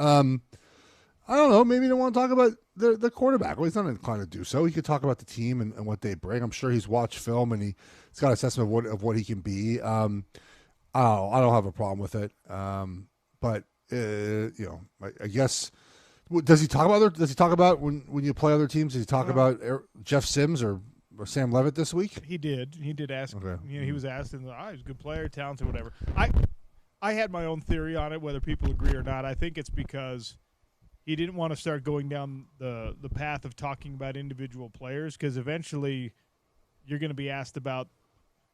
I don't know. Maybe you don't want to talk about the quarterback. Well, he's not inclined to do so. He could talk about the team and what they bring. I'm sure he's watched film and he's got an assessment of what he can be. I don't have a problem with it. But I guess does he talk about when you play other teams? Does he talk about Jeff Sims or Sam Levitt this week? He did ask. Okay. He was asked, and he's a good player, talented, whatever. I had my own theory on it, whether people agree or not. I think it's because he didn't want to start going down the path of talking about individual players, because eventually you're going to be asked about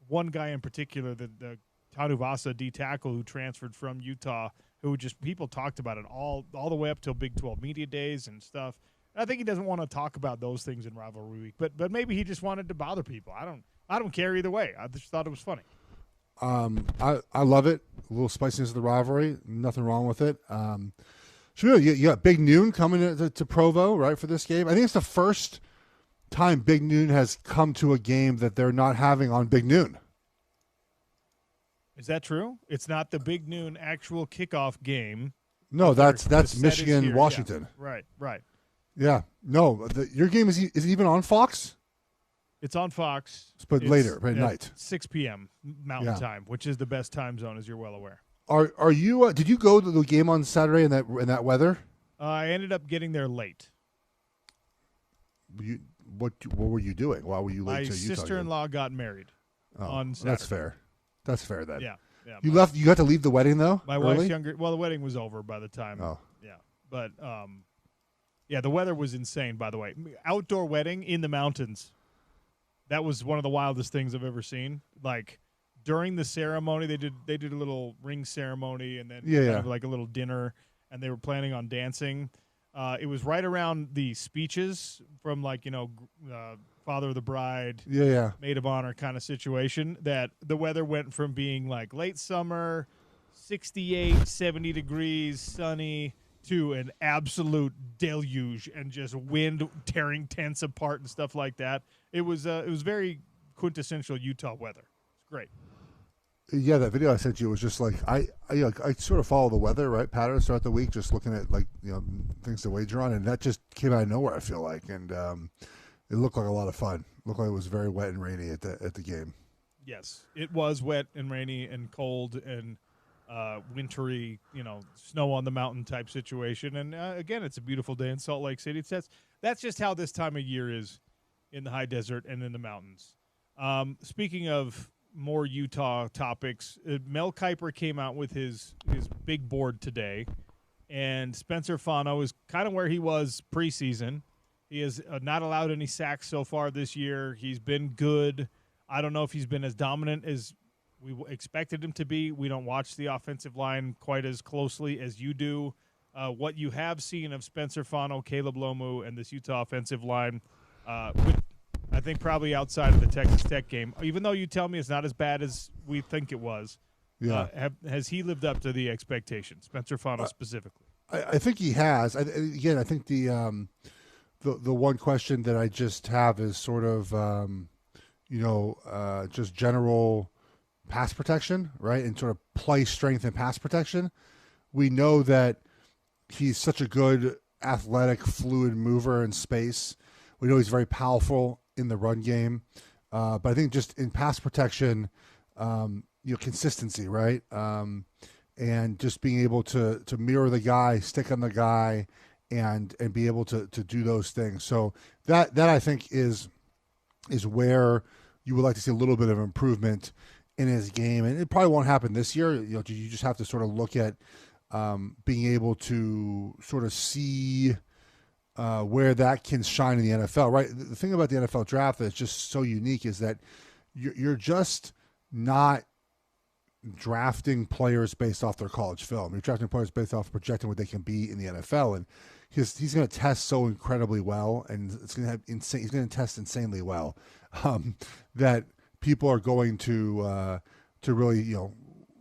one guy in particular, the Tanuvasa D tackle who transferred from Utah, who just people talked about it all the way up till Big 12 media days and stuff. And I think he doesn't want to talk about those things in rivalry week, but maybe he just wanted to bother people. I don't care either way. I just thought it was funny. I love it. A little spiciness of the rivalry. Nothing wrong with it. Sure, you got Big Noon coming to Provo, right, for this game. I think it's the first time Big Noon has come to a game that they're not having on Big Noon. Is that true? It's not the Big Noon actual kickoff game. No, that's Michigan, Washington. Yeah. Right. Yeah. No, your game is it even on Fox? It's on Fox. But later, at night. 6 p.m. Mountain Time, which is the best time zone, as you're well aware. Are you? Did you go to the game on Saturday in that weather? I ended up getting there late. What were you doing? Why were you late My to Utah? My sister-in-law got married on Saturday. That's fair. That's fair then. Yeah. You left. You got to leave the wedding though. My early? wife's younger. Well, the wedding was over by the time. Oh. Yeah, but the weather was insane. By the way, outdoor wedding in the mountains. That was one of the wildest things I've ever seen. During the ceremony, they did a little ring ceremony and then kind of like a little dinner, and they were planning on dancing. It was right around the speeches from Father of the Bride, Yeah. Maid of Honor kind of situation, that the weather went from being like late summer, 68, 70 degrees, sunny, to an absolute deluge and just wind tearing tents apart and stuff like that. It was very quintessential Utah weather. It's great. Yeah, that video I sent you was just like I sort of follow the weather patterns throughout the week, just looking at things to wager on, and that just came out of nowhere. I feel like, and it looked like a lot of fun. It looked like it was very wet and rainy at the game. Yes, it was wet and rainy and cold and wintry, snow on the mountain type situation. And again, it's a beautiful day in Salt Lake City. That's just how this time of year is in the high desert and in the mountains. Speaking of more Utah topics, Mel Kiper came out with his big board today, and Spencer Fano is kind of where he was preseason. He has not allowed any sacks so far this year. He's been good. I don't know if he's been as dominant as we expected him to be. We don't watch the offensive line quite as closely as you do. What you have seen of Spencer Fano, Caleb Lomu, and this Utah offensive line, I think probably outside of the Texas Tech game, even though you tell me it's not as bad as we think it was, has he lived up to the expectation, Spencer Fano specifically? I think he has. I think the one question that I just have is sort of, just general pass protection, right? And sort of play strength and pass protection. We know that he's such a good athletic, fluid mover in space. We know he's very powerful in the run game. But I think just in pass protection, consistency, right? And just being able to mirror the guy, stick on the guy, and be able to do those things. So that I think is where you would like to see a little bit of improvement in his game. And it probably won't happen this year. You just have to sort of look at being able to sort of see where that can shine in the NFL, right? The thing about the NFL draft that's just so unique is that you're just not drafting players based off their college film. You're drafting players based off projecting what they can be in the NFL, and he's going to test so incredibly well, and it's going to have he's going to test insanely well that people are going to really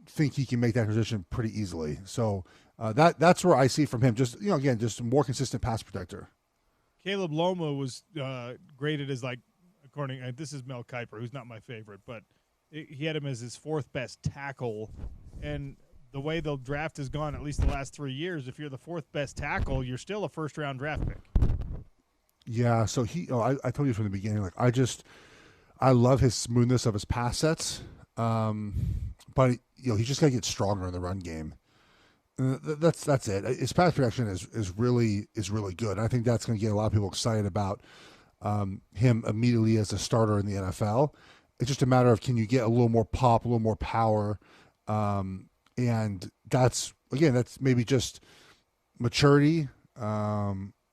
think he can make that transition pretty easily. So that's where I see from him. Just again, just a more consistent pass protector. Caleb Loma was graded as this is Mel Kiper, who's not my favorite, but he had him as his fourth best tackle. And the way the draft has gone, at least the last 3 years, if you're the fourth best tackle, you're still a first round draft pick. Yeah. So I told you from the beginning, I love his smoothness of his pass sets. But he's just got to get stronger in the run game. That's it. His pass protection is really good. I think that's going to get a lot of people excited about him immediately as a starter in the NFL. It's just a matter of, can you get a little more pop, a little more power, and that's maybe just maturity,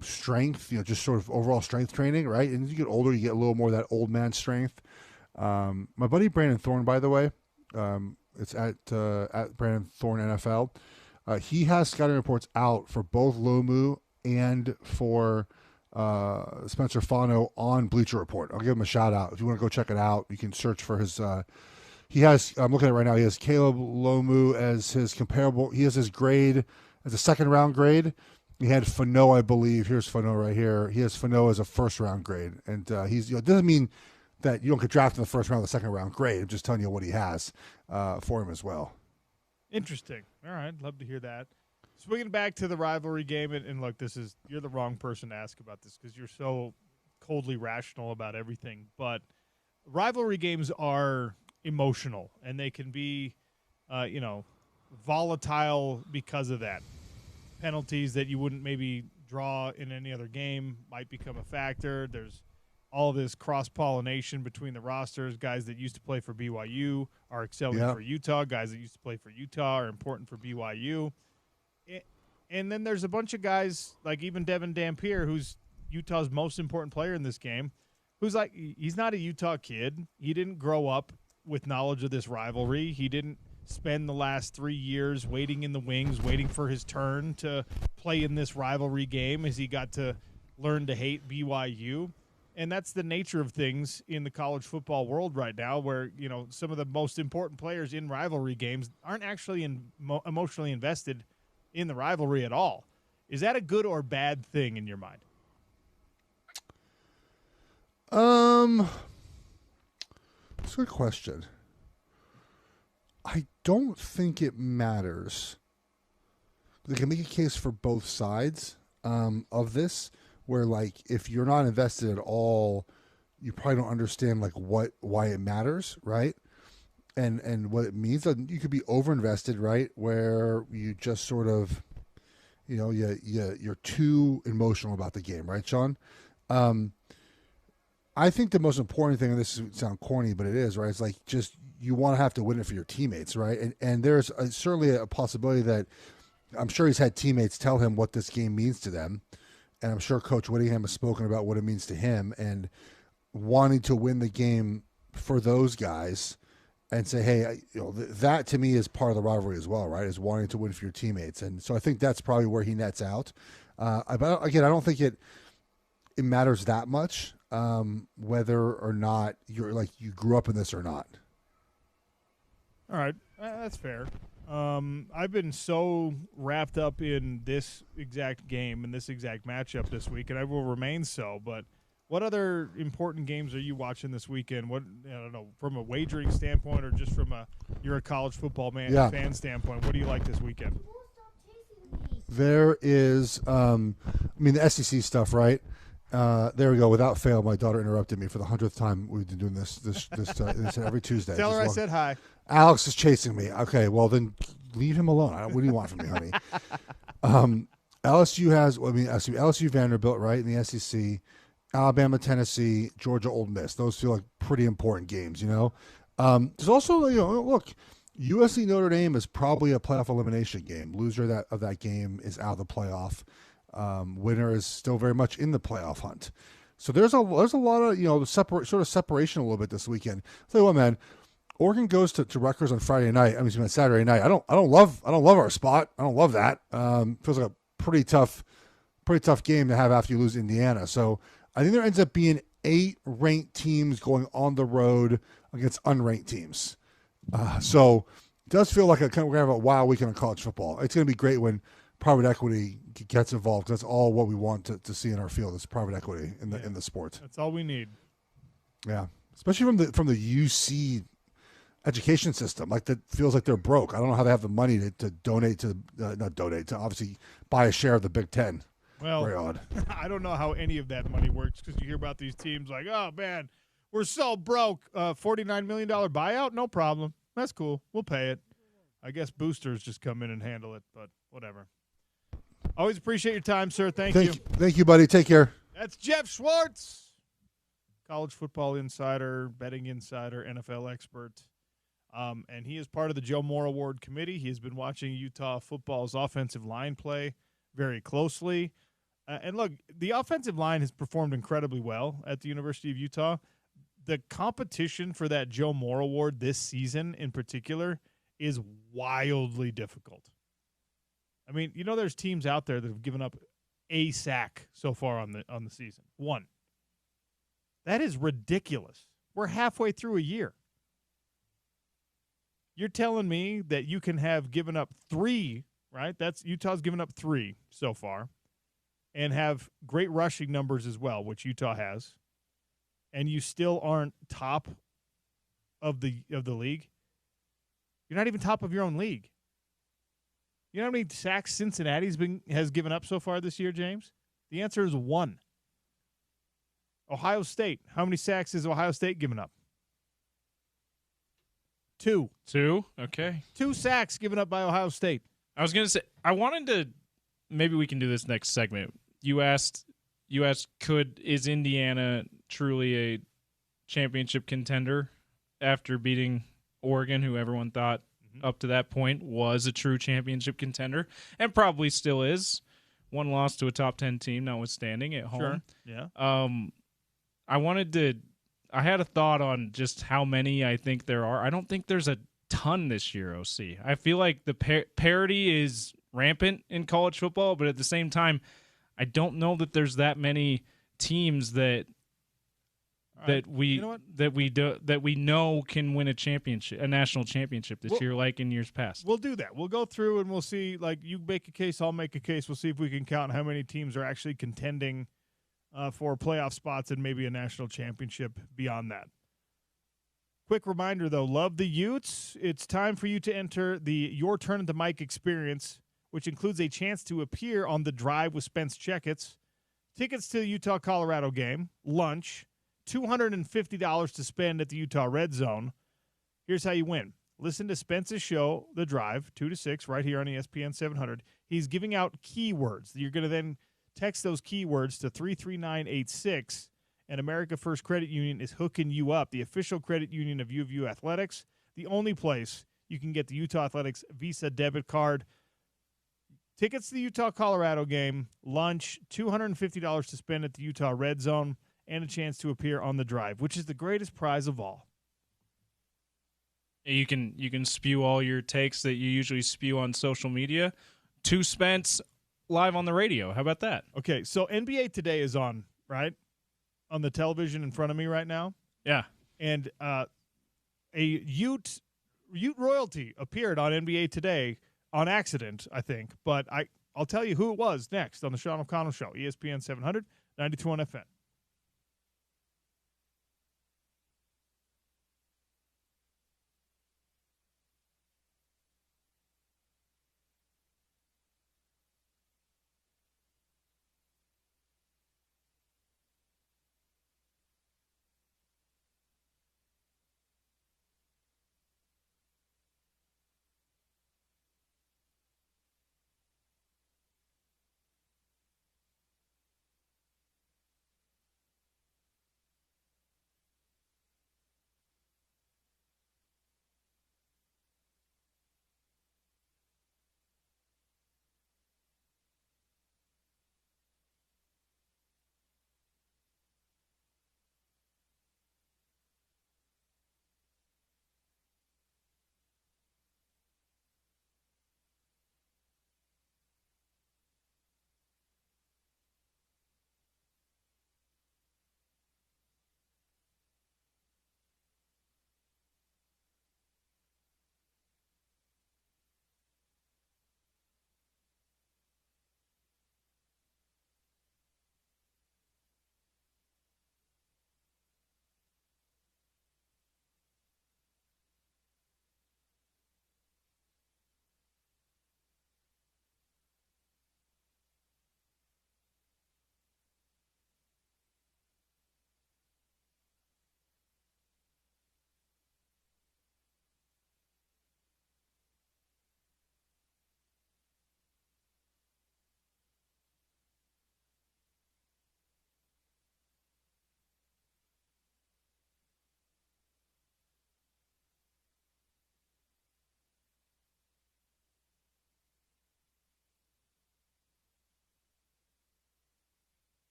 strength. Just sort of overall strength training, right? And as you get older, you get a little more of that old man strength. My buddy Brandon Thorne, by the way, it's at Brandon Thorne NFL. He has scouting reports out for both Lomu and for Spencer Fano on Bleacher Report. I'll give him a shout out. If you want to go check it out, you can search for his. He has. I'm looking at it right now. He has Caleb Lomu as his comparable. He has his grade as a second round grade. He had Fano, I believe. Here's Fano right here. He has Fano as a first round grade, and he's. It doesn't mean that you don't get drafted in the first round, the second round grade. I'm just telling you what he has for him as well. Interesting. All right, love to hear that. Swinging back to the rivalry game, and look, you're the wrong person to ask about this because you're so coldly rational about everything. But rivalry games are emotional, and they can be, volatile because of that. Penalties that you wouldn't maybe draw in any other game might become a factor. There's all this cross-pollination between the rosters. Guys that used to play for BYU are excelling for Utah. Guys that used to play for Utah are important for BYU. And then there's a bunch of guys, like even Devin Dampier, who's Utah's most important player in this game, who's he's not a Utah kid. He didn't grow up with knowledge of this rivalry. He didn't spend the last 3 years waiting in the wings, waiting for his turn to play in this rivalry game as he got to learn to hate BYU. And that's the nature of things in the college football world right now, where, you know, some of the most important players in rivalry games aren't actually emotionally invested in the rivalry at all. Is that a good or bad thing in your mind? That's a good question. I don't think it matters. They can make a case for both sides of this, where, like, if you're not invested at all, you probably don't understand, like, why it matters, right? And what it means. You could be overinvested, right, where you just sort of, you know, you're too emotional about the game, right, Sean? I think the most important thing, and this sounds corny, but it is, right? It's like, just you want to have to win it for your teammates, right? And there's certainly a possibility that I'm sure he's had teammates tell him what this game means to them. And I'm sure Coach Whittingham has spoken about what it means to him and wanting to win the game for those guys and say, hey, you know, that to me is part of the rivalry as well, right? Is wanting to win for your teammates. And so I think that's probably where he nets out. But again, I don't think it matters that much whether or not you're, like, you grew up in this or not. All right, that's fair. I've been so wrapped up in this exact game and this exact matchup this week, and I will remain so. But what other important games are you watching this weekend? What, I don't know, from a wagering standpoint or just from you're a college football fan standpoint, what do you like this weekend? There is, the SEC stuff, right? There we go. Without fail, my daughter interrupted me for the 100th time. We've been doing this every Tuesday. Tell her I said hi. Alex is chasing me. Okay, well then leave him alone. What do you want from me, honey? LSU Vanderbilt, right, in the SEC. Alabama, Tennessee, Georgia, Ole Miss. Those feel like pretty important games, you know. There's also, you know, look, USC Notre Dame is probably a playoff elimination game. Loser of that game is out of the playoff. Winner is still very much in the playoff hunt. So there's a lot of, you know, separation a little bit this weekend. I'll tell you what, man. Oregon goes to Rutgers on Friday night. Saturday night. I don't love our spot. I don't love that. Feels like a pretty tough game to have after you lose Indiana. So I think there ends up being 8 ranked teams going on the road against unranked teams. So it does feel like we're going to have a wild weekend of college football. It's going to be great when private equity gets involved. That's all what we want to see in our field is private equity in the sport. That's all we need. Yeah, especially from the UC education system. Like, that feels like they're broke. I don't know how they have the money to donate to obviously buy a share of the Big Ten. Well, very odd. I don't know how any of that money works, because you hear about these teams like, oh man, we're so broke. $49 million buyout, no problem. That's cool. We'll pay it. I guess boosters just come in and handle it, but whatever. Always appreciate your time, sir. Thank you. Thank you, buddy. Take care. That's Jeff Schwartz, college football insider, betting insider, NFL expert. And he is part of the Joe Moore Award Committee. He has been watching Utah football's offensive line play very closely. And look, the offensive line has performed incredibly well at the University of Utah. The competition for that Joe Moore Award this season in particular is wildly difficult. I mean, you know, there's teams out there that have given up a sack so far on the season. 1. That is ridiculous. We're halfway through a year. You're telling me that you can have given up 3, right? That's Utah's given up 3 so far, and have great rushing numbers as well, which Utah has, and you still aren't top of the league. You're not even top of your own league. You know how many sacks Cincinnati has given up so far this year, James? The answer is 1. Ohio State. How many sacks has Ohio State given up? 2. 2? Okay. 2 sacks given up by Ohio State. I was going to say, I wanted to, maybe we can do this next segment. You asked, is Indiana truly a championship contender after beating Oregon, who everyone thought up to that point was a true championship contender, and probably still is. 1 loss to a top 10 team, notwithstanding, at home. Sure. Yeah. I had a thought on just how many I think there are. I don't think there's a ton this year, OC. I feel like the parity is rampant in college football, but at the same time, I don't know that there's that many teams that we know can win a championship, a national championship this year, like in years past. We'll do that. We'll go through and we'll see. Like, you make a case, I'll make a case. We'll see if we can count how many teams are actually contending for playoff spots and maybe a national championship beyond that. Quick reminder, though, love the Utes. It's time for you to enter the Your Turn at the Mic experience, which includes a chance to appear on The Drive with Spence Checketts, tickets to the Utah-Colorado game, lunch, $250 to spend at the Utah Red Zone. Here's how you win. Listen to Spence's show, The Drive, 2 to 6, right here on ESPN 700. He's giving out keywords. You're going to then text those keywords to 33986, and America First Credit Union is hooking you up, the official credit union of U of U Athletics, the only place you can get the Utah Athletics Visa debit card. Tickets to the Utah-Colorado game, lunch, $250 to spend at the Utah Red Zone, and a chance to appear on The Drive, which is the greatest prize of all. You can spew all your takes that you usually spew on social media to Spence live on the radio. How about that? Okay, so NBA Today is on, right? On the television in front of me right now. Yeah. And a Ute royalty appeared on NBA Today on accident, I think. But I'll tell you who it was next on the Sean O'Connell Show, ESPN 700, 92.1 FM.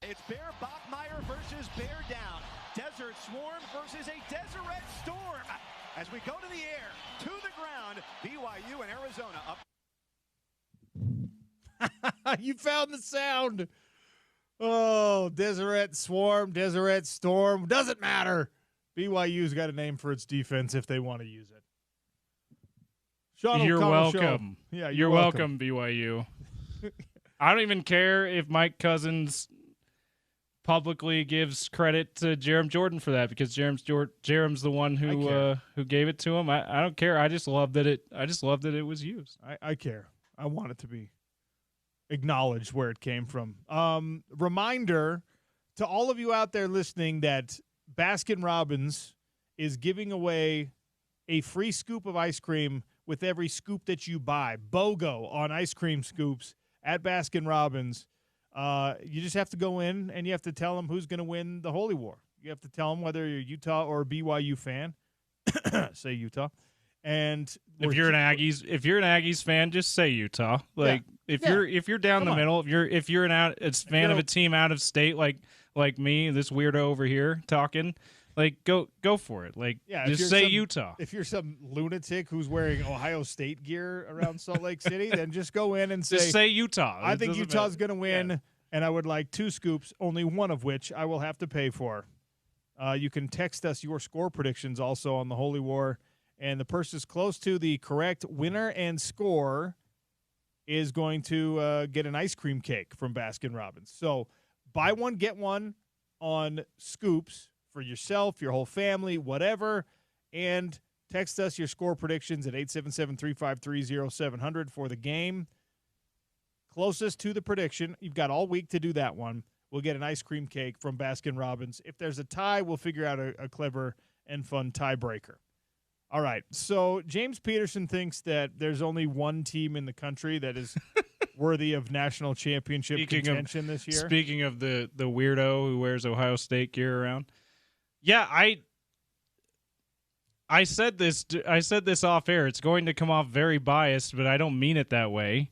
It's Bear Bachmeyer versus Bear Down. Desert Swarm versus a Deseret Storm. As we go to the air, to the ground, BYU and Arizona up. You found the sound. Oh, Deseret Swarm, Deseret Storm. Doesn't matter. BYU's got a name for its defense if they want to use it. Sean You're O'Connell welcome. Show. Yeah, you're welcome, BYU. I don't even care if Mike Cousins publicly gives credit to Jerem Jordan for that, because Jerem's the one who gave it to him. I don't care. I just love that it was used. I care. I want it to be acknowledged where it came from. Reminder to all of you out there listening that Baskin Robbins is giving away a free scoop of ice cream with every scoop that you buy. BOGO on ice cream scoops at Baskin Robbins. You just have to go in and you have to tell them who's going to win the Holy War. You have to tell them whether you're a Utah or a BYU fan. Say Utah. And if you're an Aggies fan, just say Utah. Like if you're down the middle, if you're a fan of a team out of state, like me, this weirdo over here talking, like go for it. Like just say Utah. If you're some lunatic who's wearing Ohio State gear around Salt Lake City, then just go in and say Utah. I think Utah's going to win, and I would like 2 scoops, only one of which I will have to pay for. You can text us your score predictions also on the Holy War. And the person close to the correct winner and score is going to get an ice cream cake from Baskin Robbins. So buy one, get one on scoops for yourself, your whole family, whatever. And text us your score predictions at 877-353-0700 for the game. Closest to the prediction, you've got all week to do that one. We'll get an ice cream cake from Baskin Robbins. If there's a tie, we'll figure out a clever and fun tiebreaker. All right, so James Peterson thinks that there's only one team in the country that is worthy of national championship contention this year. Speaking of the weirdo who wears Ohio State gear around, I said this off air. It's going to come off very biased, but I don't mean it that way.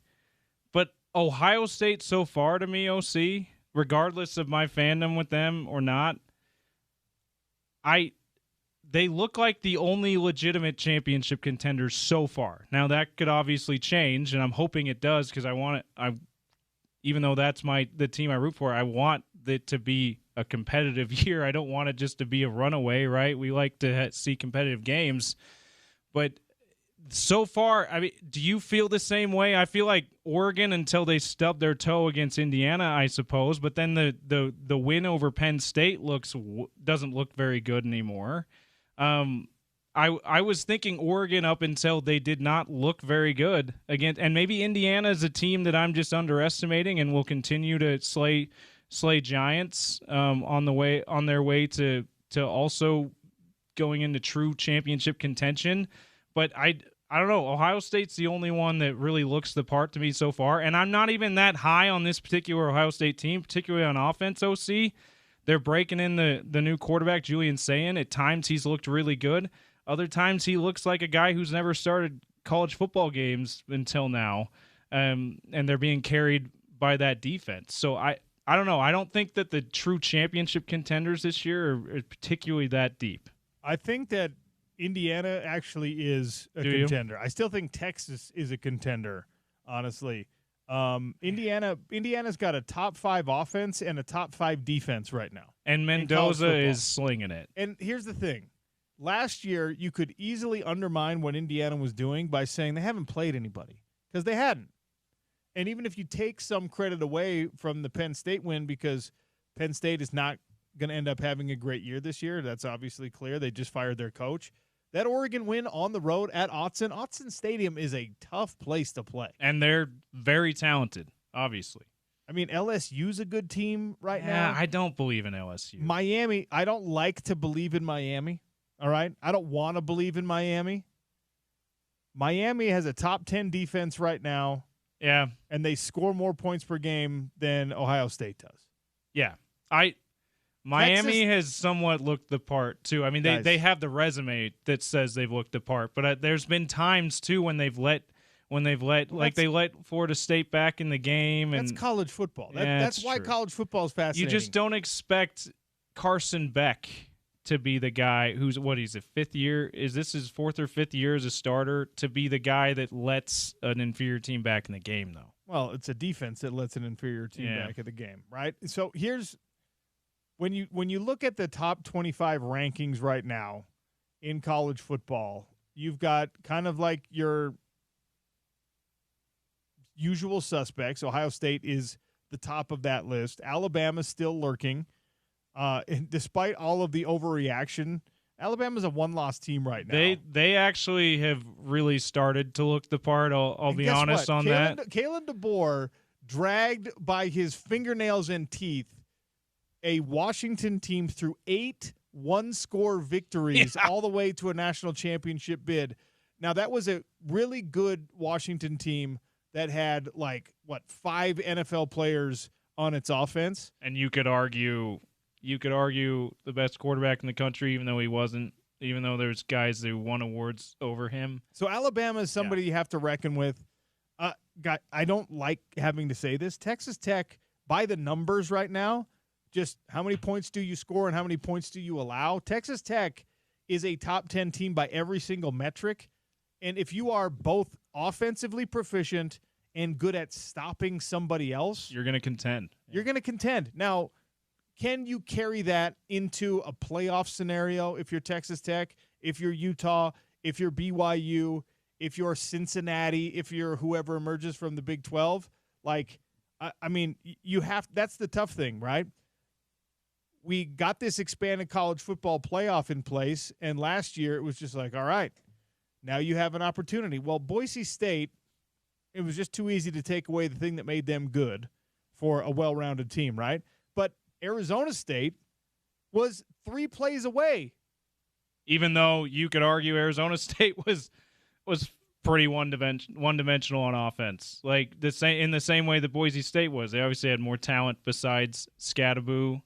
But Ohio State so far to me, OC, regardless of my fandom with them or not, they look like the only legitimate championship contenders so far. Now that could obviously change, and I'm hoping it does, because even though that's the team I root for, I want it to be a competitive year. I don't want it just to be a runaway, right? We like to see competitive games, but so far, I mean, do you feel the same way? I feel like Oregon until they stub their toe against Indiana, I suppose, but then the win over Penn State doesn't look very good anymore. I was thinking Oregon up until they did not look very good against, and maybe Indiana is a team that I'm just underestimating and will continue to slay giants on their way to also going into true championship contention. But I don't know. Ohio State's the only one that really looks the part to me so far, and I'm not even that high on this particular Ohio State team, particularly on offense. OC. They're breaking in the new quarterback, Julian Sayin. At times, he's looked really good. Other times, he looks like a guy who's never started college football games until now, and they're being carried by that defense. So I don't know. I don't think that the true championship contenders this year are particularly that deep. I think that Indiana actually is a contender. I still think Texas is a contender, honestly. Indiana's got a top 5 offense and a top 5 defense right now. And Mendoza is slinging it. And here's the thing. Last year, you could easily undermine what Indiana was doing by saying they haven't played anybody, because they hadn't. And even if you take some credit away from the Penn State win, because Penn State is not going to end up having a great year this year, that's obviously clear. They just fired their coach. That Oregon win on the road at Autzen. Autzen Stadium is a tough place to play. And they're very talented, obviously. I mean, LSU's a good team right now. I don't believe in LSU. Miami, I don't like to believe in Miami, all right? I don't want to believe in Miami. Miami has a top 10 defense right now. Yeah. And they score more points per game than Ohio State does. Yeah. Miami has somewhat looked the part, too. I mean, they have the resume that says they've looked the part. But there's been times, too, when they've let when they've let they let Florida State back in the game. And that's college football. Yeah, That's why true. college football is fascinating. You just don't expect Carson Beck to be the guy who's he's a fifth year. Is this his fourth or fifth year as a starter to be the guy that lets an inferior team back in the game, though? Well, it's a defense that lets an inferior team back in the game, right? So here's when you look at the top 25 rankings right now in college football, you've got kind of like your usual suspects. Ohio State is the top of that list. Alabama's still lurking. And despite all of the overreaction, Alabama's a one-loss team right now. They actually have really started to look the part. I'll be honest on that. Kalen DeBoer dragged by his fingernails and teeth a Washington team through 8 one-score victories all the way to a national championship bid. Now, that was a really good Washington team that had, 5 NFL players on its offense. And you could argue the best quarterback in the country, even though he wasn't, even though there's guys who won awards over him. So Alabama is somebody you have to reckon with. I don't like having to say this. Texas Tech, by the numbers right now, just how many points do you score and how many points do you allow? Texas Tech is a top 10 team by every single metric. And if you are both offensively proficient and good at stopping somebody else, you're going to contend. You're going to contend. Now, can you carry that into a playoff scenario if you're Texas Tech, if you're Utah, if you're BYU, if you're Cincinnati, if you're whoever emerges from the Big 12? You have – that's the tough thing, right? We got this expanded college football playoff in place, and last year it was just all right, now you have an opportunity. Well, Boise State, it was just too easy to take away the thing that made them good for a well-rounded team, right? But Arizona State was 3 plays away. Even though you could argue Arizona State was pretty one-dimensional on offense, in the same way that Boise State was. They obviously had more talent besides Scadaboo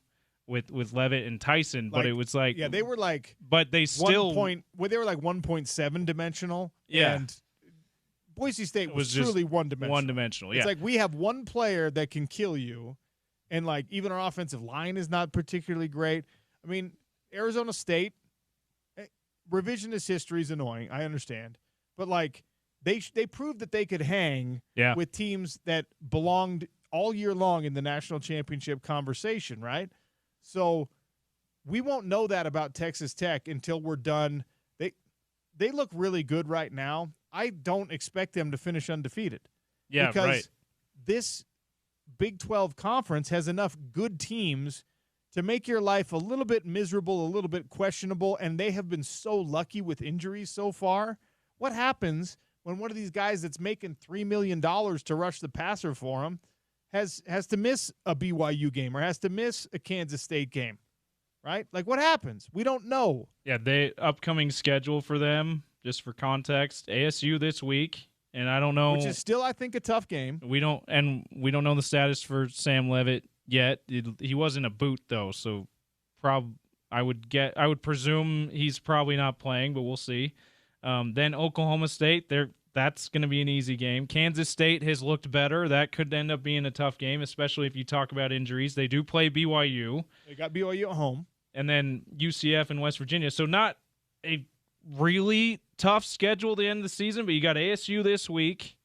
with Levitt and Tyson, but it was they were but they still they were 1.7 dimensional. Yeah, and Boise State was truly one-dimensional. One-dimensional. Yeah, it's we have one player that can kill you. And, even our offensive line is not particularly great. I mean, Arizona State, revisionist history is annoying. I understand. But, they proved that they could hang with teams that belonged all year long in the national championship conversation, right? So we won't know that about Texas Tech until we're done. They look really good right now. I don't expect them to finish undefeated. Yeah, because right. This Big 12 conference has enough good teams to make your life a little bit miserable, a little bit questionable, and they have been so lucky with injuries so far. What happens when one of these guys that's making $3 million to rush the passer for him has to miss a BYU game or has to miss a Kansas State game, right? What happens? We don't know. Yeah, the upcoming schedule for them, just for context, ASU this week. And I don't know, which is still, I think, a tough game. We don't know the status for Sam Levitt yet. He wasn't a boot though, so I would presume he's probably not playing, but we'll see. Then Oklahoma State, that's going to be an easy game. Kansas State has looked better. That could end up being a tough game, especially if you talk about injuries. They do play BYU. They got BYU at home, and then UCF and West Virginia. So not a really tough schedule to end the season, but you got ASU this week.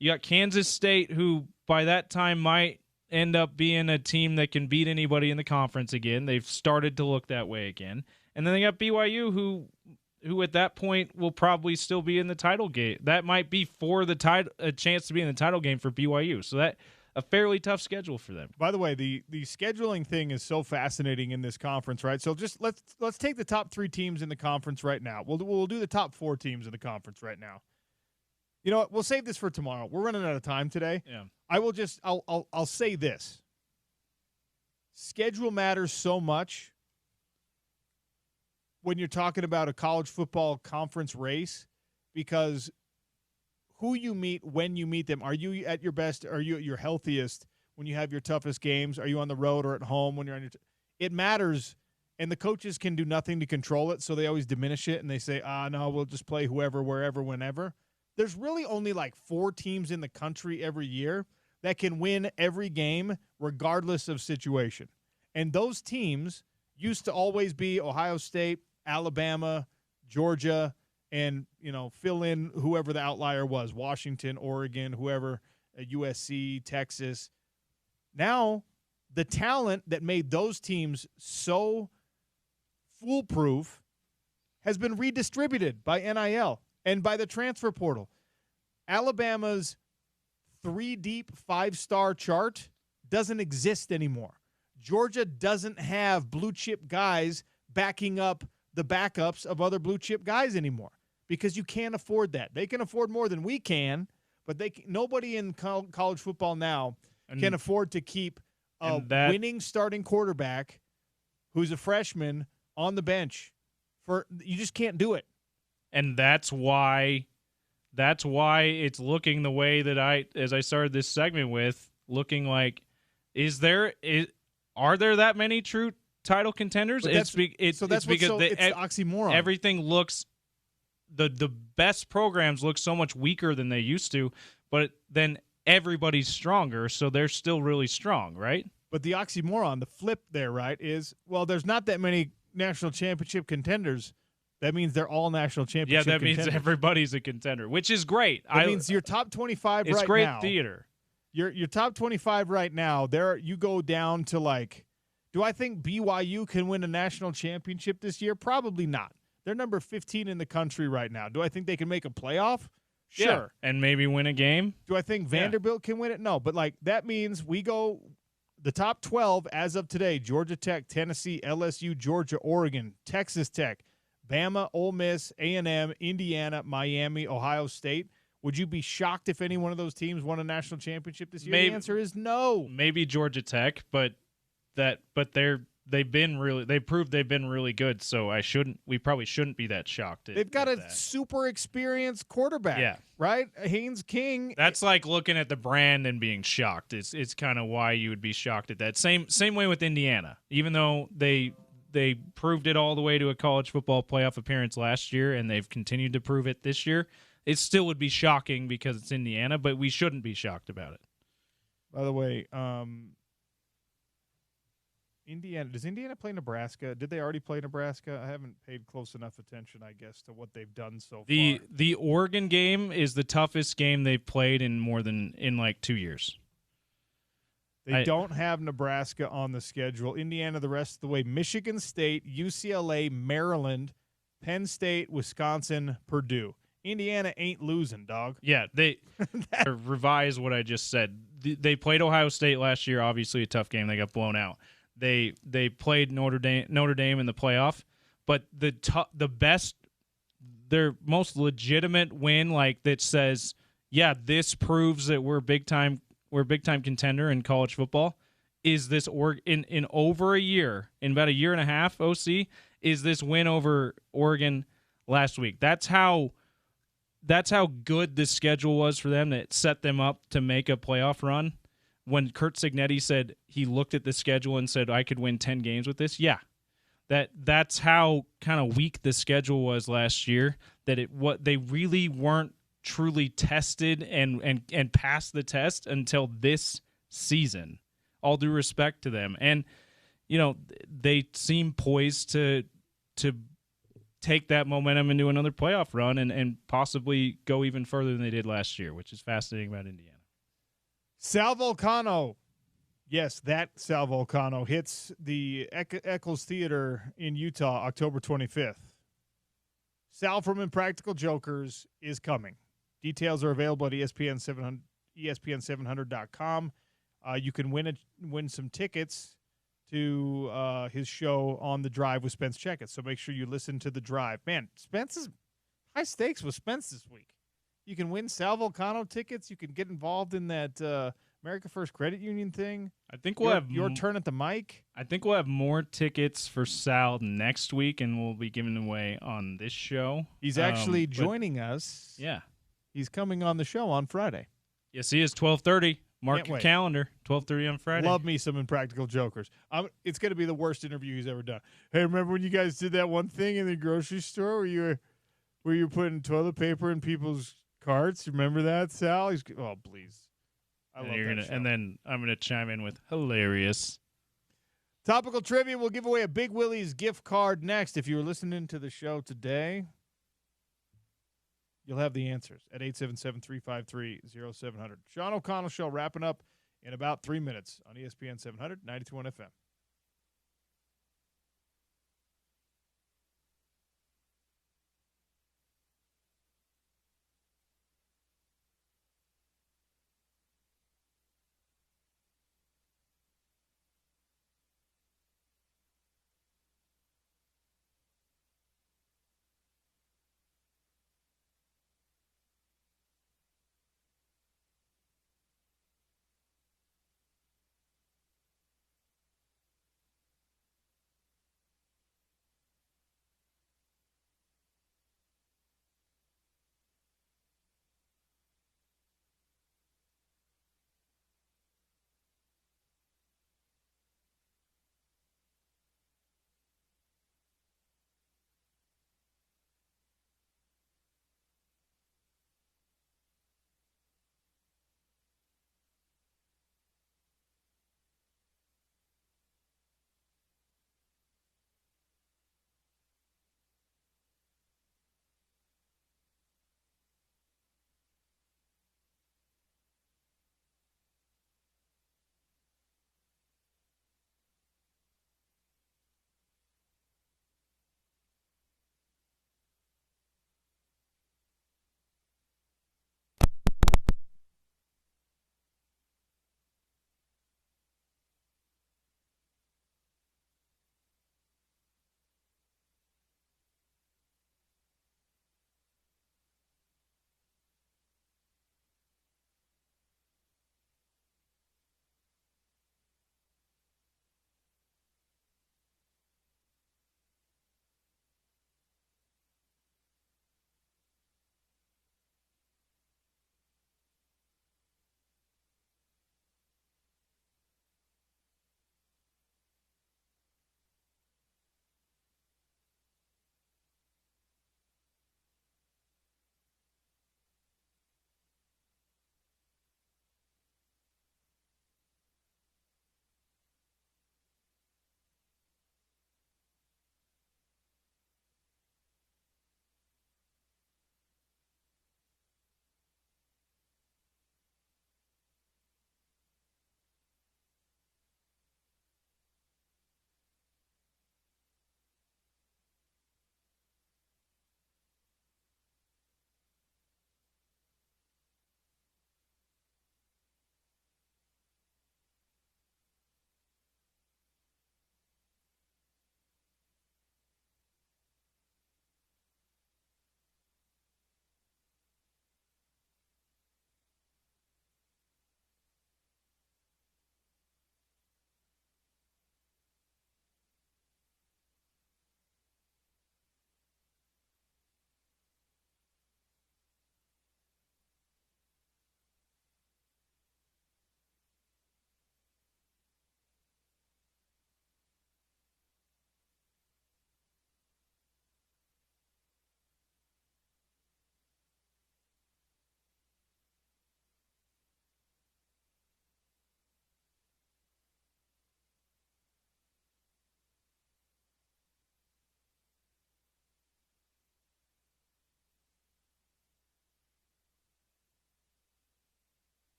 You got Kansas State, who by that time might end up being a team that can beat anybody in the conference again. They've started to look that way again. And then they got BYU, who at that point will probably still be in the title game. That might be for a chance to be in the title game for BYU. So that a fairly tough schedule for them. By the way, the scheduling thing is so fascinating in this conference, right? So just let's take the top 3 teams in the conference right now. We'll do the top 4 teams in the conference right now. You know what? We'll save this for tomorrow. We're running out of time today. Yeah. I'll say this. Schedule matters so much when you're talking about a college football conference race, because who you meet when you meet them. Are you at your best? Are you at your healthiest when you have your toughest games? Are you on the road or at home when you're on your it matters, and the coaches can do nothing to control it, so they always diminish it, and they say, no, we'll just play whoever, wherever, whenever. there's really only like 4 teams in the country every year that can win every game regardless of situation. And those teams used to always be Ohio State, Alabama, Georgia, and, fill in whoever the outlier was, Washington, Oregon, whoever, USC, Texas. Now, the talent that made those teams so foolproof has been redistributed by NIL and by the transfer portal. Alabama's 3-deep 5-star chart doesn't exist anymore. Georgia doesn't have blue-chip guys backing up the backups of other blue-chip guys anymore because you can't afford that. They can afford more than we can, but nobody in college football now can afford to keep a winning starting quarterback who's a freshman on the bench. You just can't do it. And that's why it's looking the way that as I started this segment with, looking like, are there that many true title contenders? It's the oxymoron. Everything looks, the best programs look so much weaker than they used to, but then everybody's stronger, so they're still really strong, right? But the oxymoron, the flip there, right, is, there's not that many national championship contenders. That means they're all national championship contenders. Means everybody's a contender, which is great. That means your top 25 right now. It's great theater. Your top 25 right now, you go down to do I think BYU can win a national championship this year? Probably not. They're number 15 in the country right now. Do I think they can make a playoff? Sure. Yeah, and maybe win a game. Do I think Vanderbilt can win it? No, but that means we go the top 12 as of today: Georgia Tech, Tennessee, LSU, Georgia, Oregon, Texas Tech, Bama, Ole Miss, A&M, Indiana, Miami, Ohio State. Would you be shocked if any one of those teams won a national championship this year? The answer is no. Maybe Georgia Tech, but they've proved they've been really good, so we probably shouldn't be that shocked. They've got a super experienced quarterback, right? Haynes King. That's like looking at the brand and being shocked. It's kind of why you would be shocked at that. Same way with Indiana. Even though they proved it all the way to a college football playoff appearance last year, and they've continued to prove it this year, it still would be shocking because it's Indiana, but we shouldn't be shocked about it. By the way, does Indiana play Nebraska? Did they already play Nebraska? I haven't paid close enough attention, I guess, to what they've done so far. The Oregon game is the toughest game they've played in 2 years. They don't have Nebraska on the schedule. Indiana the rest of the way. Michigan State, UCLA, Maryland, Penn State, Wisconsin, Purdue. Indiana ain't losing, dog. Yeah, they revise what I just said. They played Ohio State last year, obviously a tough game. They got blown out. They played Notre Dame in the playoff, but their most legitimate win, that says, this proves that we're a big time contender in college football, is this in over a year, in about a year and a half, OC, is this win over Oregon last week. That's how good this schedule was for them, that set them up to make a playoff run. When Kurt Cignetti said he looked at the schedule and said, I could win 10 games with this, that's how kind of weak the schedule was last year, that they really weren't truly tested and passed the test until this season. All due respect to them. And, they seem poised to take that momentum into another playoff run and possibly go even further than they did last year, which is fascinating about Indiana. Sal Vulcano. Yes, that Sal Vulcano hits the Eccles Theater in Utah October 25th. Sal from Impractical Jokers is coming. Details are available at ESPN700.com. You can win some tickets to his show On the Drive with Spence Checketts. So make sure you listen to The Drive. Man, Spence is high stakes with Spence this week. You can win Sal Vulcano tickets. You can get involved in that America First Credit Union thing. I think we'll have your turn at the mic. I think we'll have more tickets for Sal next week, and we'll be giving away on this show. He's actually joining us. Yeah. He's coming on the show on Friday. Yes, he is, 12:30. Mark your calendar, 12:30 on Friday. Love me some Impractical Jokers. It's going to be the worst interview he's ever done. Hey, remember when you guys did that one thing in the grocery store where you were putting toilet paper in people's carts. Remember that, Sal? Please. I And love you're that gonna, show. and then I'm gonna chime in with hilarious. Topical trivia, we'll give away a Big Willie's gift card next. If you were listening to the show today, you'll have the answers at 877-353-0700. Sean O'Connell Show wrapping up in about 3 minutes on ESPN 700, 92.1 FM.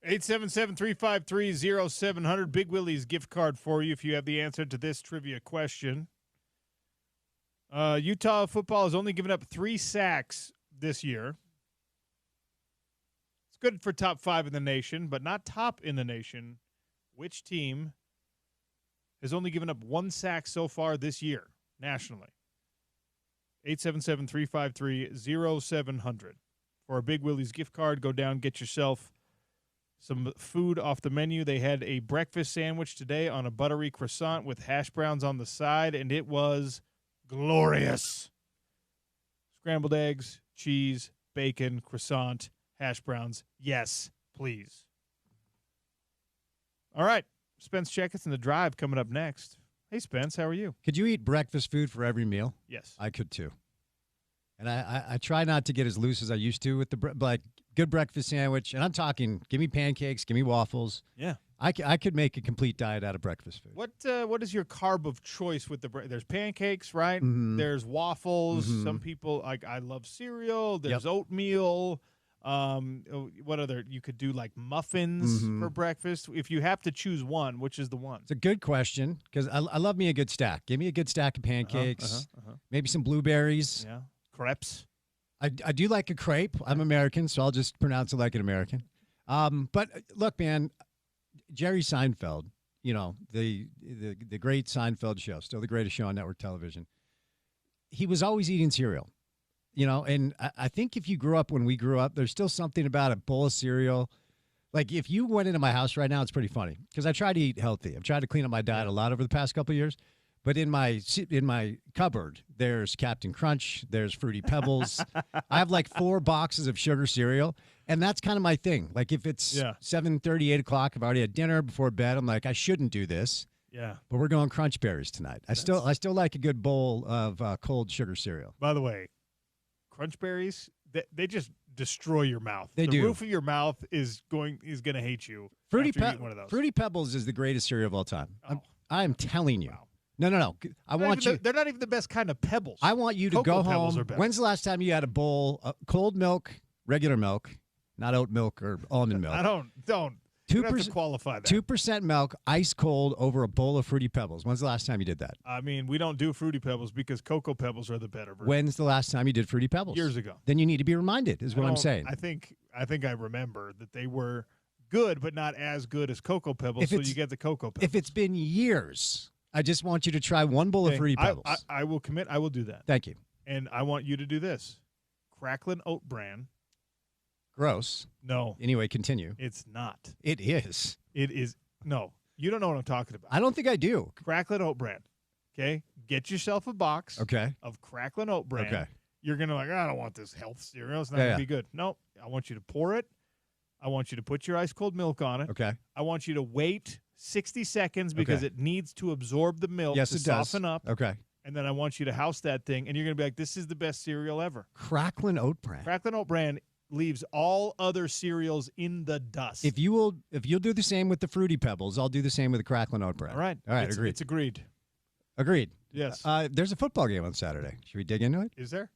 Eight seven seven 353 Big Willie's gift card for you if you have the answer to this trivia question. Utah football has only given up 3 sacks this year. It's good for top 5 in the nation, but not top in the nation. Which team has only given up 1 sack so far this year nationally? 877 353 0700. For a Big Willie's gift card, go down, get yourself some food off the menu. They had a breakfast sandwich today on a buttery croissant with hash browns on the side, and it was glorious. Scrambled eggs, cheese, bacon, croissant, hash browns. Yes, please. All right. Spence Checketts in the drive coming up next. Hey, Spence, how are you? Could you eat breakfast food for every meal? Yes. I could too. And I try not to get as loose as I used to with like good breakfast sandwich. And I'm talking, give me pancakes, give me waffles. Yeah. I could make a complete diet out of breakfast food. What is your carb of choice with the there's pancakes, right? Mhm. There's waffles. Mhm. Some people I love cereal. There's oatmeal. What other? You could do like muffins for breakfast. If you have to choose one, which is the one? It's a good question because I love me a good stack. Give me a good stack of pancakes, maybe some blueberries. Yeah, crepes. I do like a crepe. I'm American, so I'll just pronounce it like an American. But look, man, Jerry Seinfeld, you know, the great Seinfeld show, still the greatest show on network television. He was always eating cereal. You know, and I think if you grew up when we grew up, there's still something about a bowl of cereal. Like if you went into my house right now, it's pretty funny because I try to eat healthy. I've tried to clean up my diet a lot over the past couple of years. But in my cupboard, there's Captain Crunch, there's Fruity Pebbles. I have like 4 boxes of sugar cereal, and that's kind of my thing. Like if it's 7:30, 8 o'clock, I've already had dinner before bed. I'm like, I shouldn't do this. Yeah. But we're going Crunch Berries tonight. I still like a good bowl of cold sugar cereal. By the way, Crunch Berries, they just destroy your mouth. They the do. roof of your mouth is going to hate you. After you eat one of those. Fruity Pebbles is the greatest cereal of all time. Oh. I'm telling you. Wow. No. I want you. They're not even the best kind of pebbles. I want you to Cocoa go Pebbles home. are best. When's the last time you had a bowl of cold milk, regular milk, not oat milk or almond milk? I don't. You don't have to qualify that. 2% milk, ice cold over a bowl of Fruity Pebbles. When's the last time you did that? I mean, we don't do Fruity Pebbles because Cocoa Pebbles are the better version. When's the last time you did Fruity Pebbles? Years ago. Then you need to be reminded, is what I'm saying. I think I remember that they were good, but not as good as Cocoa Pebbles, so you get the Cocoa Pebbles. If it's been years, I just want you to try one bowl of Fruity Pebbles. I will commit. I will do that. Thank you. And I want you to do this. Cracklin Oat Bran. Gross. No. Anyway, continue. It's not. It is. It is. No. You don't know what I'm talking about. I don't think I do. Cracklin Oat Bran. Okay? Get yourself a box of Cracklin Oat Bran. Okay. You're going to I don't want this health cereal. It's not going to be good. No. I want you to pour it. I want you to put your ice cold milk on it. Okay. I want you to wait 60 seconds because it needs to absorb the milk to soften up. Okay. And then I want you to house that thing, and you're going to be like, this is the best cereal ever. Cracklin Oat Bran. Cracklin Oat Bran leaves all other cereals in the dust. If you'll do the same with the Fruity Pebbles, I'll do the same with the Cracklin Oat Bran. All right. Agreed. It's agreed. Agreed. Yes. There's a football game on Saturday. Should we dig into it? Is there?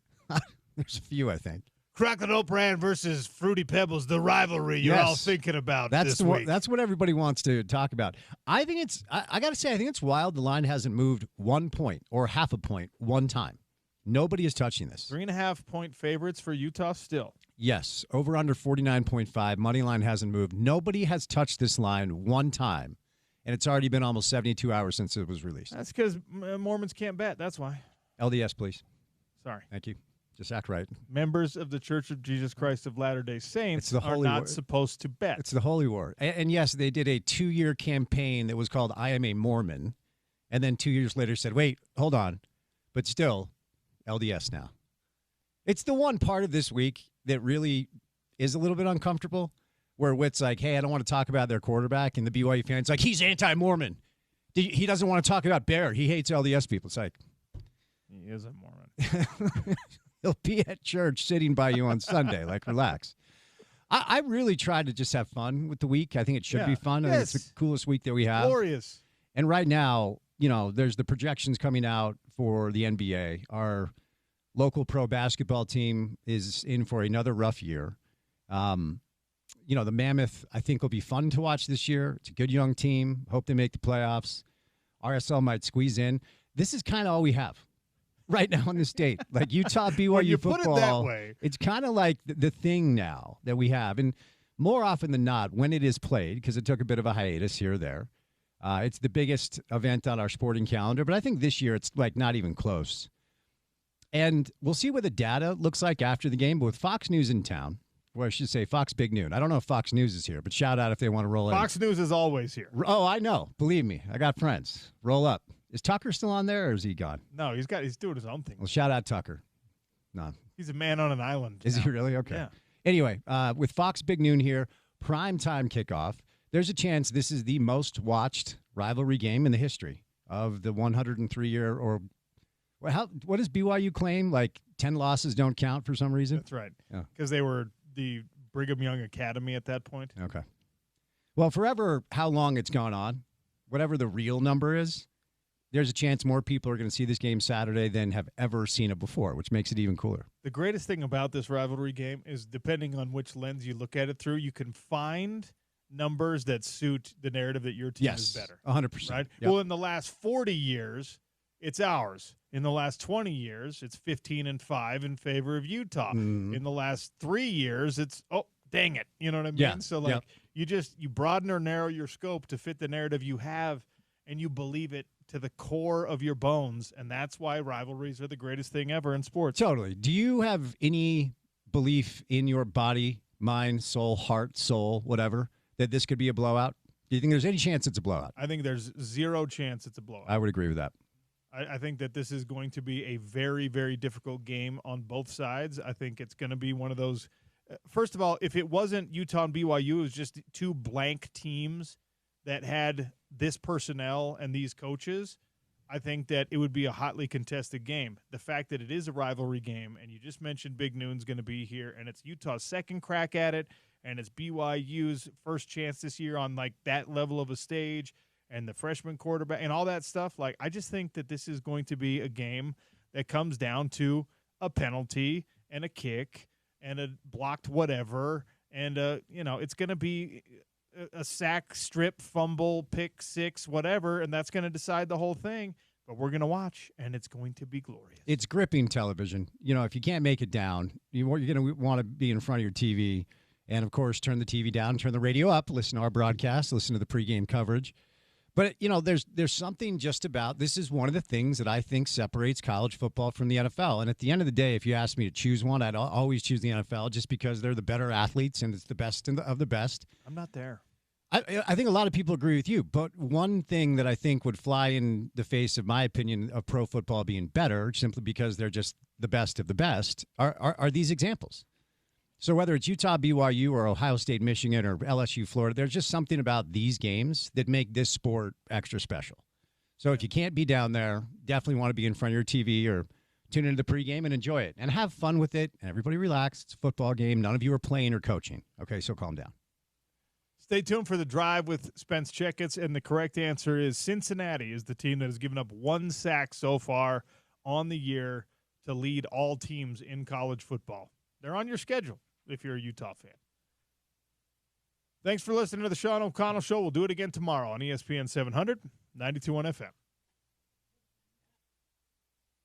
There's a few, I think. Cracklin Oat Bran versus Fruity Pebbles, the rivalry you're all thinking about this week. That's what everybody wants to talk about. I think it's I got to say, I think it's wild the line hasn't moved 1 point or half a point one time. Nobody is touching this. 3.5 point favorites for Utah still. Yes, over under 49.5. Money line hasn't moved. Nobody has touched this line one time, and it's already been almost 72 hours since it was released. That's because Mormons can't bet. That's why. LDS, please. Sorry. Thank you. Just act right. Members of the Church of Jesus Christ of Latter-day Saints are Holy not War. supposed to bet. It's the Holy War. And yes, they did a 2-year campaign that was called I Am a Mormon, and then 2 years later said, wait, hold on, but still LDS now. It's the one part of this week that really is a little bit uncomfortable, where Witt's like, hey, I don't want to talk about their quarterback, and the BYU fans like, he's anti-Mormon. He doesn't want to talk about Bear. He hates LDS people. It's like, he is a Mormon. He'll be at church sitting by you on Sunday. Like, relax. I really tried to just have fun with the week. I think it should be fun. I think it's the coolest week that we have. Glorious. And right now, there's the projections coming out for the NBA. Our local pro basketball team is in for another rough year. The Mammoth, I think, will be fun to watch this year. It's a good young team. Hope they make the playoffs. RSL might squeeze in. This is kind of all we have right now in the state. Like Utah, BYU when you football. Put it that way. It's kind of like the thing now that we have. And more often than not, when it is played, because it took a bit of a hiatus here or there, it's the biggest event on our sporting calendar. But I think this year it's like not even close. And we'll see what the data looks like after the game. But with Fox News in town, Well, I should say Fox Big Noon. I don't know if Fox News is here, but shout out if they want to roll in. Fox News is always here. Oh, I know. Believe me, I got friends. Roll up. Is Tucker still on there, or is he gone? No, he's doing his own thing. Well, shout out Tucker. No, he's a man on an island. Is now. he really? Okay. Yeah. Anyway, with Fox Big Noon here, prime time kickoff. There's a chance this is the most watched rivalry game in the history of the 103-year or what does BYU claim? Like 10 losses don't count for some reason? That's right. Because they were the Brigham Young Academy at that point. Okay. Well, forever, how long it's gone on, whatever the real number is, there's a chance more people are going to see this game Saturday than have ever seen it before, which makes it even cooler. The greatest thing about this rivalry game is depending on which lens you look at it through, you can find numbers that suit the narrative that your team is better. 100%. Right? Yep. Well, in the last 40 years, it's ours. In the last 20 years, it's 15-5 in favor of Utah. In the last 3 years, it's, oh, dang it. You know what I mean? Yeah. So, like, you broaden or narrow your scope to fit the narrative you have, and you believe it to the core of your bones, and that's why rivalries are the greatest thing ever in sports. Totally. Do you have any belief in your body, mind, soul, heart, soul, whatever, that this could be a blowout? Do you think there's any chance it's a blowout? I think there's zero chance it's a blowout. I would agree with that. I think that this is going to be a very, very difficult game on both sides. I think it's going to be one of those. First of all, if it wasn't Utah and BYU, it was just two blank teams that had this personnel and these coaches, I think that it would be a hotly contested game. The fact that it is a rivalry game, and you just mentioned Big Noon's going to be here, and it's Utah's second crack at it, and it's BYU's first chance this year on like that level of a stage, and the freshman quarterback and all that stuff. Like, I just think that this is going to be a game that comes down to a penalty and a kick and a blocked whatever, and it's going to be a sack, strip, fumble, pick six, whatever, and that's going to decide the whole thing. But we're going to watch, and it's going to be glorious. It's gripping television. You know, if you can't make it down, you're going to want to be in front of your TV, and, of course, turn the TV down, turn the radio up, listen to our broadcast, listen to the pregame coverage. But, there's something just about – this is one of the things that I think separates college football from the NFL. And at the end of the day, if you ask me to choose one, I'd always choose the NFL just because they're the better athletes and it's the best of the best. I'm not there. I think a lot of people agree with you, but one thing that I think would fly in the face of my opinion of pro football being better, simply because they're just the best of the best, are these examples. So whether it's Utah, BYU, or Ohio State, Michigan, or LSU, Florida, there's just something about these games that make this sport extra special. So if you can't be down there, definitely want to be in front of your TV or tune into the pregame and enjoy it and have fun with it. And everybody relax. It's a football game. None of you are playing or coaching. Okay, so calm down. Stay tuned for the drive with Spence Checketts, and the correct answer is Cincinnati is the team that has given up one sack so far on the year to lead all teams in college football. They're on your schedule if you're a Utah fan. Thanks for listening to the Sean O'Connell Show. We'll do it again tomorrow on ESPN 700, 92.1 FM.